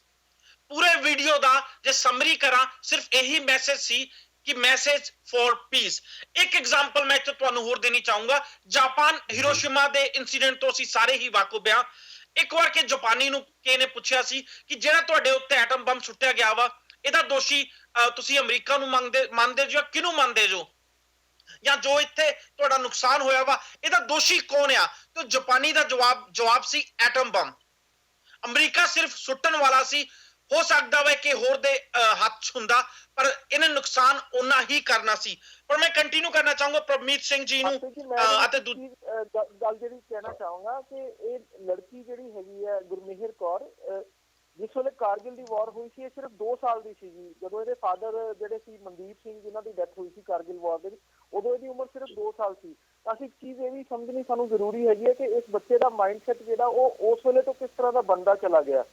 ਪੂਰੇ ਵੀਡੀਓ ਦਾ ਜੇ ਸਮਰੀ ਕਰਾਂ, ਸਿਰਫ ਇਹੀ ਮੈਸੇਜ ਸੀ ਕਿ ਮੈਸੇਜ ਫॉर ਪੀਸ। ਇੱਕ ਐਗਜ਼ਾਮਪਲ ਮੈਂ ਤੁਹਾਨੂੰ ਹੋਰ ਦੇਣੀ ਚਾਹੂੰਗਾ। ਜਾਪਾਨ ਹਿਰੋਸ਼ੀਮਾ ਦੇ ਇਨਸੀਡੈਂਟ ਤੋਂ ਅਸੀਂ ਸਾਰੇ ਹੀ ਵਾਕਫ ਹਾਂ। ਇੱਕ ਵਾਰ ਕਿ ਜਾਪਾਨੀ ਨੂੰ ਕਿਸੇ ਨੇ ਪੁੱਛਿਆ ਸੀ ਕਿ ਜਿਹੜਾ ਤੁਹਾਡੇ ਉੱਤੇ ਐਟਮ ਬੰਬ ਸੁੱਟਿਆ ਗਿਆ ਵਾ, ਇਹਦਾ ਦੋਸ਼ੀ ਤੁਸੀਂ ਅਮਰੀਕਾ ਨੂੰ ਮੰਨਦੇ ਜੋ, ਕਿਹਨੂੰ ਮੰਨਦੇ ਜੋ, ਜਾਂ ਜੋ ਇੱਥੇ ਤੁਹਾਡਾ ਨੁਕਸਾਨ ਹੋਇਆ ਵਾ ਇਹਦਾ ਦੋਸ਼ੀ ਕੌਣ ਆ? ਤੇ ਜਾਪਾਨੀ ਦਾ ਜਵਾਬ ਸੀ ਐਟਮ ਬੰਬ। ਅਮਰੀਕਾ ਸਿਰਫ ਸੁੱਟਣ ਵਾਲਾ ਸੀ। ਹੋ ਸਕਦਾ ਵਾ ਕਿ ਹੋਰ ਦੇ ਹੱਥ 'ਚ ਹੁੰਦਾ, ਪਰ ਇਹਨੇ ਨੁਕਸਾਨ ਉਹਨਾਂ ਹੀ ਕਰਨਾ ਸੀ। ਪਰ ਮੈਂ ਕੰਟੀਨਿਊ ਕਰਨਾ ਚਾਹੂੰਗਾ ਪ੍ਰਮੀਤ ਸਿੰਘ ਜੀ ਨੂੰ ਅਤੇ ਗੱਲ ਜਿਹੜੀ ਕਹਿਣਾ ਚਾਹੂੰਗਾ ਕਿ ਇਹ ਲੜਕੀ ਜਿਹੜੀ ਹੈਗੀ ਹੈ ਗੁਰਮੇਹਰ ਕੌਰ, ਜਿਸ ਵੇਲੇ ਕਾਰਗਿਲ ਦੀ ਵਾਰ ਹੋਈ ਸੀ, ਇਹ ਸਿਰਫ 2 ਸਾਲ ਦੀ ਸੀਗੀ। ਜਦੋਂ ਇਹਦੇ ਫਾਦਰ ਜਿਹੜੇ ਸੀ ਮਨਦੀਪ ਸਿੰਘ, ਜਿਨ੍ਹਾਂ ਦੀ ਡੈਥ ਹੋਈ ਸੀ ਕਾਰਗਿਲ ਵਾਰ ਦੇ ਵਿੱਚ, ਉਦੋਂ ਇਹਦੀ ਉਮਰ ਸਿਰਫ 2 ਸਾਲ ਸੀ। ਤਾਂ ਇੱਕ ਚੀਜ਼ ਇਹ ਵੀ ਸਮਝਣੀ ਸਾਨੂੰ ਜ਼ਰੂਰੀ ਹੈਗੀ ਹੈ ਕਿ ਇਸ ਬੱਚੇ ਦਾ ਮਾਈਂਡਸੈਟ ਜਿਹੜਾ ਉਹ ਉਸ ਵੇਲੇ ਤੋਂ ਕਿਸ ਤਰ੍ਹਾਂ ਦਾ ਬਣਦਾ ਚਲਾ ਗਿਆ।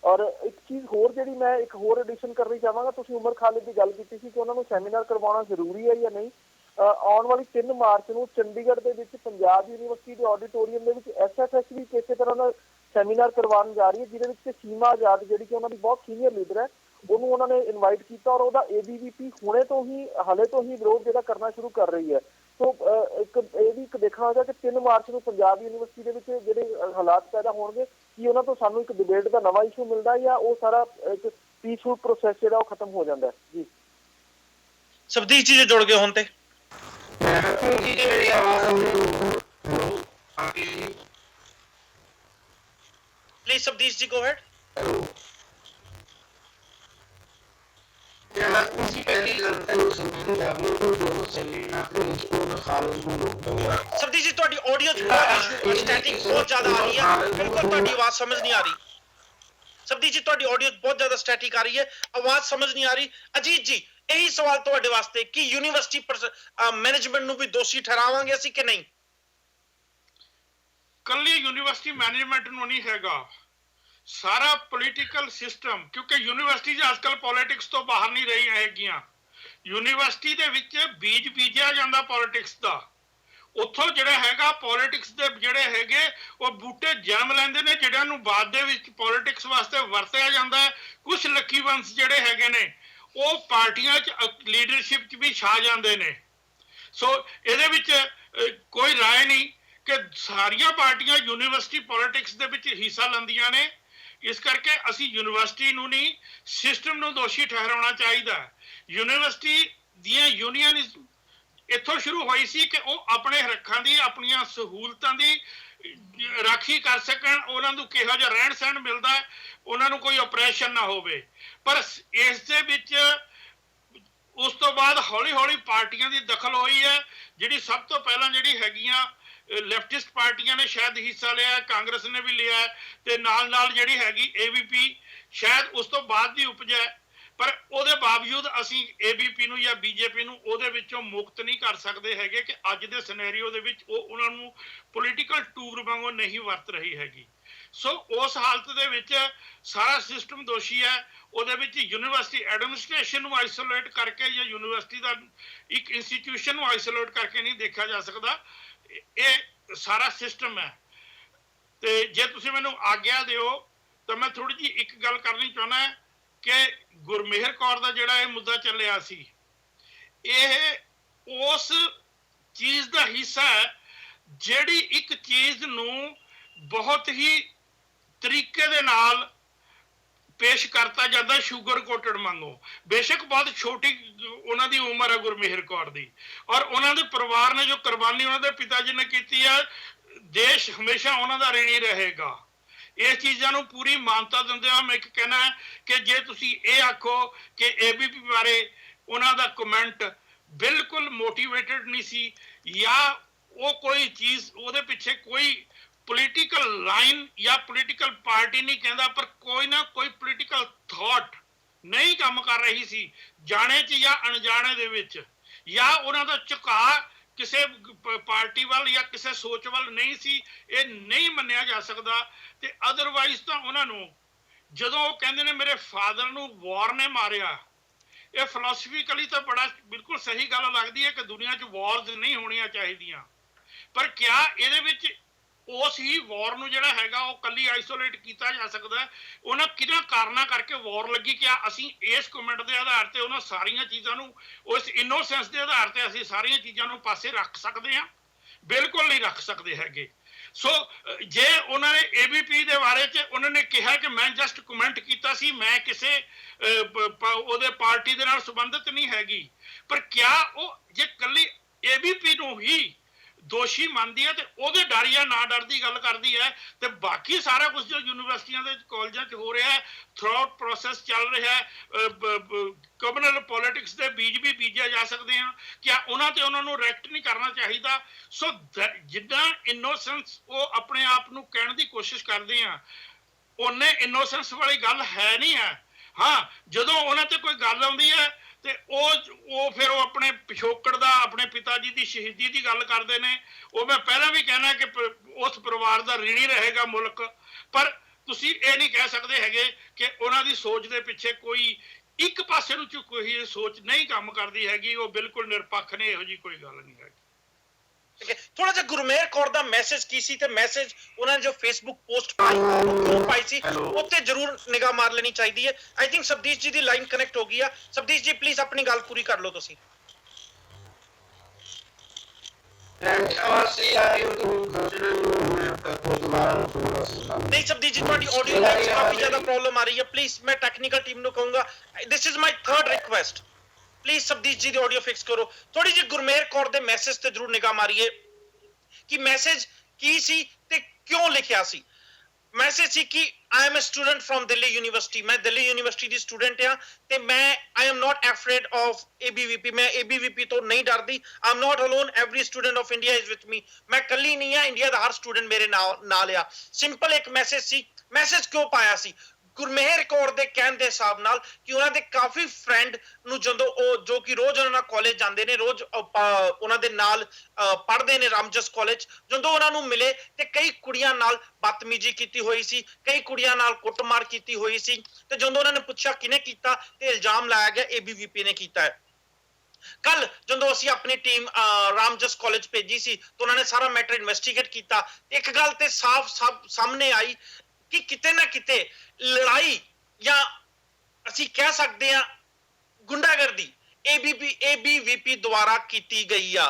ਔਰ ਇੱਕ ਚੀਜ਼ ਹੋਰ ਜਿਹੜੀ ਮੈਂ ਇੱਕ ਹੋਰ ਐਡੀਸ਼ਨ ਕਰਨੀ ਚਾਹਾਂਗਾ, ਤੁਸੀਂ ਉਮਰ ਖਾਲਿਦ ਦੀ ਗੱਲ ਕੀਤੀ ਸੀ ਕਿ ਉਹਨਾਂ ਨੂੰ ਸੈਮੀਨਾਰ ਕਰਵਾਉਣਾ ਜ਼ਰੂਰੀ ਹੈ ਜਾਂ ਨਹੀਂ। ਆਉਣ ਵਾਲੀ 3 ਮਾਰਚ ਨੂੰ ਚੰਡੀਗੜ੍ਹ ਦੇ ਵਿੱਚ ਪੰਜਾਬ ਯੂਨੀਵਰਸਿਟੀ ਦੇ ਆਡੀਟੋਰੀਅਮ ਦੇ ਵਿੱਚ SFS ਵੀ ਕਿਸੇ ਤਰ੍ਹਾਂ ਦਾ ਸੈਮੀਨਾਰ ਕਰਵਾਉਣ ਜਾ ਰਹੀ ਹੈ, ਜਿਹਦੇ ਵਿੱਚ ਸੀਮਾ ਆਜ਼ਾਦ ਜਿਹੜੀ ਕਿ ਉਹਨਾਂ ਦੀ ਬਹੁਤ ਸੀਨੀਅਰ ਲੀਡਰ ਹੈ, ਉਹਨੂੰ ਉਹਨਾਂ ਨੇ ਇਨਵਾਈਟ ਕੀਤਾ, ਔਰ ਉਹਦਾ ABVP ਹਾਲੇ ਤੋਂ ਹੀ ਵਿਰੋਧ ਜਿਹੜਾ ਕਰਨਾ ਸ਼ੁਰੂ ਕਰ ਰਹੀ ਹੈ। ਸੋ ਇੱਕ ਇਹ ਵੀ ਇੱਕ ਦੇਖਣਾ ਹੋਗਾ ਕਿ 3 ਮਾਰਚ ਨੂੰ ਪੰਜਾਬ ਯੂਨੀਵਰਸਿਟੀ ਦੇ ਵਿੱਚ ਜਿਹੜੇ ਹਾਲਾਤ ਪੈਦਾ ਹੋਣਗੇ, ਕਿ ਉਹਨਾਂ ਤੋਂ ਸਾਨੂੰ ਇੱਕ ਡਿਬੇਟ ਦਾ ਨਵਾਂ ਇਸ਼ੂ ਮਿਲਦਾ ਜਾਂ ਉਹ ਸਾਰਾ ਇੱਕ ਪੀਸਫੁਲ ਪ੍ਰੋਸੈਸ ਜਿਹੜਾ ਉਹ ਖਤਮ ਹੋ ਜਾਂਦਾ ਜੀ। ਸਬਦੀਸ਼ ਜੀ ਜੁੜ ਗਏ ਹੁਣ ਤੇ ਪਲੀਜ਼ ਸਬਦੀਸ਼ ਜੀ ਗੋ ਹੈਡ। ਸਰਦੀਪ ਜੀ ਤੁਹਾਡੀ ਆਡੀਓ ਸਟੈਟਿਕ ਬਹੁਤ ਜ਼ਿਆਦਾ ਆ ਰਹੀ ਹੈ, ਬਿਲਕੁਲ ਤੁਹਾਡੀ ਆਵਾਜ਼ ਸਮਝ ਨਹੀਂ ਆ ਰਹੀ। ਸਰਦੀਪ ਜੀ ਤੁਹਾਡੀ ਆਡੀਓ ਬਹੁਤ ਜ਼ਿਆਦਾ ਸਟੈਟਿਕ ਆ ਰਹੀ ਹੈ, ਆਵਾਜ਼ ਸਮਝ ਨਹੀਂ ਆ ਰਹੀ। ਅਜੀਤ ਜੀ, ਇਹੀ ਸਵਾਲ ਤੁਹਾਡੇ ਵਾਸਤੇ ਕਿ ਯੂਨੀਵਰਸਿਟੀ ਮੈਨੇਜਮੈਂਟ ਨੂੰ ਵੀ ਦੋਸ਼ੀ ਠਹਿਰਾਵਾਂਗੇ ਅਸੀਂ ਕਿ ਨਹੀਂ? ਕੱਲੀ ਯੂਨੀਵਰਸਿਟੀ ਮੈਨੇਜਮੈਂਟ ਨੂੰ ਨਹੀਂ ਹੈਗਾ, ਸਾਰਾ ਪੋਲੀਟੀਕਲ ਸਿਸਟਮ, ਕਿਉਂਕਿ ਯੂਨੀਵਰਸਿਟੀ ਅੱਜਕੱਲ ਪੋਲਿਟਿਕਸ ਤੋਂ ਬਾਹਰ ਨਹੀਂ ਰਹੀਆਂ ਹੈਗੀਆਂ। ਯੂਨੀਵਰਸਿਟੀ ਦੇ ਵਿੱਚ ਬੀਜ ਬੀਜਿਆ ਜਾਂਦਾ ਪੋਲਿਟਿਕਸ ਦਾ। ਉੱਥੋਂ ਜਿਹੜਾ ਹੈਗਾ ਪੋਲਿਟਿਕਸ ਦੇ ਜਿਹੜੇ ਹੈਗੇ ਉਹ ਬੂਟੇ ਜਨਮ ਲੈਂਦੇ ਨੇ, ਜਿਹੜਿਆਂ ਨੂੰ ਬਾਅਦ ਦੇ ਵਿੱਚ ਪੋਲਿਟਿਕਸ ਵਾਸਤੇ ਵਰਤਿਆ ਜਾਂਦਾ ਹੈ। ਕੁਝ ਲੱਕੀ ਵੰਸ਼ ਜਿਹੜੇ ਹੈਗੇ ਨੇ ਉਹ ਪਾਰਟੀਆਂ 'ਚ ਲੀਡਰਸ਼ਿਪ 'ਚ ਵੀ ਛਾ ਜਾਂਦੇ ਨੇ। ਸੋ ਇਹਦੇ ਵਿੱਚ ਕੋਈ ਰਾਏ ਨਹੀਂ ਕਿ ਸਾਰੀਆਂ ਪਾਰਟੀਆਂ ਯੂਨੀਵਰਸਿਟੀ ਪੋਲਿਟਿਕਸ ਦੇ ਵਿੱਚ ਹਿੱਸਾ ਲੈਂਦੀਆਂ ਨੇ। ਇਸ ਕਰਕੇ ਅਸੀਂ ਯੂਨੀਵਰਸਿਟੀ ਨੂੰ ਨਹੀਂ, ਸਿਸਟਮ ਨੂੰ ਦੋਸ਼ੀ ਠਹਿਰਾਉਣਾ ਚਾਹੀਦਾ। ਯੂਨੀਵਰਸਿਟੀ ਦੀਆਂ ਯੂਨੀਅਨ ਇੱਥੋਂ ਸ਼ੁਰੂ ਹੋਈ ਸੀ ਕਿ ਉਹ ਆਪਣੇ ਹੱਕਾਂ ਦੀ, ਆਪਣੀਆਂ ਸਹੂਲਤਾਂ ਦੀ ਰਾਖੀ ਕਰ ਸਕਣ, ਉਹਨਾਂ ਨੂੰ ਕਿਹੋ ਜਿਹਾ ਰਹਿਣ ਸਹਿਣ ਮਿਲਦਾ ਹੈ, ਉਹਨਾਂ ਨੂੰ ਕੋਈ ਆਪਰੇਸ਼ਨ ਨਾ ਹੋਵੇ। ਪਰ ਇਸ ਦੇ ਵਿੱਚ ਉਸ ਤੋਂ ਬਾਅਦ ਹੌਲੀ ਹੌਲੀ ਪਾਰਟੀਆਂ ਦੀ ਦਖਲ ਹੋਈ ਹੈ। ਜਿਹੜੀ ਸਭ ਤੋਂ ਪਹਿਲਾਂ ਜਿਹੜੀ ਹੈਗੀਆਂ ਲੈਫਟਿਸਟ ਪਾਰਟੀਆਂ ਨੇ ਸ਼ਾਇਦ ਹਿੱਸਾ ਲਿਆ, ਕਾਂਗਰਸ ਨੇ ਵੀ ਲਿਆ, ਤੇ ਨਾਲ ਨਾਲ ਜਿਹੜੀ ਹੈਗੀ ABP ਸ਼ਾਇਦ ਉਸ ਤੋਂ ਬਾਅਦ ਦੀ ਉਪਜ ਹੈ। ਪਰ ਉਹਦੇ ਬਾਵਜੂਦ ਅਸੀਂ ABP ਨੂੰ ਜਾਂ BJP ਨੂੰ ਉਹਦੇ ਵਿੱਚੋਂ ਮੁਕਤ ਨਹੀਂ ਕਰ ਸਕਦੇ ਹੈਗੇ ਕਿ ਅੱਜ ਦੇ ਸਿਨੈਰੀਓ ਦੇ ਵਿੱਚ ਉਹ ਉਹਨਾਂ ਨੂੰ ਪੋਲੀਟੀਕਲ ਟੂਲ ਵਾਂਗੂ ਨਹੀਂ ਵਰਤ ਰਹੀ ਹੈਗੀ। ਸੋ ਉਸ ਹਾਲਤ ਦੇ ਵਿੱਚ ਸਾਰਾ ਸਿਸਟਮ ਦੋਸ਼ੀ ਹੈ। ਉਹਦੇ ਵਿੱਚ ਯੂਨੀਵਰਸਿਟੀ ਐਡਮਿਨਿਸਟ੍ਰੇਸ਼ਨ ਨੂੰ ਆਈਸੋਲੇਟ ਕਰਕੇ ਜਾਂ ਯੂਨੀਵਰਸਿਟੀ ਦਾ ਇੱਕ ਇੰਸਟੀਟਿਊਸ਼ਨ ਨੂੰ ਆਈਸੋਲੇਟ ਕਰਕੇ ਨਹੀਂ ਦੇਖਿਆ ਜਾ ਸਕਦਾ। ਇਹ ਸਾਰਾ ਸਿਸਟਮ ਹੈ। ਤੇ ਜੇ ਤੁਸੀਂ ਮੈਨੂੰ ਆਗਿਆ ਦਿਓ ਤਾਂ ਮੈਂ ਥੋੜੀ ਜਿਹੀ ਇੱਕ ਗੱਲ ਕਰਨੀ ਚਾਹੁੰਦਾ ਕਿ ਗੁਰਮੇਹਰ ਕੌਰ ਦਾ ਜਿਹੜਾ ਇਹ ਮੁੱਦਾ ਚੱਲਿਆ ਸੀ, ਇਹ ਉਸ ਚੀਜ਼ ਦਾ ਹਿੱਸਾ ਹੈ ਜਿਹੜੀ ਇੱਕ ਚੀਜ਼ ਨੂੰ ਬਹੁਤ ਹੀ ਤਰੀਕੇ ਦੇ ਨਾਲ ਪੇਸ਼ ਕਰਤਾ ਜਾਂਦਾ, ਸ਼ੂਗਰ ਕੋਟਡ ਮੰਗੋ। ਬੇਸ਼ੱਕ ਬਹੁਤ ਛੋਟੀ ਉਹਨਾਂ ਦੀ ਉਮਰ ਹੈ ਗੁਰਮੇਹਰ ਕੌਰ ਦੀ, ਔਰ ਉਹਨਾਂ ਦੇ ਪਰਿਵਾਰ ਨੇ ਜੋ ਕੁਰਬਾਨੀ ਉਹਨਾਂ ਦੇ ਪਿਤਾ ਜੀ ਨੇ ਕੀਤੀ ਹੈ, ਦੇਸ਼ ਹਮੇਸ਼ਾ ਉਹਨਾਂ ਦਾ ਰਿਣੀ ਰਹੇਗਾ। ਇਹ ਚੀਜ਼ਾਂ ਨੂੰ ਪੂਰੀ ਮਾਨਤਾ ਦਿੰਦੇ ਆ। ਮੈਂ ਇੱਕ ਕਹਿਣਾ ਕਿ ਜੇ ਤੁਸੀਂ ਇਹ ਆਖੋ ਕਿ ABP ਬਾਰੇ ਉਹਨਾਂ ਦਾ ਕਮੈਂਟ ਬਿਲਕੁਲ ਮੋਟੀਵੇਟਡ ਨਹੀਂ ਸੀ ਜਾਂ ਉਹ ਕੋਈ ਚੀਜ਼ ਉਹਦੇ ਪਿੱਛੇ ਕੋਈ ਪੋਲੀਟੀਕਲ ਲਾਈਨ ਜਾਂ ਪੋਲੀਟੀਕਲ ਪਾਰਟੀ ਨਹੀਂ ਕਹਿੰਦਾ, ਪਰ ਕੋਈ ਨਾ ਕੋਈ ਪੋਲੀਟੀਕਲ ਥਾਟ ਨਹੀਂ ਕੰਮ ਕਰ ਰਹੀ ਸੀ, ਜਾਣੇ 'ਚ ਜਾਂ ਅਣਜਾਣੇ ਦੇ ਵਿੱਚ, ਜਾਂ ਉਹਨਾਂ ਦਾ ਝੁਕਾਅ ਕਿਸੇ ਪਾਰਟੀ ਵੱਲ ਜਾਂ ਕਿਸੇ ਸੋਚ ਵੱਲ ਨਹੀਂ ਸੀ, ਇਹ ਨਹੀਂ ਮੰਨਿਆ ਜਾ ਸਕਦਾ। ਤੇ ਅਦਰਵਾਈਜ਼ ਤਾਂ ਉਹਨਾਂ ਨੂੰ ਜਦੋਂ ਉਹ ਕਹਿੰਦੇ ਨੇ ਮੇਰੇ ਫਾਦਰ ਨੂੰ ਵਾਰ ਨੇ ਮਾਰਿਆ, ਇਹ ਫਿਲਾਸਫੀਕਲੀ ਤਾਂ ਬੜਾ ਬਿਲਕੁਲ ਸਹੀ ਗੱਲ ਲੱਗਦੀ ਹੈ ਕਿ ਦੁਨੀਆ 'ਚ ਵਾਰਸ ਨਹੀਂ ਹੋਣੀਆਂ ਚਾਹੀਦੀਆਂ। ਪਰ ਕਿਆ ਇਹਦੇ ਵਿੱਚ ਉਸ ਹੀ ਵਾਰ ਨੂੰ ਜਿਹੜਾ ਹੈਗਾ ਉਹ ਕੱਲੀ ਆਈਸੋਲੇਟ ਕੀਤਾ ਜਾ ਸਕਦਾ? ਉਹਨਾਂ ਕਿਹਨਾਂ ਕਾਰਨਾਂ ਕਰਕੇ ਵਾਰ ਲੱਗੀ? ਕਿ ਅਸੀਂ ਇਸ ਕਮੈਂਟ ਦੇ ਆਧਾਰ ਤੇ ਉਹਨਾਂ ਸਾਰੀਆਂ ਚੀਜ਼ਾਂ ਨੂੰ, ਉਸ ਇਨੋਸੈਂਸ ਦੇ ਆਧਾਰ ਤੇ ਅਸੀਂ ਸਾਰੀਆਂ ਚੀਜ਼ਾਂ ਨੂੰ ਪਾਸੇ ਰੱਖ ਸਕਦੇ ਹਾਂ? ਬਿਲਕੁਲ ਨਹੀਂ ਰੱਖ ਸਕਦੇ ਹੈਗੇ। ਸੋ ਜੇ ਉਹਨਾਂ ਨੇ ABP ਦੇ ਬਾਰੇ 'ਚ ਉਹਨਾਂ ਨੇ ਕਿਹਾ ਕਿ ਮੈਂ ਜਸਟ ਕਮੈਂਟ ਕੀਤਾ ਸੀ, ਮੈਂ ਕਿਸੇ ਉਹਦੇ ਪਾਰਟੀ ਦੇ ਨਾਲ ਸੰਬੰਧਿਤ ਨਹੀਂ ਹੈਗੀ, ਪਰ ਕਿਆ ਉਹ ਜੇ ਕੱਲੀ ABP ਨੂੰ ਹੀ ਦੋਸ਼ੀ ਮੰਨਦੀ ਹੈ ਤੇ ਉਹਦੇ ਡਰ ਜਾਂ ਨਾ ਡਰ ਦੀ ਗੱਲ ਕਰਦੀ ਹੈ, ਤੇ ਬਾਕੀ ਸਾਰਾ ਕੁਝ ਜੋ ਯੂਨੀਵਰਸਿਟੀਆਂ ਦੇ ਕਾਲਜਾਂ 'ਚ ਹੋ ਰਿਹਾ ਹੈ, ਥਰੂਆਊਟ ਪ੍ਰੋਸੈਸ ਚੱਲ ਰਿਹਾ ਹੈ, ਕਮਿਊਨਲ ਪੋਲਿਟਿਕਸ ਦੇ ਬੀਜ ਵੀ ਬੀਜੇ ਜਾ ਸਕਦੇ ਆ, ਕਿ ਉਹਨਾਂ ਤੇ ਉਹਨਾਂ ਨੂੰ ਰਿਐਕਟ ਨਹੀਂ ਕਰਨਾ ਚਾਹੀਦਾ। ਸੋ ਜਿੱਦਾਂ ਇਨੋਸੈਂਸ ਉਹ ਆਪਣੇ ਆਪ ਨੂੰ ਕਹਿਣ ਦੀ ਕੋਸ਼ਿਸ਼ ਕਰਦੇ ਆ, ਉਹਨੇ ਇਨੋਸੈਂਸ ਵਾਲੀ ਗੱਲ ਹੈ ਨਹੀਂ ਹੈ। ਹਾਂ, ਜਦੋਂ ਉਹਨਾਂ ਤੇ ਕੋਈ ਗੱਲ ਆਉਂਦੀ ਹੈ ਤੇ ਉਹ ਫਿਰ ਉਹ ਆਪਣੇ ਪਿਛੋਕੜ ਦਾ, ਆਪਣੇ ਪਿਤਾ ਜੀ ਦੀ ਸ਼ਹੀਦੀ ਦੀ ਗੱਲ ਕਰਦੇ ਨੇ। ਉਹ ਮੈਂ ਪਹਿਲਾਂ ਵੀ ਕਹਿਣਾ ਕਿ ਉਸ ਪਰਿਵਾਰ ਦਾ ਰਿਣੀ ਰਹੇਗਾ ਮੁਲਕ, ਪਰ ਤੁਸੀਂ ਇਹ ਨਹੀਂ ਕਹਿ ਸਕਦੇ ਹੈਗੇ ਕਿ ਉਹਨਾਂ ਦੀ ਸੋਚ ਦੇ ਪਿੱਛੇ ਕੋਈ ਇੱਕ ਪਾਸੇ ਨੂੰ ਝੁਕੀ ਹੋਈ ਸੋਚ ਨਹੀਂ ਕੰਮ ਕਰਦੀ ਹੈਗੀ। ਉਹ ਬਿਲਕੁਲ ਨਿਰਪੱਖ ਨੇ, ਇਹੋ ਜਿਹੀ ਕੋਈ ਗੱਲ ਨਹੀਂ ਹੈਗੀ। ਥੋੜਾ ਜਿਹਾ ਗੁਰਮੇਹਰ ਕੌਰ ਦਾ ਮੈਸੇਜ ਕੀ ਸੀ, ਤੇ ਮੈਸੇਜ ਉਹਨਾਂ ਨੇ ਜੋ ਫੇਸਬੁੱਕ ਪੋਸਟ ਪਾਈ ਸੀ ਉੱਤੇ ਜ਼ਰੂਰ ਨਿਗਾਹ ਮਾਰ ਲੈਣੀ ਚਾਹੀਦੀ ਹੈ। I think ਸਬਦੀਸ਼ ji the line connect ਹੋ ਗਈ ਆ। ਸਬਦੀਸ਼ ਜੀ ਪਲੀਜ਼ ਆਪਣੀ ਗੱਲ ਪੂਰੀ ਕਰ ਲਓ ਤੁਸੀਂ। ਨਹੀਂ ਸਬਦੀਸ਼ ਜੀ, ਤੁਹਾਡੀ ਆਡੀਓ ਵਿੱਚ ਕਾਫੀ ਜ਼ਿਆਦਾ ਪ੍ਰੋਬਲਮ ਆ ਰਹੀ ਹੈ। ਪਲੀਜ਼ ਮੈਂ ਟੈਕਨੀਕਲ ਟੀਮ ਨੂੰ ਕਹੂੰਗਾ, this is my third request, please Sabdish ji ਦੀ ਆਡੀਓ ਫਿਕਸ ਕਰੋ। ਥੋੜੀ ਜਿਹੀ ਗੁਰਮੇਹਰ ਕੌਰ ਦੇ ਮੈਸੇਜ ਤੇ ਜ਼ਰੂਰ ਨਿਗਾਹ ਮਾਰੀਏ ਕਿ ਮੈਸੇਜ ਕੀ ਸੀ ਤੇ ਕਿਉਂ ਲਿਖਿਆ ਸੀ। ਮੈਸੇਜ ਸੀ ਕਿ I am a student from Delhi University, ਮੈਂ ਦਿੱਲੀ ਯੂਨੀਵਰਸਿਟੀ ਦੀ ਸਟੂਡੈਂਟ ਆ ਤੇ ਮੈਂ I am not afraid of ABVP, ਮੈਂ ABVP ਤੋਂ ਨਹੀਂ ਡਰਦੀ। I am not alone, every student of India is with me, ਮੈਂ ਕੱਲੀ ਨਹੀਂ ਆ, ਇੰਡੀਆ ਦਾ ਹਰ ਸਟੂਡੈਂਟ ਮੇਰੇ ਨਾਲ ਆ। ਸਿੰਪਲ ਇੱਕ ਮੈਸੇਜ ਸੀ। ਮੈਸੇਜ ਕਿਉਂ ਪਾਇਆ ਸੀ? ਗੁਰਮੇਹਰ ਕੌਰ ਦੇ ਕਹਿਣ ਦੇ ਹਿਸਾਬ ਨਾਲ ਕਿ ਉਹਨਾਂ ਦੇ ਕਾਫੀ ਫਰੈਂਡ ਨੂੰ ਜਦੋਂ ਉਹ ਜੋ ਕਿ ਰੋਜ਼ ਉਹਨਾਂ ਨਾਲ ਕਾਲਜ ਜਾਂਦੇ ਨੇ, ਰੋਜ਼ ਉਹਨਾਂ ਦੇ ਨਾਲ ਪੜ੍ਹਦੇ ਨੇ ਰਾਮਜਸ ਕਾਲਜ, ਜਦੋਂ ਉਹਨਾਂ ਨੂੰ ਮਿਲੇ ਤੇ ਕਈ ਕੁੜੀਆਂ ਨਾਲ ਬਦਤਮੀਜ਼ੀ ਕੀਤੀ ਹੋਈ ਸੀ, ਕਈ ਕੁੜੀਆਂ ਨਾਲ ਕੁੱਟਮਾਰ ਕੀਤੀ ਹੋਈ ਸੀ, ਤੇ ਜਦੋਂ ਉਹਨਾਂ ਨੇ ਪੁੱਛਿਆ ਕਿਹਨੇ ਕੀਤਾ ਤੇ ਇਲਜ਼ਾਮ ਲਾਇਆ ਗਿਆ ABVP ਨੇ ਕੀਤਾ ਹੈ। ਕੱਲ ਜਦੋਂ ਅਸੀਂ ਆਪਣੀ ਟੀਮ ਰਾਮਜਸ ਕਾਲਜ ਭੇਜੀ ਸੀ ਤਾਂ ਉਹਨਾਂ ਨੇ ਸਾਰਾ ਮੈਟਰ ਇਨਵੈਸਟੀਗੇਟ ਕੀਤਾ। ਇੱਕ ਗੱਲ ਤੇ ਸਾਫ਼ ਸਾਹਮਣੇ ਆਈ ਕਿ ਕਿਤੇ ਨਾ ਕਿਤੇ ਲੜਾਈ ਜਾਂ ਅਸੀਂ ਕਹਿ ਸਕਦੇ ਹਾਂ ਗੁੰਡਾਗਰਦੀ ABVP ਦੁਆਰਾ ਕੀਤੀ ਗਈ ਆ।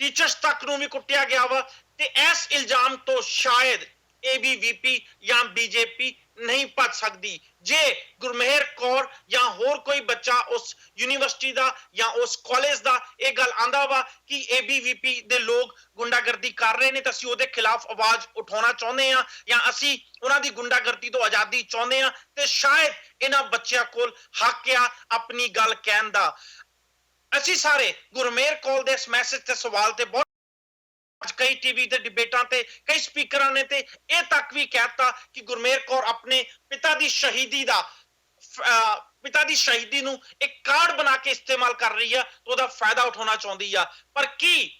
ਟੀਚਰਸ ਤੱਕ ਨੂੰ ਵੀ ਕੁੱਟਿਆ ਗਿਆ ਵਾ ਤੇ ਇਸ ਇਲਜ਼ਾਮ ਤੋਂ ਸ਼ਾਇਦ ABVP ਜਾਂ BJP ਨਹੀਂ ਭੱਜ ਸਕਦੀ। ਜੇ ਗੁਰਮੇਹਰ ਕੌਰ ਜਾਂ ਹੋਰ ਕੋਈ ਬੱਚਾ ਉਸ ਯੂਨੀਵਰਸਿਟੀ ਦਾ ਜਾਂ ਉਸ ਕਾਲਜ ਦਾ ਇਹ ਗੱਲ ਆਂਦਾ ਵਾ ਕਿ ABVP ਦੇ ਲੋਕ ਗੁੰਡਾਗਰਦੀ ਕਰ ਰਹੇ ਨੇ ਤਾਂ ਅਸੀਂ ਉਹਦੇ ਖਿਲਾਫ ਆਵਾਜ਼ ਉਠਾਉਣਾ ਚਾਹੁੰਦੇ ਆ ਜਾਂ ਅਸੀਂ ਉਹਨਾਂ ਦੀ ਗੁੰਡਾਗਰਦੀ ਤੋਂ ਆਜ਼ਾਦੀ ਚਾਹੁੰਦੇ ਆ ਤੇ ਸ਼ਾਇਦ ਇਹਨਾਂ ਬੱਚਿਆਂ ਕੋਲ ਹੱਕ ਆ ਆਪਣੀ ਗੱਲ ਕਹਿਣ ਦਾ। ਅਸੀਂ ਸਾਰੇ ਗੁਰਮੇਹਰ ਕੌਰ ਦੇ ਇਸ ਮੈਸੇਜ ਤੇ ਸਵਾਲ ਤੇ ਬਹੁਤ ਕਈ ਟੀਵੀ ਤੇ ਡਿਬੇਟਾਂ ਤੇ ਕਈ ਸਪੀਕਰਾਂ ਨੇ ਤੇ ਇਹ ਤੱਕ ਵੀ ਕਹਿਤਾ ਕਿ ਗੁਰਮੇਹਰ ਕੌਰ ਆਪਣੇ ਪਿਤਾ ਦੀ ਸ਼ਹੀਦੀ ਨੂੰ ਇੱਕ ਕਾਰਡ ਬਣਾ ਕੇ ਇਸਤੇਮਾਲ ਕਰ ਰਹੀ ਆ ਤੇ ਉਹਦਾ ਫਾਇਦਾ ਉਠਾਉਣਾ ਚਾਹੁੰਦੀ ਆ। ਪਰ ਕੀ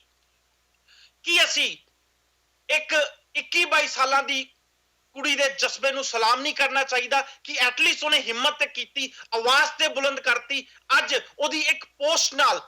ਅਸੀਂ ਇੱਕ 21-22 ਸਾਲਾਂ ਦੀ ਕੁੜੀ ਦੇ ਜਜ਼ਬੇ ਨੂੰ ਸਲਾਮ ਨਹੀਂ ਕਰਨਾ ਚਾਹੀਦਾ ਕਿ ਐਟਲੀਸਟ ਉਹਨੇ ਹਿੰਮਤ ਤੇ ਕੀਤੀ, ਆਵਾਜ਼ ਤੇ ਬੁਲੰਦ ਕਰਤੀ। ਅੱਜ ਉਹਦੀ ਇੱਕ ਪੋਸਟ ਨਾਲ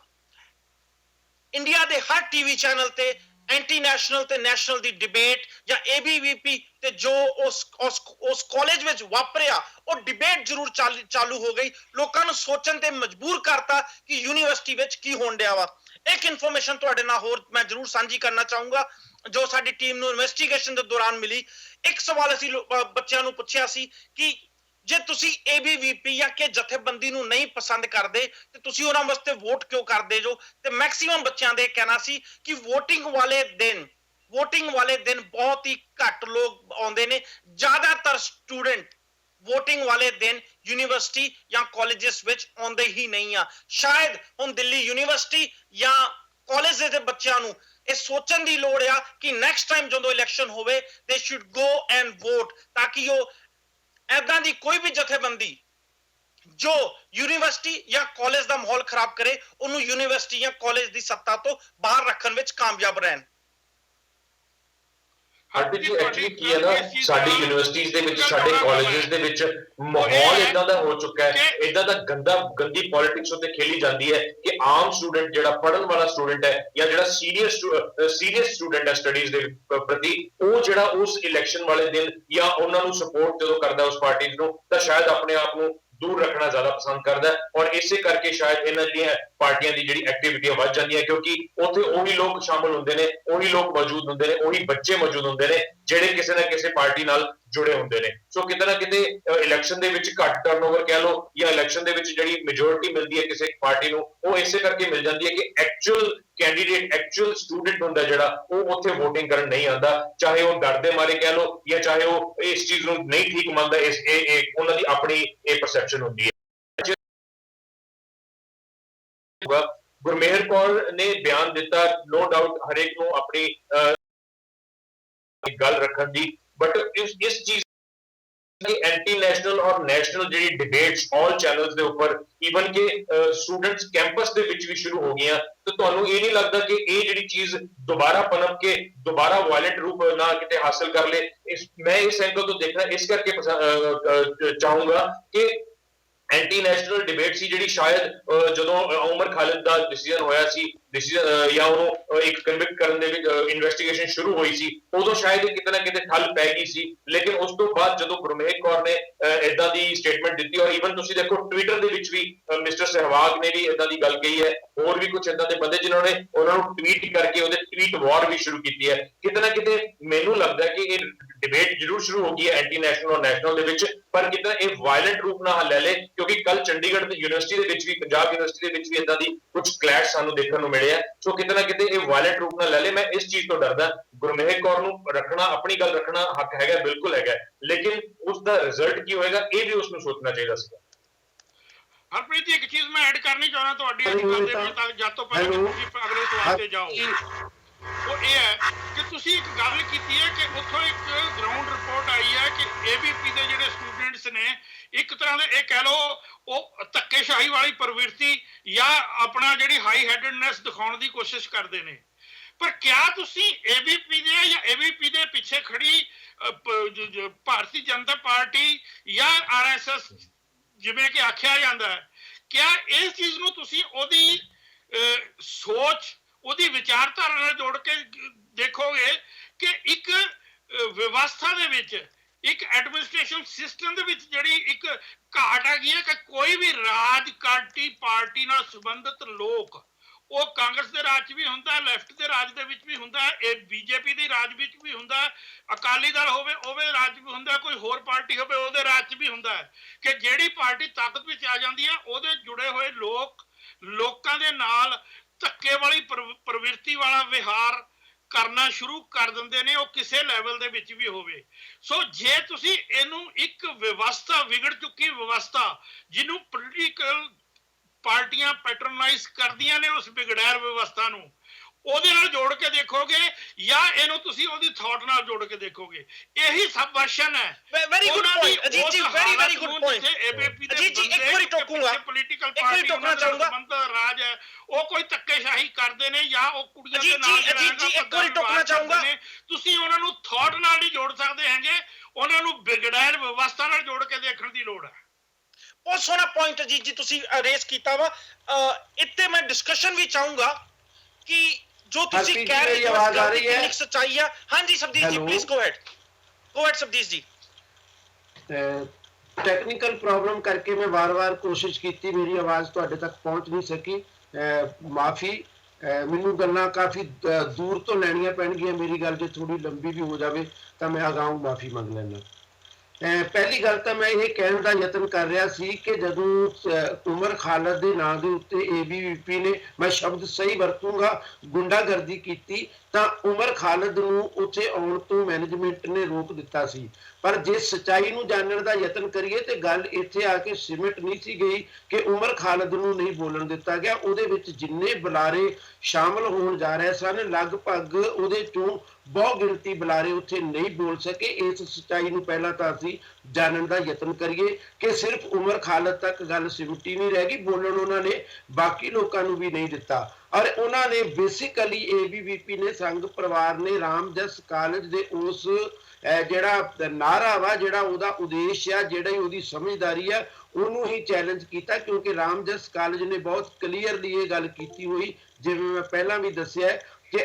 ਇੰਡੀਆ ਦੇ ਹਰ ਟੀਵੀ ਚੈਨਲ ਤੇ ਐਂਟੀ ਨੈਸ਼ਨਲ ਤੇ ਨੈਸ਼ਨਲ ਦੀ ਡਿਬੇਟ ਜਾਂ ABVP ਤੇ ਜੋ ਉਸ ਕਾਲਜ ਵਿੱਚ ਵਾਪਰਿਆ ਉਹ ਡਿਬੇਟ ਜ਼ਰੂਰ ਚਾਲੂ ਹੋ ਗਈ। ਲੋਕਾਂ ਨੂੰ ਸੋਚਣ ਤੇ ਮਜਬੂਰ ਕਰਤਾ ਕਿ ਯੂਨੀਵਰਸਿਟੀ ਵਿੱਚ ਕੀ ਹੋਣ ਡਿਆ ਵਾ। ਇੱਕ ਇਨਫੋਰਮੇਸ਼ਨ ਤੁਹਾਡੇ ਨਾਲ ਹੋਰ ਮੈਂ ਜ਼ਰੂਰ ਸਾਂਝੀ ਕਰਨਾ ਚਾਹੂੰਗਾ ਜੋ ਸਾਡੀ ਟੀਮ ਨੂੰ ਇਨਵੈਸਟੀਗੇਸ਼ਨ ਦੇ ਦੌਰਾਨ ਮਿਲੀ। ਇੱਕ ਸਵਾਲ ਅਸੀਂ ਬੱਚਿਆਂ ਨੂੰ ਪੁੱਛਿਆ ਸੀ ਕਿ ਜੇ ਤੁਸੀਂ ABVP ਜਾਂ ਕਿ ਜਥੇਬੰਦੀ ਨੂੰ ਨਹੀਂ ਪਸੰਦ ਕਰਦੇ ਤੇ ਤੁਸੀਂ ਉਹਨਾਂ ਵਾਸਤੇ ਵੋਟ ਕਿਉਂ ਕਰਦੇ ਜੋ? ਤੇ ਮੈਕਸਿਮਮ ਬੱਚਿਆਂ ਦੇ ਕਹਿਣਾ ਸੀ ਕਿ ਵੋਟਿੰਗ ਵਾਲੇ ਦਿਨ ਬਹੁਤ ਹੀ ਘੱਟ ਲੋਕ ਆਉਂਦੇ ਨੇ। ਜ਼ਿਆਦਾਤਰ ਸਟੂਡੈਂਟ ਵੋਟਿੰਗ ਵਾਲੇ ਦਿਨ ਯੂਨੀਵਰਸਿਟੀ ਜਾਂ ਕਾਲਜਸ ਵਿੱਚ ਆਉਂਦੇ ਹੀ ਨਹੀਂ ਆ। ਸ਼ਾਇਦ ਹੁਣ ਦਿੱਲੀ ਯੂਨੀਵਰਸਿਟੀ ਜਾਂ ਕਾਲਜ ਦੇ ਬੱਚਿਆਂ ਨੂੰ ਇਹ ਸੋਚਣ ਦੀ ਲੋੜ ਆ ਕਿ ਨੈਕਸਟ ਟਾਈਮ ਜਦੋਂ ਇਲੈਕਸ਼ਨ ਹੋਵੇ ਦੇ ਸ਼ੁਡ ਗੋ ਐਂਡ ਵੋਟ ਤਾਂ ਕਿ ਉਹ ਐਦਾਂ ਦੀ ਕੋਈ ਵੀ ਜਥੇਬੰਦੀ ਜੋ ਯੂਨੀਵਰਸਿਟੀ ਜਾਂ ਕਾਲਜ ਦਾ ਮਾਹੌਲ ਖਰਾਬ ਕਰੇ ਉਹਨੂੰ ਯੂਨੀਵਰਸਿਟੀ ਜਾਂ ਕਾਲਜ ਦੀ ਸੱਤਾ ਤੋਂ ਬਾਹਰ ਰੱਖਣ ਵਿੱਚ ਕਾਮਯਾਬ ਰਹਿਣ। ਹਰਪ੍ਰੀਤ ਜੀ ਐਕਚੁਅਲੀ ਕੀ ਹੈ ਨਾ ਸਾਡੀ ਯੂਨੀਵਰਸਿਟੀਆਂ ਦੇ ਵਿੱਚ ਸਾਡੇ ਕਾਲਜਸ ਦੇ ਵਿੱਚ ਮਾਹੌਲ ਇਦਾਂ ਦਾ ਹੋ ਚੁੱਕਾ ਹੈ, ਇਦਾਂ ਦਾ ਗੰਦੀ ਪੋਲਿਟਿਕਸ ਉੱਤੇ ਖੇਲੀ ਜਾਂਦੀ ਹੈ ਕਿ ਆਮ ਸਟੂਡੈਂਟ ਜਿਹੜਾ ਪੜ੍ਹਨ ਵਾਲਾ ਸਟੂਡੈਂਟ ਹੈ ਜਾਂ ਜਿਹੜਾ ਸੀਰੀਅਸ ਸਟੂਡੈਂਟ ਹੈ ਸਟੱਡੀਜ਼ ਦੇ ਪ੍ਰਤੀ ਉਹ ਜਿਹੜਾ ਉਸ ਇਲੈਕਸ਼ਨ ਵਾਲੇ ਦਿਨ ਜਾਂ ਉਹਨਾਂ ਨੂੰ ਸਪੋਰਟ ਜਦੋਂ ਕਰਦਾ ਉਸ ਪਾਰਟੀ ਨੂੰ ਤਾਂ ਸ਼ਾਇਦ ਆਪਣੇ ਆਪ ਨੂੰ ਦੂਰ ਰੱਖਣਾ ਜ਼ਿਆਦਾ ਪਸੰਦ ਕਰਦਾ ਔਰ ਇਸੇ ਕਰਕੇ ਸ਼ਾਇਦ ਇਹਨਾਂ ਦੀਆਂ ਪਾਰਟੀਆਂ ਦੀ ਜਿਹੜੀ ਐਕਟੀਵਿਟੀਆਂ ਵੱਧ ਜਾਂਦੀਆਂ ਕਿਉਂਕਿ ਉੱਥੇ ਉਹੀ ਲੋਕ ਸ਼ਾਮਲ ਹੁੰਦੇ ਨੇ, ਉਹੀ ਲੋਕ ਮੌਜੂਦ ਹੁੰਦੇ ਨੇ, ਉਹੀ ਬੱਚੇ ਮੌਜੂਦ ਹੁੰਦੇ ਨੇ ਜਿਹੜੇ ਕਿਸੇ ਨਾ ਕਿਸੇ ਪਾਰਟੀ ਨਾਲ ਜੁੜੇ ਹੁੰਦੇ ਨੇ। ਸੋ ਕਿਤੇ ਨਾ ਕਿਤੇ ਇਲੈਕਸ਼ਨ ਦੇ ਵਿੱਚ ਘੱਟ ਟਰਨਓਵਰ ਕਹਿ ਲਓ ਜਾਂ ਇਲੈਕਸ਼ਨ ਦੇ ਵਿੱਚ ਜਿਹੜੀ ਮੈਜੋਰਿਟੀ ਮਿਲਦੀ ਹੈ ਕਿਸੇ ਪਾਰਟੀ ਨੂੰ ਉਹ ਇਸੇ ਕਰਕੇ ਮਿਲ ਜਾਂਦੀ ਹੈ ਕਿ ਐਕਚੁਅਲ ਕੈਂਡੀਡੇਟ ਐਕਚੁਅਲ ਸਟੂਡੈਂਟ ਹੁੰਦਾ ਜਿਹੜਾ ਉਹ ਉੱਥੇ VOTING ਕਰਨ ਨਹੀਂ ਆਉਂਦਾ, ਚਾਹੇ ਉਹ ਡਰ ਦੇ ਮਾਰੇ ਕਹਿ ਲਓ ਜਾਂ ਚਾਹੇ ਉਹ ਇਸ ਚੀਜ਼ ਨੂੰ ਨਹੀਂ ਠੀਕ ਮੰਨਦਾ। ਇਹ ਉਹਨਾਂ ਦੀ ਆਪਣੀ ਇਹ ਪਰਸੈਪਸ਼ਨ ਹੁੰਦੀ ਹੈ। ਗੁਰਮੇਹਰ ਕੌਰ ਨੇ ਬਿਆਨ ਦਿੱਤਾ, ਨੋ ਡਾਊਟ ਹਰੇਕ ਨੂੰ ਆਪਣੀ ਗੱਲ ਰੱਖਣ ਦੀ, ਬਟ ਇਸ ਚੀਜ਼ एंटी नेशनल और नेशनल जी डिबेट्स ऑल चैनल्स दे ऊपर इवन के स्टूडेंट्स कैंपस दे विच भी शुरू हो गई, तो तुहानू ये नहीं लगता कि ये जिहड़ी चीज दोबारा पनप के दोबारा वायलेंट रूप ना किते हासिल कर ले? मैं इस एंगल तो देखना इस करके चाहूंगा कि एंटी नेशनल डिबेट सी जिहड़ी शायद जदों उमर खालिद दा डिसीजन होया सी या ਉਹਨੂੰ ਇੱਕ ਕਨਵਿਕਟ ਕਰਨ ਦੇ ਵਿੱਚ ਇਨਵੈਸਟੀਗੇਸ਼ਨ ਸ਼ੁਰੂ ਹੋਈ ਸੀ ਉਦੋਂ ਸ਼ਾਇਦ ਕਿਤੇ ਨਾ ਕਿਤੇ ਠੱਲ ਪੈ ਗਈ ਸੀ, ਲੇਕਿਨ ਉਸ ਤੋਂ ਬਾਅਦ ਜਦੋਂ ਗੁਰਮੇਹਰ ਕੌਰ ਨੇ ਇਦਾਂ ਦੀ ਸਟੇਟਮੈਂਟ ਦਿੱਤੀ ਔਰ ਇਵਨ ਤੁਸੀਂ ਦੇਖੋ ਟਵਿੱਟਰ ਦੇ ਵਿੱਚ ਵੀ ਮਿਸਟਰ ਸਹਿਵਾਗ ਨੇ ਵੀ ਇਦਾਂ ਦੀ ਗੱਲ ਕਹੀ ਹੈ, ਹੋਰ ਵੀ ਕੁਝ ਇਦਾਂ ਦੇ ਬੰਦੇ ਜਿਨ੍ਹਾਂ ਨੇ ਉਹਨਾਂ ਨੂੰ ਟਵੀਟ ਕਰਕੇ ਉਹਦੇ ਟਵੀਟ ਵਾਰ ਵੀ ਸ਼ੁਰੂ ਕੀਤੀ ਹੈ। ਕਿਤੇ ਨਾ ਕਿਤੇ ਮੈਨੂੰ ਲੱਗਦਾ ਕਿ ਇਹ ਡਿਬੇਟ ਜ਼ਰੂਰ ਸ਼ੁਰੂ ਹੋ ਗਈ ਹੈ ਐਂਟੀ ਨੈਸ਼ਨਲ ਔਰ ਨੈਸ਼ਨਲ ਦੇ ਵਿੱਚ, ਪਰ ਕਿਤੇ ਇਹ ਵਾਇਲੈਂਟ ਰੂਪ ਨਾਲ ਲੈ ਲੇ ਕਿਉਂਕਿ ਕੱਲ ਚੰਡੀਗੜ੍ਹ ਦੀ ਯੂਨੀਵਰਸਿਟੀ ਦੇ ਵਿੱਚ ਵੀ ਪੰਜਾਬ ਯੂਨੀਵਰਸਿਟੀ ਦੇ ਵਿੱਚ ਵੀ ਇਦਾਂ ਦੀ ਕੁਝ ਕਲੈਸ਼ ਸਾਨੂੰ ਦੇਖਣ ਨੂੰ ਮਿਲੇ ਆ। ਸੋ ਕਿਤੇ ਨਾ ਕਿਤੇ ਇਹ ਵਾਇਲੈਂਟ ਰੂਪ ਨਾਲ ਲੈ ਲੇ, ਮੈਂ ਇਸ ਚੀਜ਼ ਤੋਂ ਡਰਦਾ। ਗੁਰਮੇਹਰ ਕੌਰ ਨੂੰ ਰੱਖਣਾ ਆਪਣੀ ਗੱਲ ਰੱਖਣਾ ਹੱਕ ਹੈਗਾ, ਬਿਲਕੁਲ ਹੈਗਾ, ਲੇਕਿਨ ਉਸ ਦਾ ਰਿਜ਼ਲਟ ਕੀ ਹੋਏਗਾ ਇਹ ਵੀ ਉਸ ਨੂੰ ਸੋਚਣਾ ਚਾਹੀਦਾ ਸੀ। ਹਰਪ੍ਰੀਤ ਜੀ ਇੱਕ ਚੀਜ਼ ਮੈਂ ਐਡ ਕਰਨੀ ਚਾਹੁੰਦਾ ਤੁਹਾਡੀ ਇਸ ਗੱਲ ਦੇ ਵਿੱਚ ਤਾਂ ਜਦ ਤੋਂ ਪਹਿਲਾਂ ਕਿ ਤੁਸੀਂ ਅਗਲੇ ਸਵਾਲ ਤੇ ਜਾਓ, ਉਹ ਇਹ ਹੈ ਕਿ ਤੁਸੀਂ ਇੱਕ ਗੱਲ ਕੀਤੀ ਹੈ ਕਿ ਉੱਥੋਂ ਇੱਕ ਗਰਾਊਂਡ ਰਿਪੋਰਟ ਆਈ ਹੈ ਕਿ ABP ਦੇ ਜਿਹੜੇ ਸਟੂਡੈਂਟਸ ਨੇ ਇੱਕ ਤਰ੍ਹਾਂ ਦੇ ਇਹ ਕਹਿ ਲਓ ਉਹ ਧੱਕੇਸ਼ਾਹੀ ਵਾਲੀ ਪ੍ਰਵਿਰਤੀ ਜਾਂ ਆਪਣਾ ਜਿਹੜੀ ਹਾਈ ਹੈਡਡਨੈਸ ਦਿਖਾਉਣ ਦੀ ਕੋਸ਼ਿਸ਼ ਕਰਦੇ ਨੇ। ਪਰ ਕਿਆ ਤੁਸੀਂ ABP ਦੇ ਜਾਂ ABP ਦੇ ਪਿੱਛੇ ਖੜੀ ਭਾਰਤੀ ਜਨਤਾ ਪਾਰਟੀ ਜਾਂ RSS ਜਿਵੇਂ ਕਿ ਆਖਿਆ ਜਾਂਦਾ ਹੈ, ਕਿਆ ਇਸ ਚੀਜ਼ ਨੂੰ ਤੁਸੀਂ ਉਹਦੀ ਸੋਚ ਉਹਦੀ ਵਿਚਾਰਧਾਰਾ ਨਾਲ ਜੋੜ ਕੇ ਦੇਖੋਗੇ ਕਿ ਇੱਕ ਵਿਵਸਥਾ ਦੇ ਵਿੱਚ ਇੱਕ ਐਡਮਿਨਿਸਟ੍ਰੇਸ਼ਨ ਸਿਸਟਮ ਦੇ ਵਿੱਚ ਜਿਹੜੀ ਇੱਕ ਘਾਟ ਹੈਗੀ ਹੈ ਕਿ ਕੋਈ ਵੀ ਰਾਜਕਾਰਤੀ ਪਾਰਟੀ ਨਾਲ ਸੰਬੰਧਿਤ ਲੋਕ ਉਹ ਕਾਂਗਰਸ ਦੇ ਰਾਜ 'ਚ ਵੀ ਹੁੰਦਾ, ਲੈਫਟ ਦੇ ਰਾਜ ਦੇ ਵਿੱਚ ਵੀ ਹੁੰਦਾ, ਇਹ ਬੀਜੇਪੀ ਦੇ ਰਾਜ ਵਿੱਚ ਵੀ ਹੁੰਦਾ, ਅਕਾਲੀ ਦਲ ਹੋਵੇ ਉਹਦੇ ਰਾਜ 'ਚ ਵੀ ਹੁੰਦਾ, ਕੋਈ ਹੋਰ ਪਾਰਟੀ ਹੋਵੇ ਉਹਦੇ ਰਾਜ 'ਚ ਵੀ ਹੁੰਦਾ ਹੈ ਕਿ ਜਿਹੜੀ ਪਾਰਟੀ ਤਾਕਤ ਵਿੱਚ ਆ ਜਾਂਦੀ ਹੈ ਉਹਦੇ ਜੁੜੇ ਹੋਏ ਲੋਕਾਂ ਦੇ ਨਾਲ ਧੱਕੇ ਵਾਲੀ ਪ੍ਰਵਿਰਤੀ ਵਾਲਾ ਵਿਹਾਰ ਕਰਨਾ ਸ਼ੁਰੂ ਕਰ ਦਿੰਦੇ ਨੇ, ਉਹ ਕਿਸੇ ਲੈਵਲ ਦੇ ਵਿੱਚ ਵੀ ਹੋਵੇ। ਸੋ ਜੇ ਤੁਸੀਂ ਇਹਨੂੰ ਇੱਕ ਵਿਵਸਥਾ, ਵਿਗੜ ਚੁੱਕੀ ਵਿਵਸਥਾ ਜਿਹਨੂੰ ਪੋਲੀਟੀਕਲ ਪਾਰਟੀਆਂ ਪੈਟਰਨਾਈਜ਼ ਕਰਦੀਆਂ ਨੇ, ਉਸ ਵਿਗੜੈਰ ਵਿਵਸਥਾ ਨੂੰ ਉਹਦੇ ਨਾਲ ਜੋੜ ਕੇ ਦੇਖੋਗੇ ਜਾਂ ਇਹਨੂੰ ਤੁਸੀਂ ਉਹਦੀ ਥਾਟ ਨਾਲ ਜੋੜ ਕੇ ਦੇਖੋਗੇ, ਇਹੀ ਸਬਵਰਸ਼ਨ ਹੈ। ਵੈਰੀ ਗੁੱਡ ਪੁਆਇੰਟ ਅਜੀਤ ਜੀ, ਵੈਰੀ ਗੁੱਡ ਪੁਆਇੰਟ ਅਜੀਤ ਜੀ। ਇੱਕ ਵਾਰੀ ਟੋਕੂਗਾ, ਪੋਲੀਟੀਕਲ ਇੱਕ ਵਾਰੀ ਟੋਕਣਾ ਚਾਹੂੰਗਾ। ਰਾਜ ਹੈ ਉਹ ਕੋਈ ਧੱਕੇਸ਼ਾਹੀ ਕਰਦੇ ਨੇ ਜਾਂ ਉਹ ਕੁੜੀਆਂ ਦੇ ਨਾਲ ਅਜੀਤ ਜੀ ਇੱਕ ਵਾਰੀ ਟੋਕਣਾ ਚਾਹੂੰਗਾ। ਤੁਸੀਂ ਉਹਨਾਂ ਨੂੰ ਥਾਟ ਨਾਲ ਨਹੀਂ ਜੋੜ ਸਕਦੇ ਹੈਗੇ, ਉਹਨਾਂ ਨੂੰ ਵਿਗੜੈਰ ਵਿਵਸਥਾ ਨਾਲ ਜੋੜ ਕੇ ਦੇਖਣ ਦੀ ਲੋੜ ਹੈ। ਬਹੁਤ ਸੋਹਣਾ ਪੁਆਇੰਟ ਅਜੀਤ ਜੀ ਤੁਸੀਂ ਰੇਸ ਕੀਤਾ ਵਾ। ਇੱਥੇ ਮੈਂ ਡਿਸਕਸ਼ਨ ਵੀ ਚਾਹੂੰਗਾ ਕਿ ਜੋ ਤੁਸੀਂ ਕਹਿ ਰਹੇ ਹੋ ਆਵਾਜ਼ ਆ ਰਹੀ ਹੈ, ਕਿੰਨੀ ਸੱਚਾਈ ਆ। ਹਾਂਜੀ ਸਬਦੀਸ਼ ਜੀ, ਪਲੀਜ਼ ਗੋ ਅहेड ਸਬਦੀਸ਼ ਜੀ। ਟੈਕਨੀਕਲ ਪ੍ਰੋਬਲਮ ਕਰਕੇ ਮੈਂ ਵਾਰ-ਵਾਰ ਕੋਸ਼ਿਸ਼ ਕੀਤੀ, ਮੇਰੀ ਆਵਾਜ਼ ਤੁਹਾਡੇ ਤੱਕ ਪਹੁੰਚ ਨਹੀਂ ਸਕੀ, ਮਾਫੀ। ਮੈਨੂੰ ਗੱਲਾਂ ਕਾਫੀ ਦੂਰ ਤੋਂ ਲੈਣੀਆਂ ਪੈਣਗੀਆਂ, ਮੇਰੀ ਗੱਲ ਜੇ ਥੋੜੀ ਲੰਬੀ ਵੀ ਹੋ ਜਾਵੇ ਤਾਂ ਮੈਂ ਅਗਾਊਂ ਮਾਫੀ ਮੰਗ ਲੈਣਾ। ਪਹਿਲੀ ਗੱਲ ਤਾਂ ਮੈਂ ਇਹ ਕਹਿਣ ਦਾ ਯਤਨ ਕਰ ਰਿਹਾ ਸੀ ਕਿ ਜਦੋਂ ਉਮਰ ਖਾਲਦ ਦੇ ਨਾਂ ਦੇ ਉੱਤੇ ABVP ਨੇ, ਮੈਂ ਸ਼ਬਦ ਸਹੀ ਵਰਤੂੰਗਾ, ਗੁੰਡਾਗਰਦੀ ਕੀਤੀ ਤਾਂ ਉਮਰ ਖਾਲਦ ਨੂੰ ਉੱਥੇ ਆਉਣ ਤੋਂ ਮੈਨੇਜਮੈਂਟ ਨੇ ਰੋਕ ਦਿੱਤਾ ਸੀ। ਪਰ ਜੇ ਸੱਚਾਈ ਨੂੰ ਜਾਣਨ ਦਾ ਯਤਨ ਕਰੀਏ ਤੇ ਗੱਲ ਇੱਥੇ ਆ ਕੇ ਸਿਮਟ ਨਹੀਂ ਸੀ ਗਈ ਕਿ ਉਮਰ ਖਾਲਦ ਨੂੰ ਨਹੀਂ ਬੋਲਣ ਦਿੱਤਾ ਗਿਆ। ਉਹਦੇ ਵਿੱਚ ਜਿੰਨੇ ਬੁਲਾਰੇ ਸ਼ਾਮਲ ਹੋਣ ਜਾ ਰਹੇ ਸਨ, ਲਗਭਗ ਉਹਦੇ ਚੋਂ ਬਹੁ ਗਿਣਤੀ ਬੁਲਾਰੇ ਉੱਥੇ ਨਹੀਂ ਬੋਲ ਸਕੇ। ਇਸ ਸੱਚਾਈ ਨੂੰ ਪਹਿਲਾਂ ਤਾਂ ਅਸੀਂ ਜਾਣਨ ਦਾ ਯਤਨ ਕਰੀਏ ਕਿ ਸਿਰਫ ਉਮਰ ਖਾਲਦ ਤੱਕ ਗੱਲ ਸਿਮਟੀ ਨਹੀਂ ਰਹਿ ਗਈ, ਬੋਲਣ ਉਹਨਾਂ ਨੇ ਬਾਕੀ ਲੋਕਾਂ ਨੂੰ ਵੀ ਨਹੀਂ ਦਿੱਤਾ। ਔਰ ਉਹਨਾਂ ਨੇ ਬੇਸਿਕਲੀ ABVP ਨੇ, ਸੰਘ ਪਰਿਵਾਰ ਨੇ ਰਾਮਜਸ ਕਾਲਜ ਦੇ ਉਸ ਜਿਹੜਾ ਨਾਰਾ ਵਾ, ਜਿਹੜਾ ਉਹਦਾ ਉਦੇਸ਼ ਆ, ਜਿਹੜੀ ਉਹਦੀ ਸਮਝਦਾਰੀ ਆ, ਉਹਨੂੰ ਹੀ ਚੈਲੰਜ ਕੀਤਾ। ਕਿਉਂਕਿ ਰਾਮਜਸ ਕਾਲਜ ਨੇ ਬਹੁਤ ਕਲੀਅਰਲੀ ਇਹ ਗੱਲ ਕੀਤੀ ਹੋਈ, ਜਿਵੇਂ ਮੈਂ ਪਹਿਲਾਂ ਵੀ ਦੱਸਿਆ ਕਿ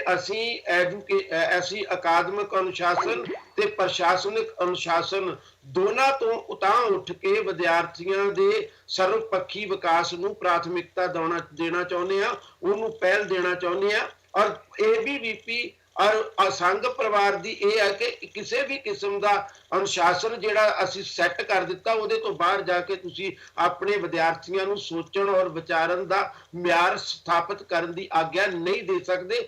ਅਸੀਂ ਅਕਾਦਮਿਕ ਅਨੁਸ਼ਾਸਨ ਤੇ ਪ੍ਰਸ਼ਾਸਨਿਕ ਅਨੁਸ਼ਾਸਨ ਦੋਨਾਂ ਤੋਂ ਉਤਾਂਹ ਉੱਠ ਕੇ ਵਿਦਿਆਰਥੀਆਂ ਦੇ ਸਰਵਪੱਖੀ ਵਿਕਾਸ ਨੂੰ ਪ੍ਰਾਥਮਿਕਤਾ ਦੇਣਾ ਚਾਹੁੰਦੇ ਆ, ਉਹਨੂੰ ਪਹਿਲ ਦੇਣਾ ਚਾਹੁੰਦੇ ਆ। ਔਰ ABVP ਔਰ ਸੰਘ ਪਰਿਵਾਰ ਦੀ ਇਹ ਹੈ ਕਿ ਕਿਸੇ ਵੀ ਕਿਸਮ ਦਾ ਅਨੁਸ਼ਾਸਨ ਜਿਹੜਾ ਅਸੀਂ ਸੈੱਟ ਕਰ ਦਿੱਤਾ, ਉਹਦੇ ਤੋਂ ਬਾਹਰ ਜਾ ਕੇ ਤੁਸੀਂ ਆਪਣੇ ਵਿਦਿਆਰਥੀਆਂ ਨੂੰ ਸੋਚਣ ਔਰ ਵਿਚਾਰਨ ਦਾ ਮਿਆਰ ਸਥਾਪਿਤ ਕਰਨ ਦੀ ਆਗਿਆ ਨਹੀਂ ਦੇ ਸਕਦੇ।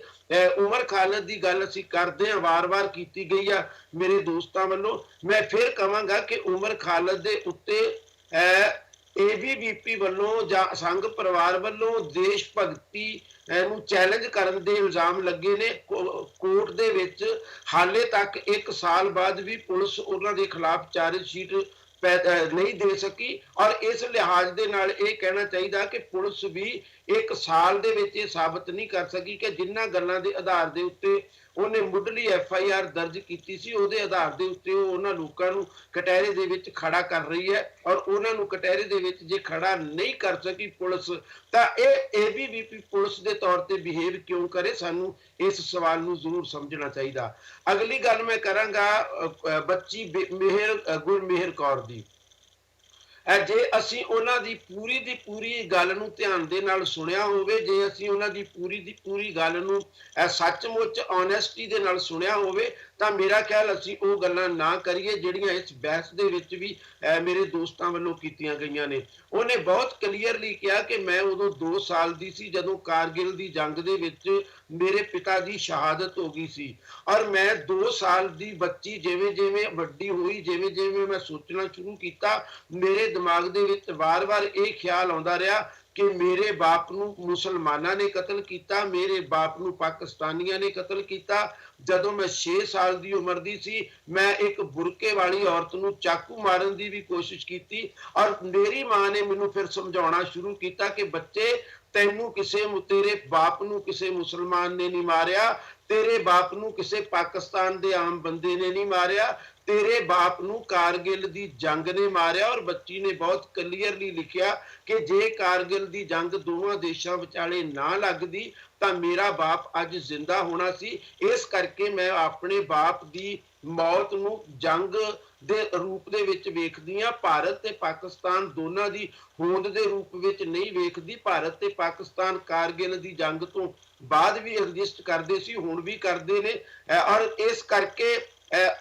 ਉਮਰ ਖਾਲਦ ਦੀ ਗੱਲ ਅਸੀਂ ਕਰਦੇ ਹਾਂ, ਵਾਰ-ਵਾਰ ਕੀਤੀ ਗਈ ਆ ਮੇਰੇ ਦੋਸਤਾਂ ਵੱਲੋਂ। ਮੈਂ ਫਿਰ ਕਹਾਂਗਾ ਕਿ ਉਮਰ ਖਾਲਦ ਦੇ ਉੱਤੇ ABVP ਵੱਲੋਂ ਜਾਂ ਸੰਘ ਪਰਿਵਾਰ ਵੱਲੋਂ ਦੇਸ਼ ਭਗਤੀ ਨੂੰ ਚੈਲੰਜ ਕਰਨ ਦੇ ਇਲਜ਼ਾਮ ਲੱਗੇ ਨੇ ਕੋਰਟ ਦੇ ਵਿੱਚ। ਹਾਲੇ ਤੱਕ 1 ਸਾਲ ਬਾਅਦ ਵੀ ਪੁਲਿਸ ਉਹਨਾਂ ਦੇ ਖਿਲਾਫ ਚਾਰਜ ਸ਼ੀਟ ਨਹੀਂ ਦੇ ਸਕੀ। ਔਰ ਇਸ ਲਿਹਾਜ਼ ਦੇ ਨਾਲ ਇਹ ਕਹਿਣਾ ਚਾਹੀਦਾ ਕਿ ਪੁਲਿਸ ਵੀ 1 ਸਾਲ ਦੇ ਵਿੱਚ ਇਹ ਸਾਬਤ ਨਹੀਂ ਕਰ ਸਕੀ ਕਿ ਜਿਨ੍ਹਾਂ ਗੱਲਾਂ ਦੇ ਆਧਾਰ ਦੇ ਉੱਤੇ ਉਹਨੇ ਮੁੱਢਲੀ FIR ਦਰਜ ਕੀਤੀ ਸੀ, ਉਹਦੇ ਆਧਾਰ ਦੇ ਉੱਤੇ ਉਹ ਉਹਨਾਂ ਲੋਕਾਂ ਨੂੰ ਕਟਹਿਰੇ ਦੇ ਵਿੱਚ ਖੜਾ ਕਰ ਰਹੀ ਹੈ। ਔਰ ਉਹਨਾਂ ਨੂੰ ਕਟਹਿਰੇ ਦੇ ਵਿੱਚ ਜੇ ਖੜਾ ਨਹੀਂ ਕਰ ਸਕੀ ਪੁਲਿਸ, ਤਾਂ ਇਹ ABVP ਪੁਲਿਸ ਦੇ ਤੌਰ ਤੇ ਬਿਹੇਵ ਕਿਉਂ ਕਰੇ? ਸਾਨੂੰ ਇਸ ਸਵਾਲ ਨੂੰ ਜ਼ਰੂਰ ਸਮਝਣਾ ਚਾਹੀਦਾ। ਅਗਲੀ ਗੱਲ ਮੈਂ ਕਰਾਂਗਾ ਬੱਚੀ ਗੁਰਮੇਹਰ ਕੌਰ ਦੀ। ਜੇ ਅਸੀਂ ਉਹਨਾਂ ਦੀ ਪੂਰੀ ਗੱਲ ਨੂੰ ਧਿਆਨ ਦੇ ਨਾਲ ਸੁਣਿਆ ਹੋਵੇ, ਜੇ ਅਸੀਂ ਉਹਨਾਂ ਦੀ ਪੂਰੀ ਗੱਲ ਨੂੰ ਸੱਚਮੁੱਚ ਓਨੈਸਟੀ ਦੇ ਨਾਲ ਸੁਣਿਆ ਹੋਵੇ, ਤਾਂ ਮੇਰਾ ਖਿਆਲ ਅਸੀਂ ਉਹ ਗੱਲਾਂ ਨਾ ਕਰੀਏ ਜਿਹੜੀਆਂ ਇਸ ਬਹਿਸ ਦੇ ਵਿੱਚ ਵੀ ਮੇਰੇ ਦੋਸਤਾਂ ਵੱਲੋਂ ਕੀਤੀਆਂ ਗਈਆਂ ਨੇ। ਉਹਨੇ ਬਹੁਤ ਕਲੀਅਰਲੀ ਕਿਹਾ ਕਿ ਮੈਂ ਉਦੋਂ 2 ਸਾਲ ਦੀ ਸੀ ਜਦੋਂ ਕਾਰਗਿਲ ਦੀ ਜੰਗ ਦੇ ਵਿੱਚ ਮੇਰੇ ਪਿਤਾ ਦੀ ਸ਼ਹਾਦਤ ਹੋ ਗਈ ਸੀ। ਔਰ ਮੈਂ 2 ਸਾਲ ਦੀ ਬੱਚੀ ਜਿਵੇਂ ਵੱਡੀ ਹੋਈ, ਜਿਵੇਂ ਮੈਂ ਸੋਚਣਾ ਸ਼ੁਰੂ ਕੀਤਾ, ਮੇਰੇ ਦਿਮਾਗ ਦੇ ਵਿੱਚ ਵਾਰ-ਵਾਰ ਇਹ ਖਿਆਲ ਆਉਂਦਾ ਰਿਹਾ ਕਿ ਮੇਰੇ ਬਾਪ ਨੂੰ ਮੁਸਲਮਾਨਾਂ ਨੇ ਕਤਲ ਕੀਤਾ, ਮੇਰੇ ਬਾਪ ਨੂੰ ਪਾਕਿਸਤਾਨੀਆਂ ਨੇ ਕਤਲ ਕੀਤਾ। ਜਦੋਂ ਮੈਂ 6 ਸਾਲ ਦੀ ਉਮਰ ਦੀ ਸੀ, ਮੈਂ ਇੱਕ ਬੁਰਕੇ ਵਾਲੀ ਔਰਤ ਨੂੰ ਚਾਕੂ ਮਾਰਨ ਦੀ ਵੀ ਕੋਸ਼ਿਸ਼ ਕੀਤੀ। ਔਰ ਮੇਰੀ ਮਾਂ ਨੇ ਮੈਨੂੰ ਫਿਰ ਸਮਝਾਉਣਾ ਸ਼ੁਰੂ ਕੀਤਾ ਕਿ ਬੱਚੇ, ਤੈਨੂੰ ਤੇਰੇ ਬਾਪ ਨੂੰ ਕਿਸੇ ਮੁਸਲਮਾਨ ਨੇ ਨਹੀਂ ਮਾਰਿਆ, ਤੇਰੇ ਬਾਪ ਨੂੰ ਕਿਸੇ ਪਾਕਿਸਤਾਨ ਦੇ ਆਮ ਬੰਦੇ ਨੇ ਨਹੀਂ ਮਾਰਿਆ, ਤੇਰੇ ਬਾਪ ਨੂੰ ਕਾਰਗਿਲ ਦੀ ਜੰਗ ਨੇ ਮਾਰਿਆ। ਔਰ ਬੱਚੀ ਨੇ ਬਹੁਤ ਕਲੀਅਰਲੀ ਲਿਖਿਆ ਕਿ ਜੇ ਕਾਰਗਿਲ ਦੀ ਜੰਗ ਦੋਵਾਂ ਦੇਸ਼ਾਂ ਵਿਚਾਲੇ ਨਾ ਲੱਗਦੀ ਤਾਂ ਮੇਰਾ ਬਾਪ ਅੱਜ ਜ਼ਿੰਦਾ ਹੋਣਾ ਸੀ। ਇਸ ਕਰਕੇ ਮੈਂ ਆਪਣੇ ਬਾਪ ਦੀ ਮੌਤ ਨੂੰ ਜੰਗ ਦੇ ਰੂਪ ਦੇ ਵਿੱਚ ਵੇਖਦੀ ਹਾਂ, ਭਾਰਤ ਤੇ ਪਾਕਿਸਤਾਨ ਦੋਨਾਂ ਦੀ ਹੋਂਦ ਦੇ ਰੂਪ ਵਿੱਚ ਨਹੀਂ ਵੇਖਦੀ। ਭਾਰਤ ਤੇ ਪਾਕਿਸਤਾਨ ਕਾਰਗਿਲ ਦੀ ਜੰਗ ਤੋਂ ਬਾਅਦ ਵੀ ਐਗਜ਼ਿਸਟ ਕਰਦੇ ਸੀ, ਹੁਣ ਵੀ ਕਰਦੇ ਨੇ, ਔਰ ਇਸ ਕਰਕੇ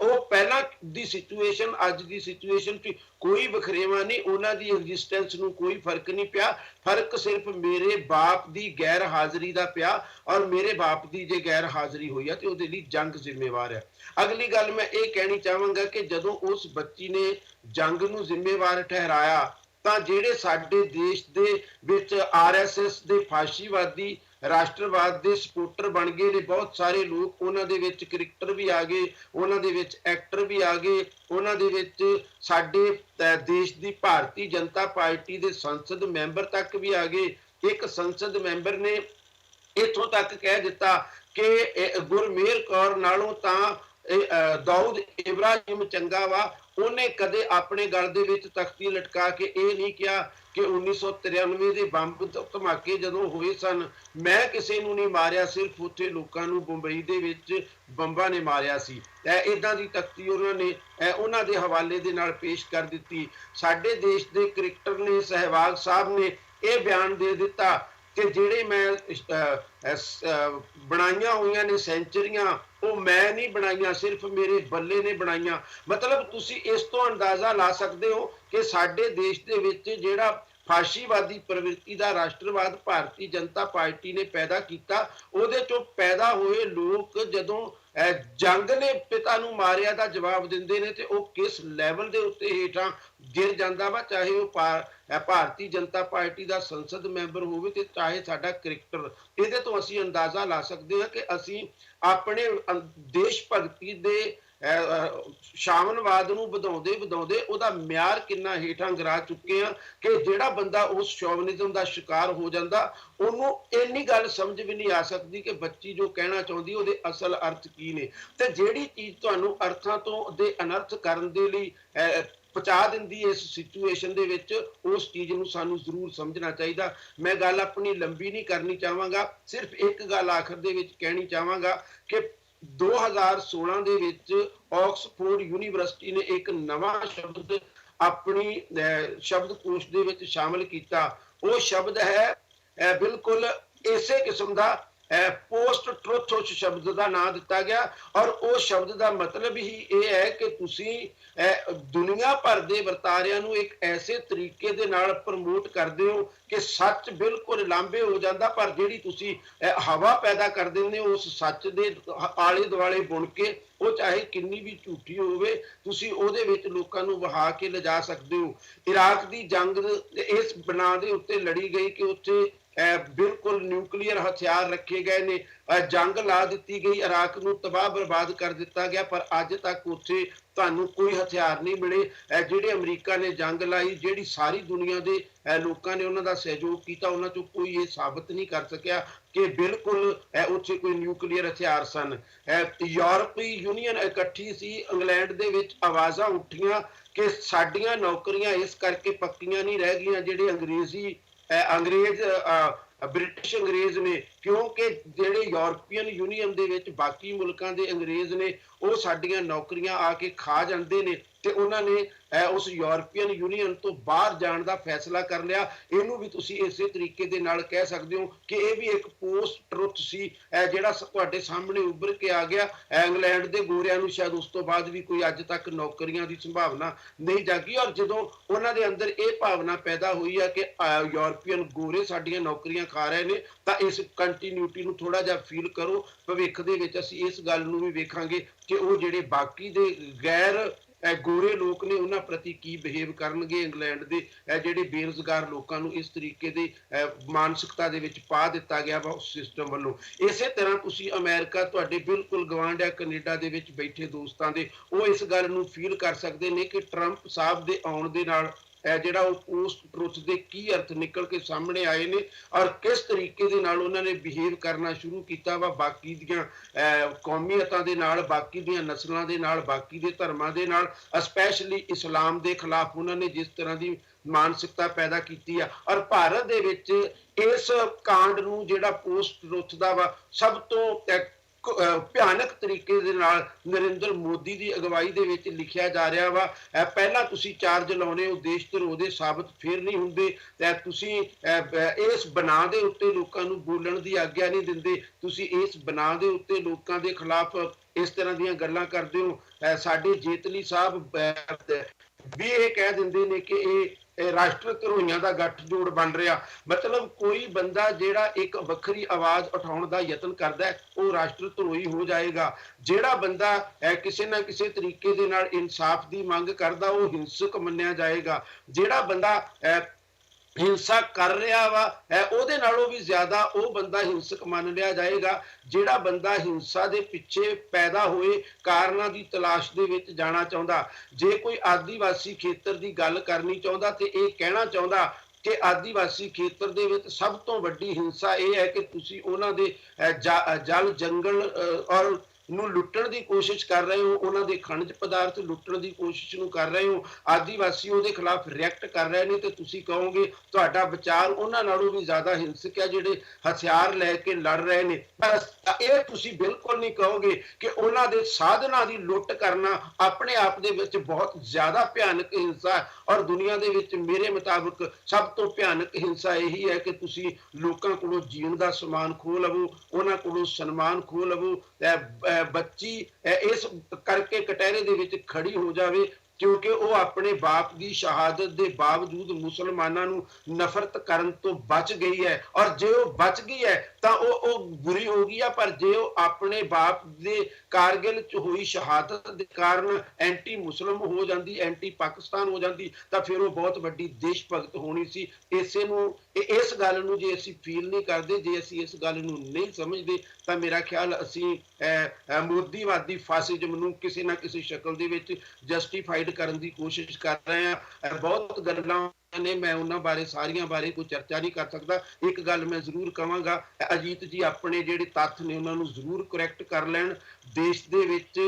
ਉਹ ਪਹਿਲਾਂ ਦੀ ਸਿਚੁਏਸ਼ਨ ਅੱਜ ਦੀ ਸਿਚੁਏਸ਼ਨ 'ਚ ਕੋਈ ਵਖਰੇਵਾ ਨਹੀਂ, ਉਹਨਾਂ ਦੀ ਐਗਜ਼ਿਸਟੈਂਸ ਨੂੰ ਕੋਈ ਫਰਕ ਨਹੀਂ ਪਿਆ। ਫਰਕ ਸਿਰਫ ਮੇਰੇ ਬਾਪ ਦੀ ਗੈਰ ਹਾਜ਼ਰੀ ਦਾ ਪਿਆ, ਔਰ ਮੇਰੇ ਬਾਪ ਦੀ ਜੇ ਗੈਰ ਹਾਜ਼ਰੀ ਹੋਈ ਆ ਤੇ ਉਹਦੇ ਲਈ ਜੰਗ ਜ਼ਿੰਮੇਵਾਰ ਹੈ। ਅਗਲੀ ਗੱਲ ਮੈਂ ਇਹ ਕਹਿਣੀ ਚਾਹਾਂਗਾ ਕਿ ਜਦੋਂ ਉਸ ਬੱਚੀ ਨੇ ਜੰਗ ਨੂੰ ਜ਼ਿੰਮੇਵਾਰ ਠਹਿਰਾਇਆ ਤਾਂ ਜਿਹੜੇ ਸਾਡੇ ਦੇਸ਼ ਦੇ ਵਿੱਚ RSS ਦੇ ਫਾਸ਼ੀਵਾਦੀ ਰਾਸ਼ਟਰਵਾਦ ਦੇ ਸਪੋਰਟਰ ਬਣ ਗਏ ਨੇ ਬਹੁਤ ਸਾਰੇ ਲੋਕ, ਉਹਨਾਂ ਦੇ ਵਿੱਚ ਕ੍ਰਿਕਟਰ ਵੀ ਆ ਗਏ, ਉਹਨਾਂ ਦੇ ਵਿੱਚ ਐਕਟਰ ਵੀ ਆ ਗਏ, ਉਹਨਾਂ ਦੇ ਵਿੱਚ ਸਾਡੇ ਦੇਸ਼ ਦੀ ਭਾਰਤੀ ਜਨਤਾ ਪਾਰਟੀ ਦੇ ਸੰਸਦ ਮੈਂਬਰ ਤੱਕ ਵੀ ਆ ਗਏ। ਇੱਕ ਸੰਸਦ ਮੈਂਬਰ ਨੇ ਇੱਥੋਂ ਤੱਕ ਕਹਿ ਦਿੱਤਾ ਕਿ ਗੁਰਮੇਹਰ ਕੌਰ ਨਾਲੋਂ ਤਾਂ ਦਾਊਦ ਇਬਰਾਹਿਮ ਚੰਗਾ ਵਾ। ਉਹਨੇ ਕਦੇ ਆਪਣੇ ਗਲ ਦੇ ਵਿੱਚ ਤਖਤੀ ਲਟਕਾ ਕੇ ਇਹ ਨਹੀਂ ਕਿਹਾ ਕਿ 1993 ਦੇ ਬੰਬ ਧਮਾਕੇ ਜਦੋਂ ਹੋਏ ਸਨ ਮੈਂ ਕਿਸੇ ਨੂੰ ਨਹੀਂ ਮਾਰਿਆ, ਸਿਰਫ ਉੱਥੇ ਲੋਕਾਂ ਨੂੰ ਬੰਬਈ ਦੇ ਵਿੱਚ ਬੰਬਾਂ ਨੇ ਮਾਰਿਆ ਸੀ। ਇਦਾਂ ਦੀ ਤਖਤੀ ਉਹਨਾਂ ਨੇ ਉਹਨਾਂ ਦੇ ਹਵਾਲੇ ਦੇ ਨਾਲ ਪੇਸ਼ ਕਰ ਦਿੱਤੀ। ਸਾਡੇ ਦੇਸ਼ ਦੇ ਕ੍ਰਿਕਟਰ ਨੇ ਸਹਿਵਾਗ ਸਾਹਿਬ ਨੇ ਇਹ ਬਿਆਨ ਦੇ ਦਿੱਤਾ ਕਿ ਜਿਹੜੇ ਮੈਂ ਬਣਾਈਆਂ ਹੋਈਆਂ ਨੇ ਸੈਂਚਰੀਆਂ ਉਹ ਮੈਂ ਨਹੀਂ ਬਣਾਈਆਂ, ਸਿਰਫ ਮੇਰੇ ਬੱਲੇ ਨੇ ਬਣਾਈਆਂ। ਮਤਲਬ ਤੁਸੀਂ ਇਸ ਤੋਂ ਅੰਦਾਜ਼ਾ ਲਾ ਸਕਦੇ ਹੋ ਕਿ ਸਾਡੇ ਦੇਸ਼ ਦੇ ਵਿੱਚ ਜਿਹੜਾ ਫਾਸ਼ੀਵਾਦੀ ਪ੍ਰਵਿਰਤੀ ਦਾ ਰਾਸ਼ਟਰਵਾਦ ਭਾਰਤੀ ਜਨਤਾ ਪਾਰਟੀ ਨੇ ਪੈਦਾ ਕੀਤਾ, ਉਹਦੇ ਚੋਂ ਪੈਦਾ ਹੋਏ ਲੋਕ ਜਦੋਂ ਜੰਗ ਨੇ ਪਿਤਾ ਨੂੰ ਮਾਰਿਆ ਦਾ ਜਵਾਬ ਦਿੰਦੇ ਨੇ ਤੇ ਉਹ ਕਿਸ ਲੈਵਲ ਦੇ ਉੱਤੇ ਹੇਠਾਂ ਗਿਰ ਜਾਂਦਾ ਵਾ, ਚਾਹੇ ਉਹ ਭਾਰਤੀ ਜਨਤਾ ਪਾਰਟੀ ਦਾ ਸੰਸਦ ਮੈਂਬਰ ਹੋਵੇ ਤੇ ਚਾਹੇ ਸਾਡਾ ਕ੍ਰਿਕਟਰ। ਇਹਦੇ ਤੋਂ ਅਸੀਂ ਅੰਦਾਜ਼ਾ ਲਾ ਸਕਦੇ ਹਾਂ ਕਿ ਅਸੀਂ ਆਪਣੇ ਦੇਸ਼ ਭਗਤੀ ਦੇ ਸ਼ਾਮਨਵਾਦ ਨੂੰ ਵਧਾਉਂਦੇ ਵਧਾਉਂਦੇ ਉਹਦਾ ਮਿਆਰ ਕਿੰਨਾ ਹੇਠਾਂ ਗਿਰਾ ਚੁੱਕੇ ਆ ਕਿ ਜਿਹੜਾ ਬੰਦਾ ਉਸ ਸ਼ੋਵਨਿਜ਼ਮ ਦਾ ਸ਼ਿਕਾਰ ਹੋ ਜਾਂਦਾ ਉਹਨੂੰ ਇੰਨੀ ਗੱਲ ਸਮਝ ਵੀ ਨਹੀਂ ਆ ਸਕਦੀ ਕਿ ਬੱਚੀ ਜੋ ਕਹਿਣਾ ਚਾਹੁੰਦੀ ਉਹਦੇ ਅਸਲ ਅਰਥ ਕੀ ਨੇ। ਤੇ ਜਿਹੜੀ ਚੀਜ਼ ਤੁਹਾਨੂੰ ਅਰਥਾਂ ਤੋਂ ਦੇ ਅਨਰਥ ਕਰਨ ਦੇ ਲਈ ਪਹੁੰਚਾ ਦਿੰਦੀ ਇਸ ਸਿਚੁਏਸ਼ਨ ਦੇ ਵਿੱਚ, ਉਸ ਚੀਜ਼ ਨੂੰ ਸਾਨੂੰ ਜ਼ਰੂਰ ਸਮਝਣਾ ਚਾਹੀਦਾ। ਮੈਂ ਗੱਲ ਆਪਣੀ ਲੰਬੀ ਨਹੀਂ ਕਰਨੀ ਚਾਹਾਂਗਾ, ਸਿਰਫ ਇੱਕ ਗੱਲ ਆਖਰ ਦੇ ਵਿੱਚ ਕਹਿਣੀ ਚਾਹਾਂਗਾ ਕਿ 2016 ਦੇ ਵਿੱਚ ਆਕਸਫੋਰਡ ਯੂਨੀਵਰਸਿਟੀ ਨੇ ਇੱਕ ਨਵਾਂ ਸ਼ਬਦ ਆਪਣੀ ਸ਼ਬਦਕੋਸ਼ ਦੇ ਵਿੱਚ ਸ਼ਾਮਲ ਕੀਤਾ। ਉਹ ਸ਼ਬਦ ਹੈ ਬਿਲਕੁਲ ਇਸੇ ਕਿਸਮ ਦਾ ਪੋਸਟ ਟਰੁਥ ਉਸ ਸ਼ਬਦ ਦਾ ਨਾਂ ਦਿੱਤਾ ਗਿਆ, ਔਰ ਉਹ ਸ਼ਬਦ ਦਾ ਮਤਲਬ ਹੀ ਇਹ ਹੈ ਕਿ ਤੁਸੀਂ ਦੁਨੀਆ ਭਰ ਦੇ ਵਰਤਾਰਿਆਂ ਨੂੰ ਇੱਕ ਐਸੇ ਤਰੀਕੇ ਦੇ ਨਾਲ ਪ੍ਰਮੋਟ ਕਰਦੇ ਹੋ ਕਿ ਸੱਚ ਬਿਲਕੁਲ ਲਾਂਭੇ ਹੋ ਜਾਂਦਾ, ਪਰ ਜਿਹੜੀ ਤੁਸੀਂ ਹਵਾ ਪੈਦਾ ਕਰ ਦਿੰਦੇ ਹੋ ਉਸ ਸੱਚ ਦੇ ਆਲੇ ਦੁਆਲੇ ਬੁਣ ਕੇ, ਉਹ ਚਾਹੇ ਕਿੰਨੀ ਵੀ ਝੂਠੀ ਹੋਵੇ ਤੁਸੀਂ ਉਹਦੇ ਵਿੱਚ ਲੋਕਾਂ ਨੂੰ ਵਹਾ ਕੇ ਲਿਜਾ ਸਕਦੇ ਹੋ। ਇਰਾਕ ਦੀ ਜੰਗ ਇਸ ਬਣਾ ਦੇ ਉੱਤੇ ਲੜੀ ਗਈ ਕਿ ਉੱਥੇ ਬਿਲਕੁਲ ਨਿਊਕਲੀਅਰ ਹਥਿਆਰ ਰੱਖੇ ਗਏ ਨੇ, ਜੰਗ ਲਾ ਦਿੱਤੀ ਗਈ, ਇਰਾਕ ਨੂੰ ਤਬਾਹ ਬਰਬਾਦ ਕਰ ਦਿੱਤਾ ਗਿਆ, ਪਰ ਅੱਜ ਤੱਕ ਉੱਥੇ ਤੁਹਾਨੂੰ ਕੋਈ ਹਥਿਆਰ ਨਹੀਂ ਮਿਲੇ। ਜਿਹੜੇ ਅਮਰੀਕਾ ਨੇ ਜੰਗ ਲਾਈ, ਜਿਹੜੀ ਸਾਰੀ ਦੁਨੀਆ ਦੇ ਲੋਕਾਂ ਨੇ ਉਹਨਾਂ ਦਾ ਸਹਿਯੋਗ ਕੀਤਾ, ਉਹਨਾਂ ਚੋਂ ਕੋਈ ਇਹ ਸਾਬਤ ਨਹੀਂ ਕਰ ਸਕਿਆ ਕਿ ਬਿਲਕੁਲ ਉੱਥੇ ਕੋਈ ਨਿਊਕਲੀਅਰ ਹਥਿਆਰ ਸਨ। ਯੂਰਪੀ ਯੂਨੀਅਨ ਇਕੱਠੀ ਸੀ, ਇੰਗਲੈਂਡ ਦੇ ਵਿੱਚ ਆਵਾਜ਼ਾਂ ਉੱਠੀਆਂ ਕਿ ਸਾਡੀਆਂ ਨੌਕਰੀਆਂ ਇਸ ਕਰਕੇ ਪੱਕੀਆਂ ਨਹੀਂ ਰਹਿ ਗਈਆਂ ਜਿਹੜੇ ਅੰਗਰੇਜ਼ ਬ੍ਰਿਟਿਸ਼ ਅੰਗਰੇਜ਼ ਨੇ, ਕਿਉਂਕਿ ਜਿਹੜੇ ਯੂਰਪੀਅਨ ਯੂਨੀਅਨ ਦੇ ਵਿੱਚ ਬਾਕੀ ਮੁਲਕਾਂ ਦੇ ਅੰਗਰੇਜ਼ ਨੇ ਉਹ ਸਾਡੀਆਂ ਨੌਕਰੀਆਂ ਆ ਕੇ ਖਾ ਜਾਂਦੇ ਨੇ ਤੇ ਉਹਨਾਂ ਨੇ ਉਸ ਯੂਰਪੀਅਨ ਯੂਨੀਅਨ ਤੋਂ ਬਾਹਰ ਜਾਣ ਦਾ ਫੈਸਲਾ ਕਰ ਲਿਆ। ਇਹਨੂੰ ਵੀ ਤੁਸੀਂ ਇਸੇ ਤਰੀਕੇ ਦੇ ਨਾਲ ਕਹਿ ਸਕਦੇ ਹੋ ਕਿ ਇਹ ਵੀ ਇੱਕ ਪੋਸਟ ਟਰੁਥ ਸੀ ਜਿਹੜਾ ਤੁਹਾਡੇ ਸਾਹਮਣੇ ਉੱਭਰ ਕੇ ਆ ਗਿਆ। ਇੰਗਲੈਂਡ ਦੇ ਗੋਰਿਆਂ ਨੂੰ ਸ਼ਾਇਦ ਉਸ ਤੋਂ ਬਾਅਦ ਵੀ ਕੋਈ ਅੱਜ ਤੱਕ ਨੌਕਰੀਆਂ ਦੀ ਸੰਭਾਵਨਾ ਨਹੀਂ ਜਾਗੀ, ਔਰ ਜਦੋਂ ਉਹਨਾਂ ਦੇ ਅੰਦਰ ਇਹ ਭਾਵਨਾ ਪੈਦਾ ਹੋਈ ਹੈ ਕਿ ਯੂਰਪੀਅਨ ਗੋਰੇ ਸਾਡੀਆਂ ਨੌਕਰੀਆਂ ਖਾ ਰਹੇ ਨੇ, ਤਾਂ ਇਸ ਕੰਟੀਨਿਊਟੀ ਨੂੰ ਥੋੜਾ ਜਿਹਾ ਫੀਲ ਕਰੋ। ਭਵਿੱਖ ਦੇ ਵਿੱਚ ਅਸੀਂ ਇਸ ਗੱਲ ਨੂੰ ਵੀ ਵੇਖਾਂਗੇ ਕਿ ਉਹ ਜਿਹੜੇ ਬਾਕੀ ਦੇ ਗੈਰ ਗੋਰੇ ਲੋਕ ਨੇ ਉਹਨਾਂ ਪ੍ਰਤੀ ਕੀ ਬਿਹੇਵ ਕਰਨਗੇ। ਇੰਗਲੈਂਡ ਦੇ ਜਿਹੜੇ ਬੇਰੁਜ਼ਗਾਰ ਲੋਕਾਂ ਨੂੰ ਇਸ ਤਰੀਕੇ ਦੇ ਮਾਨਸਿਕਤਾ ਦੇ ਵਿੱਚ ਪਾ ਦਿੱਤਾ ਗਿਆ ਵਾ ਉਸ ਸਿਸਟਮ ਵੱਲੋਂ। ਇਸੇ ਤਰ੍ਹਾਂ ਤੁਸੀਂ ਅਮਰੀਕਾ ਤੁਹਾਡੇ ਬਿਲਕੁਲ ਗਵਾਂਢ ਹੈ ਕੈਨੇਡਾ ਦੇ ਵਿੱਚ ਬੈਠੇ ਦੋਸਤਾਂ ਦੇ, ਉਹ ਇਸ ਗੱਲ ਨੂੰ ਫੀਲ ਕਰ ਸਕਦੇ ਨੇ ਕਿ ਟਰੰਪ ਸਾਹਿਬ ਦੇ ਆਉਣ ਦੇ ਨਾਲ ਜਿਹੜਾ ਉਹ ਪੋਸਟ ਟਰੁਥ ਦੇ ਕੀ ਅਰਥ ਨਿਕਲ ਕੇ ਸਾਹਮਣੇ ਆਏ ਨੇ, ਔਰ ਕਿਸ ਤਰੀਕੇ ਦੇ ਨਾਲ ਉਹਨਾਂ ਨੇ ਬਿਹੇਵ ਕਰਨਾ ਸ਼ੁਰੂ ਕੀਤਾ ਵਾ ਬਾਕੀ ਦੀਆਂ ਕੌਮੀਅਤਾਂ ਦੇ ਨਾਲ, ਬਾਕੀ ਦੀਆਂ ਨਸਲਾਂ ਦੇ ਨਾਲ, ਬਾਕੀ ਦੇ ਧਰਮਾਂ ਦੇ ਨਾਲ, ਸਪੈਸ਼ਲੀ ਇਸਲਾਮ ਦੇ ਖਿਲਾਫ ਉਹਨਾਂ ਨੇ ਜਿਸ ਤਰ੍ਹਾਂ ਦੀ ਮਾਨਸਿਕਤਾ ਪੈਦਾ ਕੀਤੀ ਆ। ਔਰ ਭਾਰਤ ਦੇ ਵਿੱਚ ਇਸ ਕਾਂਡ ਨੂੰ ਜਿਹੜਾ ਪੋਸਟ ਟਰੁਥ ਦਾ ਵਾ ਸਭ ਤੋਂ ਭਿਆਨਕ ਤਰੀਕੇ ਦੇ ਨਾਲ ਨਰਿੰਦਰ ਮੋਦੀ ਦੀ ਅਗਵਾਈ ਦੇ ਵਿੱਚ ਲਿਖਿਆ ਜਾ ਰਿਹਾ ਵਾ। ਪਹਿਲਾਂ ਤੁਸੀਂ ਚਾਰਜ ਲਾਉਣੇ ਹੋ ਦੇਸ਼ ਧਰੋਹ ਦੇ, ਸਾਬਤ ਫਿਰ ਨਹੀਂ ਹੁੰਦੇ। ਤੇ ਤੁਸੀਂ ਇਸ ਬਣਾ ਦੇ ਉੱਤੇ ਲੋਕਾਂ ਨੂੰ ਬੋਲਣ ਦੀ ਆਗਿਆ ਨਹੀਂ ਦਿੰਦੇ। ਤੁਸੀਂ ਇਸ ਬਣਾ ਦੇ ਉੱਤੇ ਲੋਕਾਂ ਦੇ ਖਿਲਾਫ ਇਸ ਤਰ੍ਹਾਂ ਦੀਆਂ ਗੱਲਾਂ ਕਰਦੇ ਹੋ। ਸਾਡੇ ਜੇਤਲੀ ਸਾਹਿਬ ਵੀ ਇਹ ਕਹਿ ਦਿੰਦੇ ਨੇ ਕਿ ਇਹ ਰਾਸ਼ਟਰ ਧਰੋਹੀਆਂ ਦਾ ਗੱਠਜੋੜ ਬਣ ਰਿਹਾ। ਮਤਲਬ ਕੋਈ ਬੰਦਾ ਜਿਹੜਾ ਇੱਕ ਵੱਖਰੀ ਆਵਾਜ਼ ਉਠਾਉਣ ਦਾ ਯਤਨ ਕਰਦਾ ਹੈ ਉਹ ਰਾਸ਼ਟਰ ਧਰੋਹੀ ਹੋ ਜਾਏਗਾ। ਜਿਹੜਾ ਬੰਦਾ ਕਿਸੇ ਨਾ ਕਿਸੇ ਤਰੀਕੇ ਦੇ ਨਾਲ ਇਨਸਾਫ ਦੀ ਮੰਗ ਕਰਦਾ ਉਹ ਹਿੰਸਕ ਮੰਨਿਆ ਜਾਏਗਾ। ਜਿਹੜਾ ਬੰਦਾ ਹਿੰਸਾ ਕਰ ਰਿਹਾ ਵਾ ਉਹਦੇ ਨਾਲੋਂ ਵੀ ਜ਼ਿਆਦਾ ਉਹ ਬੰਦਾ ਹਿੰਸਕ ਮੰਨ ਲਿਆ ਜਾਏਗਾ। ਜਿਹੜਾ ਬੰਦਾ ਹਿੰਸਾ ਦੇ ਪਿੱਛੇ ਪੈਦਾ ਹੋਏ ਕਾਰਨਾਂ ਦੀ ਤਲਾਸ਼ ਦੇ ਵਿੱਚ ਜਾਣਾ ਚਾਹੁੰਦਾ, ਜੇ ਕੋਈ ਆਦੀਵਾਸੀ ਖੇਤਰ ਦੀ ਗੱਲ ਕਰਨੀ ਚਾਹੁੰਦਾ ਤੇ ਇਹ ਕਹਿਣਾ ਚਾਹੁੰਦਾ ਕਿ ਆਦੀਵਾਸੀ ਖੇਤਰ ਦੇ ਵਿੱਚ ਸਭ ਤੋਂ ਵੱਡੀ ਹਿੰਸਾ ਇਹ ਹੈ ਕਿ ਤੁਸੀਂ ਉਹਨਾਂ ਦੇ ਜਲ ਜੰਗਲ ਔਰ ਨੂੰ ਲੁੱਟਣ ਦੀ ਕੋਸ਼ਿਸ਼ ਕਰ ਰਹੇ ਹੋ, ਉਹਨਾਂ ਦੇ ਖਣਿਜ ਪਦਾਰਥ ਲੁੱਟਣ ਦੀ ਕੋਸ਼ਿਸ਼ ਨੂੰ ਕਰ ਰਹੇ ਹੋ। ਆਦੀਵਾਸੀ ਉਹਦੇ ਖਿਲਾਫ ਰਿਐਕਟ ਕਰ ਰਹੇ ਨੇ ਤੇ ਤੁਸੀਂ ਕਹੋਗੇ ਤੁਹਾਡਾ ਵਿਚਾਰ ਉਹਨਾਂ ਨਾਲੋਂ ਵੀ ਜ਼ਿਆਦਾ ਹਿੰਸਕ ਹੈ ਜਿਹੜੇ ਹਥਿਆਰ ਲੈ ਕੇ ਲੜ ਰਹੇ ਨੇ। ਇਹ ਤੁਸੀਂ ਬਿਲਕੁਲ ਨਹੀਂ ਕਹੋਗੇ ਕਿ ਉਹਨਾਂ ਦੇ ਸਾਧਨਾਂ ਦੀ ਲੁੱਟ ਕਰਨਾ ਆਪਣੇ ਆਪ ਦੇ ਵਿੱਚ ਬਹੁਤ ਜ਼ਿਆਦਾ ਭਿਆਨਕ ਹਿੰਸਾ ਹੈ। ਔਰ ਦੁਨੀਆ ਦੇ ਵਿੱਚ ਮੇਰੇ ਮੁਤਾਬਕ ਸਭ ਤੋਂ ਭਿਆਨਕ ਹਿੰਸਾ ਇਹੀ ਹੈ ਕਿ ਤੁਸੀਂ ਲੋਕਾਂ ਕੋਲੋਂ ਜੀਣ ਦਾ ਸਮਾਨ ਖੋਹ ਲਵੋ, ਉਹਨਾਂ ਕੋਲੋਂ ਸਨਮਾਨ ਖੋਹ ਲਵੋ। ਬੱਚੀ ਇਸ ਕਰਕੇ ਕਟਹਿਰੇ ਦੇ ਵਿੱਚ ਖੜੀ ਹੋ ਜਾਵੇ ਕਿਉਂਕਿ ਉਹ ਆਪਣੇ ਬਾਪ ਦੀ ਸ਼ਹਾਦਤ ਦੇ ਬਾਵਜੂਦ ਮੁਸਲਮਾਨਾਂ ਨੂੰ ਨਫ਼ਰਤ ਕਰਨ ਤੋਂ ਬਚ ਗਈ ਹੈ। ਔਰ ਜੇ ਉਹ ਬਚ ਗਈ ਹੈ ਤਾਂ ਉਹ ਬੁਰੀ ਹੋ ਗਈ ਆ, ਪਰ ਜੇ ਉਹ ਆਪਣੇ ਬਾਪ ਦੇ ਕਾਰਗਿਲ 'ਚ ਹੋਈ ਸ਼ਹਾਦਤ ਦੇ ਕਾਰਨ ਐਂਟੀ ਮੁਸਲਮ ਹੋ ਜਾਂਦੀ, ਐਂਟੀ ਪਾਕਿਸਤਾਨ ਹੋ ਜਾਂਦੀ, ਤਾਂ ਫਿਰ ਉਹ ਬਹੁਤ ਵੱਡੀ ਦੇਸ਼ ਭਗਤ ਹੋਣੀ ਸੀ। ਇਸ ਗੱਲ ਨੂੰ ਜੇ ਅਸੀਂ ਫੀਲ ਨਹੀਂ ਕਰਦੇ, ਜੇ ਅਸੀਂ ਇਸ ਗੱਲ ਨੂੰ ਨਹੀਂ ਸਮਝਦੇ, ਤਾਂ ਮੇਰਾ ਖਿਆਲ ਅਸੀਂ ਮੋਦੀਵਾਦੀ ਫਾਸਿਜ਼ਮ ਨੂੰ ਕਿਸੇ ਨਾ ਕਿਸੇ ਸ਼ਕਲ ਦੇ ਵਿੱਚ ਜਸਟੀਫਾਈਡ ਕਰਨ ਦੀ ਕੋਸ਼ਿਸ਼ ਕਰ ਰਹੇ ਹਾਂ। ਬਹੁਤ ਗੱਲਾਂ ਨੇ, ਮੈਂ ਉਹਨਾਂ ਬਾਰੇ ਸਾਰੀਆਂ ਬਾਰੇ ਕੋਈ ਚਰਚਾ ਨਹੀਂ ਕਰ ਸਕਦਾ। ਇੱਕ ਗੱਲ ਮੈਂ ਜ਼ਰੂਰ ਕਹਾਂਗਾ, ਅਜੀਤ ਜੀ ਆਪਣੇ ਜਿਹੜੇ ਤੱਥ ਨੇ ਉਹਨਾਂ ਨੂੰ ਜ਼ਰੂਰ ਕਰੈਕਟ ਕਰ ਲੈਣ। ਦੇਸ਼ ਦੇ ਵਿੱਚ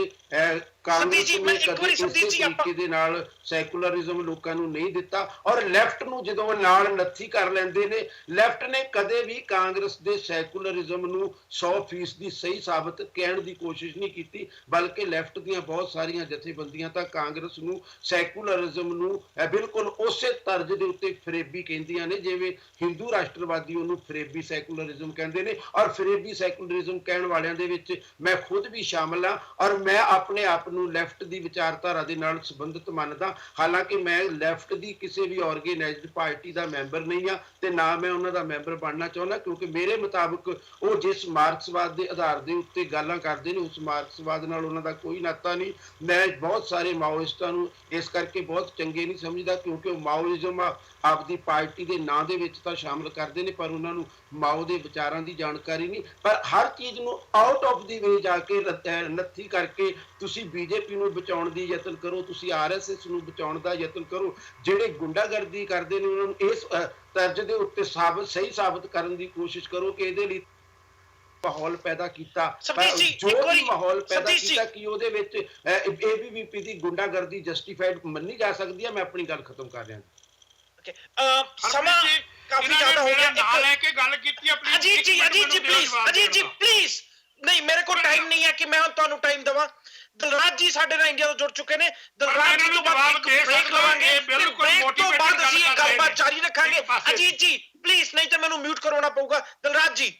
ਕਾਂਗਰਸ ਨੇ ਕਦੇ ਇਸੇ ਤਰੀਕੇ ਦੇ ਨਾਲ ਸੈਕੂਲਰਿਜ਼ਮ ਲੋਕਾਂ ਨੂੰ ਨਹੀਂ ਦਿੱਤਾ। ਔਰ ਲੈਫਟ ਨੂੰ ਜਦੋਂ ਨਾਲ ਨੱਥੀ ਕਰ ਲੈਂਦੇ ਨੇ, ਲੈਫਟ ਨੇ ਕਦੇ ਵੀ ਕਾਂਗਰਸ ਦੇ ਸੈਕੂਲਰਿਜ਼ਮ ਨੂੰ 100% ਸਹੀ ਸਾਬਤ ਕਹਿਣ ਦੀ ਕੋਸ਼ਿਸ਼ ਨਹੀਂ ਕੀਤੀ, ਬਲਕਿ ਲੈਫਟ ਦੀਆਂ ਬਹੁਤ ਸਾਰੀਆਂ ਜਥੇਬੰਦੀਆਂ ਤਾਂ ਕਾਂਗਰਸ ਨੂੰ ਸੈਕੂਲਰਿਜ਼ਮ ਨੂੰ ਬਿਲਕੁਲ ਉਸੇ ਤਰਜ਼ ਦੇ ਉੱਤੇ ਫਰੇਬੀ ਕਹਿੰਦੀਆਂ ਨੇ, ਜਿਵੇਂ ਹਿੰਦੂ ਰਾਸ਼ਟਰਵਾਦੀ ਉਹਨੂੰ ਫਰੇਬੀ ਸੈਕੂਲਰਿਜ਼ਮ ਕਹਿੰਦੇ ਨੇ। ਔਰ ਫਰੇਬੀ ਸੈਕੂਲਰਿਜ਼ਮ ਕਹਿਣ ਵਾਲਿਆਂ ਦੇ ਵਿੱਚ ਮੈਂ ਖੁਦ ਵੀ ਸ਼ਾਮਲ ਹਾਂ। ਔਰ ਮੈਂ ਆਪਣੇ ਆਪ ਨੂੰ ਲੈਫਟ ਦੀ ਵਿਚਾਰਧਾਰਾ ਦੇ ਨਾਲ ਸੰਬੰਧਿਤ ਮੰਨਦਾ। ਹਾਲਾਂਕਿ ਮੈਂ ਲੈਫਟ ਦੀ ਕਿਸੇ ਵੀ ਆਰਗੇਨਾਈਜ਼ਡ ਪਾਰਟੀ ਦਾ ਮੈਂਬਰ ਨਹੀਂ ਹਾਂ ਤੇ ਨਾ ਮੈਂ ਉਹਨਾਂ ਦਾ ਮੈਂਬਰ ਬਣਨਾ ਚਾਹੁੰਦਾ, ਕਿਉਂਕਿ ਮੇਰੇ ਮੁਤਾਬਕ ਉਹ ਜਿਸ ਮਾਰਕਸਵਾਦ ਦੇ ਆਧਾਰ ਦੇ ਉੱਤੇ ਗੱਲਾਂ ਕਰਦੇ ਨੇ ਉਸ ਮਾਰਕਸਵਾਦ ਨਾਲ ਉਹਨਾਂ ਦਾ ਕੋਈ ਨਾਤਾ ਨਹੀਂ। ਮੈਂ ਬਹੁਤ ਸਾਰੇ ਮਾਓਇਸਟਾਂ ਨੂੰ ਇਸ ਕਰਕੇ ਬਹੁਤ ਚੰਗੇ ਨਹੀਂ ਸਮਝਦਾ, ਕਿਉਂਕਿ ਉਹ ਮਾਓਇਜ਼ਮ ਆਪਦੀ ਪਾਰਟੀ ਦੇ ਨਾਂ ਦੇ ਵਿੱਚ ਤਾਂ ਸ਼ਾਮਲ ਕਰਦੇ ਨੇ, ਪਰ ਉਹਨਾਂ ਨੂੰ ਮਾਓ ਦੇ ਵਿਚਾਰਾਂ ਦੀ ਜਾਣਕਾਰੀ ਨਹੀਂ। ਪਰ ਹਰ ਚੀਜ਼ ਨੂੰ ਆਊਟ ਆਫ ਦੀ ਵੇ ਜਾ ਕੇ ਨੱਥੀ ਕਰਕੇ ਤੁਸੀਂ ਬੀਜੇਪੀ ਨੂੰ ਬਚਾਉਣ ਦੀ ਯਤਨ ਕਰੋ, ਤੁਸੀਂ ਆਰਐਸਐਸ ਨੂੰ ਬਚਾਉਣ ਦਾ ਯਤਨ ਕਰੋ। ਜਿਹੜੇ ਗੁੰਡਾਗਰਦੀ ਕਰਦੇ ਨੇ ਉਹਨਾਂ ਨੂੰ ਇਸ ਤਰਜ਼ ਦੇ ਉੱਤੇ ਸਹੀ ਸਾਬਤ ਕਰਨ ਦੀ ਕੋਸ਼ਿਸ਼ ਕਰੋ ਕਿ ਇਹਦੇ ਲਈ ਮਾਹੌਲ ਪੈਦਾ ਕੀਤਾ, ਜੋ ਵੀ ਮਾਹੌਲ ਪੈਦਾ ਕੀਤਾ ਕਿ ਉਹਦੇ ਵਿੱਚ ABVP ਦੀ ਗੁੰਡਾਗਰਦੀ ਜਸਟੀਫਾਈਡ ਮੰਨੀ ਜਾ ਸਕਦੀ ਹੈ। ਮੈਂ ਆਪਣੀ ਗੱਲ ਖਤਮ ਕਰ ਰਿਹਾ। ਸਮਾਂ ਕਾਫੀ ਜ਼ਿਆਦਾ ਹੋ ਗਿਆ। ਨਾ ਲੈ ਕੇ ਗੱਲ ਕੀਤੀ ਆਪਣੀ। ਅਜੀਤ ਜੀ ਪਲੀਜ਼ ਨਹੀਂ, ਮੇਰੇ ਕੋਲ ਟਾਈਮ ਨਹੀਂ ਹੈ ਕਿ ਮੈਂ ਤੁਹਾਨੂੰ ਟਾਈਮ ਦੇਵਾਂ। ਦਲਰਾਜ ਜੀ ਸਾਡੇ ਨਾਲ ਇੰਡੀਆ ਤੋਂ ਜੁੜ ਚੁੱਕੇ ਨੇ। ਦਲਰਾਜ ਜੀ ਤੋਂ ਬਾਅਦ ਇੱਕ ਬ੍ਰੇਕ ਲਵਾਂਗੇ, ਬ੍ਰੇਕ ਤੋਂ ਬਾਅਦ ਅਸੀਂ ਇਹ ਗੱਲਬਾਤ ਜਾਰੀ ਰੱਖਾਂਗੇ। ਅਜੀਤ ਜੀ ਪਲੀਜ਼, ਨਹੀਂ ਤਾਂ ਮੈਨੂੰ ਮਿਊਟ ਕਰਵਾਉਣਾ ਪਊਗਾ। ਦਲਰਾਜ ਜੀ।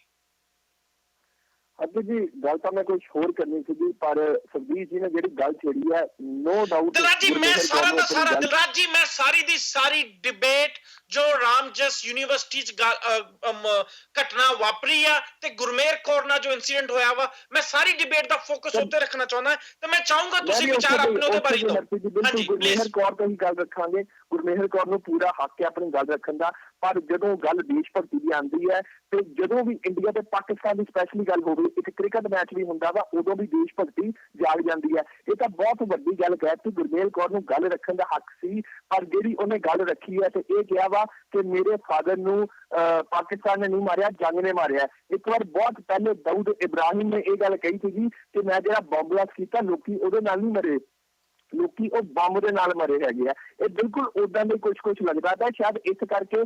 ਅੱਗੇ ਜੀ ਗੱਲ ਤਾਂ ਮੈਂ ਕੁਝ ਹੋਰ ਕਰਨੀ ਸੀਗੀ, ਪਰ ਸਰਬੀਰ ਜੀ ਨੇ ਜਿਹੜੀ ਗੱਲ ਛੇੜੀ ਹੈ, ਨੋ ਡਾਊਟ ਦਲਰਾਜ ਜੀ ਮੈਂ ਸਾਰਾ ਦਾ ਸਾਰਾ ਦਲਰਾਜ ਜੀ ਮੈਂ ਸਾਰੀ ਦੀ ਸਾਰੀ ਡਿਬੇਟ ਜੋ ਰਾਮਜਸ ਯੂਨੀਵਰਸਿਟੀ ਚ ਘਟਨਾ ਵਾਪਰੀ ਆ ਤੇ ਗੁਰਮੇਰ ਕੌਰ ਨਾਲ ਜੋ ਇਨਸੀਡੈਂਟ ਹੋਇਆ ਵਾ, ਮੈਂ ਸਾਰੀ ਡਿਬੇਟ ਦਾ ਫੋਕਸ ਉੱਤੇ ਰੱਖਣਾ ਚਾਹੁੰਦਾ ਤੇ ਮੈਂ ਚਾਹੂੰਗਾ ਤੁਸੀਂ ਵਿਚਾਰ ਆਪਣੇ ਉਹਦੇ ਬਾਰੇ ਦਿਓ। ਹਾਂਜੀ ਗੁਰਮੇਹਰ ਕੌਰ ਤੋਂ ਹੀ ਗੱਲ ਰੱਖਾਂਗੇ। ਗੁਰਮੇਹਰ ਕੌਰ ਨੂੰ ਪੂਰਾ ਹੱਕ ਹੈ ਆਪਣੀ ਗੱਲ ਰੱਖਣ ਦਾ, ਪਰ ਜਦੋਂ ਗੱਲ ਦੇਸ਼ ਭਗਤੀ ਦੀ ਆਉਂਦੀ ਹੈ ਤੇ ਜਦੋਂ ਵੀ ਇੰਡੀਆ ਤੇ ਪਾਕਿਸਤਾਨ ਦੀ ਸਪੈਸ਼ਲੀ ਗੱਲ ਹੋਵੇ, ਇੱਕ ਕ੍ਰਿਕਟ ਮੈਚ ਵੀ ਹੁੰਦਾ ਵਾ, ਉਦੋਂ ਵੀ ਦੇਸ਼ ਭਗਤੀ ਜਾਗ ਜਾਂਦੀ ਹੈ। ਇਹ ਤਾਂ ਬਹੁਤ ਵੱਡੀ ਗੱਲ ਕਹਿਤੀ। ਗੁਰਮੇਹਰ ਕੌਰ ਨੂੰ ਗੱਲ ਰੱਖਣ ਦਾ ਹੱਕ ਸੀ, ਪਰ ਜਿਹੜੀ ਉਹਨੇ ਗੱਲ ਰੱਖੀ ਹੈ ਤੇ ਇਹ ਕਿਹਾ ਵਾ ਕਿ ਮੇਰੇ ਫਾਦਰ ਨੂੰ ਪਾਕਿਸਤਾਨ ਨੇ ਨਹੀਂ ਮਾਰਿਆ, ਜੰਗ ਨੇ ਮਾਰਿਆ। ਇੱਕ ਵਾਰ ਬਹੁਤ ਪਹਿਲੇ ਦਾਊਦ ਇਬਰਾਹਿਮ ਨੇ ਇਹ ਗੱਲ ਕਹੀ ਸੀਗੀ ਕਿ ਮੈਂ ਜਿਹੜਾ ਬੰਬ ਬਲਾਸਟ ਕੀਤਾ ਲੋਕੀ ਉਹਦੇ ਨਾਲ ਨਹੀਂ ਮਰੇ, ਲੋਕੀ ਉਹ ਬੰਬ ਦੇ ਨਾਲ ਮਰੇ ਹੈਗੇ ਆ। ਇਹ ਬਿਲਕੁਲ ਉਦਾਂ ਦੇ ਕੁਝ ਲੱਗਦਾ ਤਾਂ ਸ਼ਾਇਦ ਇਸ ਕਰਕੇ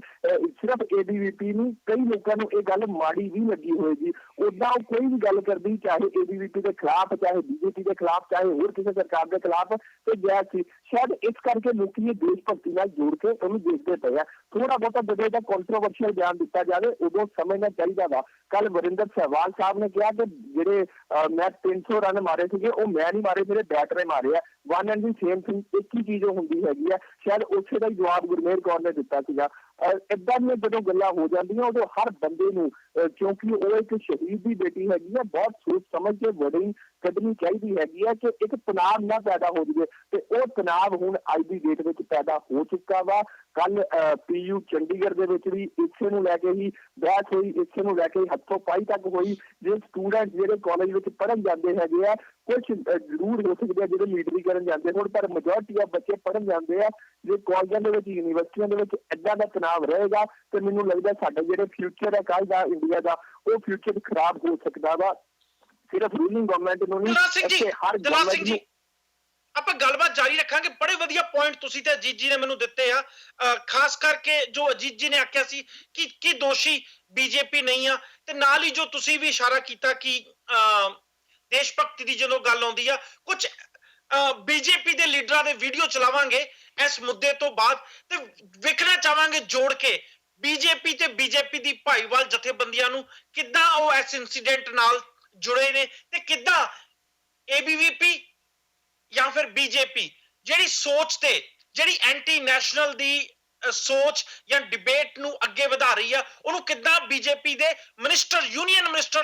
ਸਿਰਫ ABVP ਨੂੰ ਕਈ ਲੋਕਾਂ ਨੂੰ ਇਹ ਗੱਲ ਮਾੜੀ ਵੀ ਲੱਗੀ ਹੋਏਗੀ। ਉਦਾਂ ਉਹ ਕੋਈ ਵੀ ਗੱਲ ਕਰਦੀ, ਚਾਹੇ ABVP ਦੇ ਖਿਲਾਫ, ਚਾਹੇ BJP ਦੇ ਖਿਲਾਫ, ਚਾਹੇ ਹੋਰ ਕਿਸੇ ਸਰਕਾਰ ਦੇ ਖਿਲਾਫ, ਤੇ ਜਾਇਜ਼ ਸੀ। ਸ਼ਾਇਦ ਇਸ ਕਰਕੇ ਲੋਕੀ ਇਹ ਦੇਸ਼ ਭਗਤੀ ਨਾਲ ਜੋੜ ਕੇ ਉਹਨੂੰ ਦੇਖਦੇ ਪਏ ਆ। ਥੋੜਾ ਬਹੁਤਾ ਜਦੋਂ ਇਹਦਾ ਕੰਟਰੋਵਰਸ਼ੀਅਲ ਬਿਆਨ ਦਿੱਤਾ ਜਾਵੇ ਉਦੋਂ ਸਮਝਣਾ ਚਾਹੀਦਾ ਵਾ। ਕੱਲ ਵਰਿੰਦਰ ਸਹਿਵਾਲ ਸਾਹਿਬ ਨੇ ਕਿਹਾ ਕਿ ਜਿਹੜੇ ਮੈਂ 300 ਰਨ ਮਾਰੇ ਸੀਗੇ ਉਹ ਮੈਂ ਨਹੀਂ ਮਾਰੇ, ਮੇਰੇ ਬੈਟਰ ਨੇ ਮਾਰੇ ਆ। One and the same thing, ਇੱਕ ਹੀ ਚੀਜ਼ ਹੁੰਦੀ ਹੈਗੀ ਆ। ਸ਼ਾਇਦ ਉਸੇ ਦਾ ਹੀ ਜਵਾਬ ਗੁਰਮੇਹਰ ਕੌਰ ਨੇ ਦਿੱਤਾ ਸੀਗਾ। ਏਦਾਂ ਦੀਆਂ ਜਦੋਂ ਗੱਲਾਂ ਹੋ ਜਾਂਦੀਆਂ ਉਦੋਂ ਹਰ ਬੰਦੇ ਨੂੰ, ਕਿਉਂਕਿ ਉਹ ਇੱਕ ਸ਼ਹੀਦ ਦੀ ਬੇਟੀ ਹੈਗੀ ਆ, ਬਹੁਤ ਸੋਚ ਸਮਝ ਕੇ ਵਰਡਿੰਗ ਕੱਢਣੀ ਚਾਹੀਦੀ ਹੈਗੀ ਆ ਕਿ ਇੱਕ ਤਣਾਅ ਨਾ ਪੈਦਾ ਹੋ ਜਾਵੇ। ਤੇ ਉਹ ਤਣਾਅ ਹੁਣ ਅੱਜ ਦੀ ਡੇਟ ਵਿੱਚ ਪੈਦਾ ਹੋ ਚੁੱਕਾ ਵਾ। ਕੱਲ PU ਚੰਡੀਗੜ੍ਹ ਦੇ ਵਿੱਚ ਵੀ ਇਸੇ ਨੂੰ ਲੈ ਕੇ ਹੀ ਬਹਿਸ ਹੋਈ, ਇਸੇ ਨੂੰ ਲੈ ਕੇ ਹੱਥੋਂ ਪਾਈ ਤੱਕ ਹੋਈ। ਜੇ ਸਟੂਡੈਂਟ ਜਿਹੜੇ ਕਾਲਜ ਵਿੱਚ ਪੜ੍ਹਨ ਜਾਂਦੇ ਹੈਗੇ ਆ, ਕੁਝ ਜ਼ਰੂਰ ਹੋ ਸਕਦੇ ਆ ਜਿਹੜੇ ਲੀਡਰੀ ਕਰਨ ਜਾਂਦੇ ਹੋਣ, ਪਰ ਮੈਜੋਰਟੀ ਆਫ ਬੱਚੇ ਪੜ੍ਹਨ ਜਾਂਦੇ ਆ। ਜੇ ਕਾਲਜਾਂ ਦੇ ਵਿੱਚ, ਯੂਨੀਵਰਸਿਟੀਆਂ ਦੇ ਵਿੱਚ ਏਦਾਂ ਦਾ ਤਣਾਅ ਰਹੇਗਾ ਤੇ ਮੈਨੂੰ ਲੱਗਦਾ ਸਾਡਾ ਜਿਹੜੇ ਫਿਊਚਰ ਹੈ ਕੱਲ੍ਹ ਦਾ ਇੰਡੀਆ ਦਾ, ਉਹ ਫਿਊਚਰ ਖਰਾਬ ਹੋ ਸਕਦਾ ਵਾ। ਸਿਰਫ ਰੂਲਿੰਗ ਗਵਰਨਮੈਂਟ ਨੂੰ ਨਹੀਂ, ਇੱਥੇ ਹਰ ਗਵਰਨਮੈਂਟ ਨੂੰ। ਆਪਾਂ ਗੱਲਬਾਤ ਜਾਰੀ ਰੱਖਾਂਗੇ। ਬੜੇ ਵਧੀਆ ਪੁਆਇੰਟ ਤੁਸੀਂ ਤੇ ਅਜੀਤ ਜੀ ਨੇ ਮੈਨੂੰ ਦਿੱਤੇ ਆ, ਖਾਸ ਕਰਕੇ ਜੋ ਅਜੀਤ ਜੀ ਨੇ ਆਖਿਆ ਸੀ ਕਿ ਦੋਸ਼ੀ BJP ਨਹੀਂ ਆ, ਤੇ ਨਾਲ ਹੀ ਜੋ ਤੁਸੀਂ ਵੀ ਇਸ਼ਾਰਾ ਕੀਤਾ ਕਿ ਦੇਸ਼ ਭਗਤੀ ਦੀ ਜਦੋਂ ਗੱਲ ਆਉਂਦੀ ਆ, ਕੁਝ BJP ਦੇ ਲੀਡਰਾਂ ਦੇ ਵੀਡੀਓ ਚਲਾਵਾਂਗੇ ਇਸ ਮੁੱਦੇ ਤੋਂ ਬਾਅਦ, ਤੇ ਵੇਖਣਾ ਚਾਹਾਂਗੇ ਜੋੜ ਕੇ BJP ਤੇ BJP ਦੀ ਭਾਈਵਾਲ ਜਥੇਬੰਦੀਆਂ ਨੂੰ ਕਿੱਦਾਂ ਉਹ ਇਸ ਇਨਸੀਡੈਂਟ ਨਾਲ ਜੁੜੇ ਨੇ, ਤੇ ਕਿੱਦਾਂ ABVP ਜਾਂ ਫਿਰ BJP ਜਿਹੜੀ ਸੋਚ ਤੇ, ਜਿਹੜੀ ਐਂਟੀ ਨੈਸ਼ਨਲ ਦੀ ਸੋਚ ਜਾਂ ਡਿਬੇਟ ਨੂੰ ਅੱਗੇ ਵਧਾ ਰਹੀ ਆ, ਉਹਨੂੰ ਕਿੱਦਾਂ BJP ਦੇ ਯੂਨੀਅਨ ਮਿਨਿਸਟਰ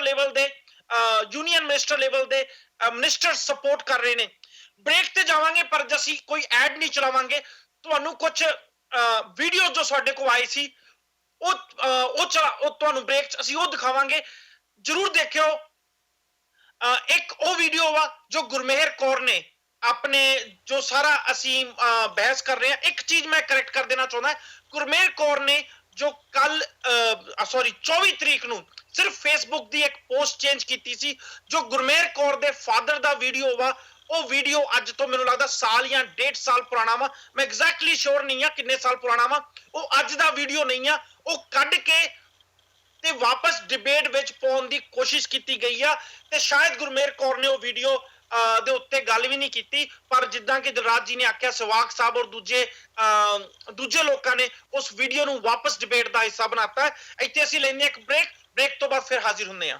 ਲੈਵਲ ਦੇ ਮਿਨਿਸਟਰ ਸਪੋਰਟ ਕਰ ਰਹੇ ਨੇ। ਬ੍ਰੇਕ ਤੇ ਜਾਵਾਂਗੇ, ਪਰ ਅਸੀਂ ਕੋਈ ਐਡ ਨਹੀਂ ਚਲਾਵਾਂਗੇ। ਤੁਹਾਨੂੰ ਕੁਝ ਵੀਡੀਓ ਜੋ ਸਾਡੇ ਕੋਲ ਆਈ ਸੀ ਉਹ ਤੁਹਾਨੂੰ ਬ੍ਰੇਕ 'ਚ ਅਸੀਂ ਉਹ ਦਿਖਾਵਾਂਗੇ, ਜਰੂਰ ਦੇਖਿਓ। ਇੱਕ ਉਹ ਵੀਡੀਓ ਵਾ ਜੋ ਗੁਰਮੇਹਰ ਕੌਰ ਨੇ ਆਪਣੇ, ਜੋ ਸਾਰਾ ਅਸੀਂ ਬਹਿਸ ਕਰ ਰਹੇ ਹਾਂ, ਇੱਕ ਚੀਜ਼ ਮੈਂ ਕਰੈਕਟ ਕਰ ਦੇਣਾ ਚਾਹੁੰਦਾ। ਗੁਰਮੇਹਰ ਕੌਰ ਨੇ ਜੋ ਕੱਲ 24 ਤਰੀਕ ਨੂੰ ਸਿਰਫ ਫੇਸਬੁੱਕ ਦੀ ਇੱਕ ਪੋਸਟ ਚੇਂਜ ਕੀਤੀ ਸੀ, ਜੋ ਗੁਰਮੇਹਰ ਕੌਰ ਦੇ ਫਾਦਰ ਦਾ ਵੀਡੀਓ ਵਾ। ਉਹ ਵੀਡੀਓ ਅੱਜ ਤੋਂ ਮੈਨੂੰ ਲੱਗਦਾ ਸਾਲ ਜਾਂ 1.5 ਸਾਲ ਪੁਰਾਣਾ ਵਾ, ਮੈਂ ਐਗਜ਼ੈਕਟਲੀ ਸ਼ੋਰ ਨਹੀਂ ਆ ਕਿੰਨੇ ਸਾਲ ਪੁਰਾਣਾ ਵਾ। ਉਹ ਅੱਜ ਦਾ ਵੀਡੀਓ ਨਹੀਂ ਆ, ਉਹ ਕੱਢ ਕੇ ਤੇ ਵਾਪਸ ਡਿਬੇਟ ਵਿੱਚ ਪਾਉਣ ਦੀ ਕੋਸ਼ਿਸ਼ ਕੀਤੀ ਗਈ ਆ, ਤੇ ਸ਼ਾਇਦ ਗੁਰਮੇਹਰ ਕੌਰ ਨੇ ਉਹ ਵੀਡੀਓ ਦੇ ਉੱਤੇ ਗੱਲ ਵੀ ਨਹੀਂ ਕੀਤੀ। ਪਰ ਜਿੱਦਾਂ ਕਿ ਦਿਲਰਾਜ ਜੀ ਨੇ ਆਖਿਆ, ਸਵਾਗ ਸਾਹਿਬ ਔਰ ਦੂਜੇ ਲੋਕਾਂ ਨੇ ਉਸ ਵੀਡੀਓ ਨੂੰ ਵਾਪਸ ਡਿਬੇਟ ਦਾ ਹਿੱਸਾ ਬਣਾਤਾ। ਇੱਥੇ ਅਸੀਂ ਲੈਂਦੇ ਇੱਕ ਬ੍ਰੇਕ ਤੋਂ ਬਾਅਦ ਫਿਰ ਹਾਜ਼ਰ ਹੁੰਦੇ ਹਾਂ।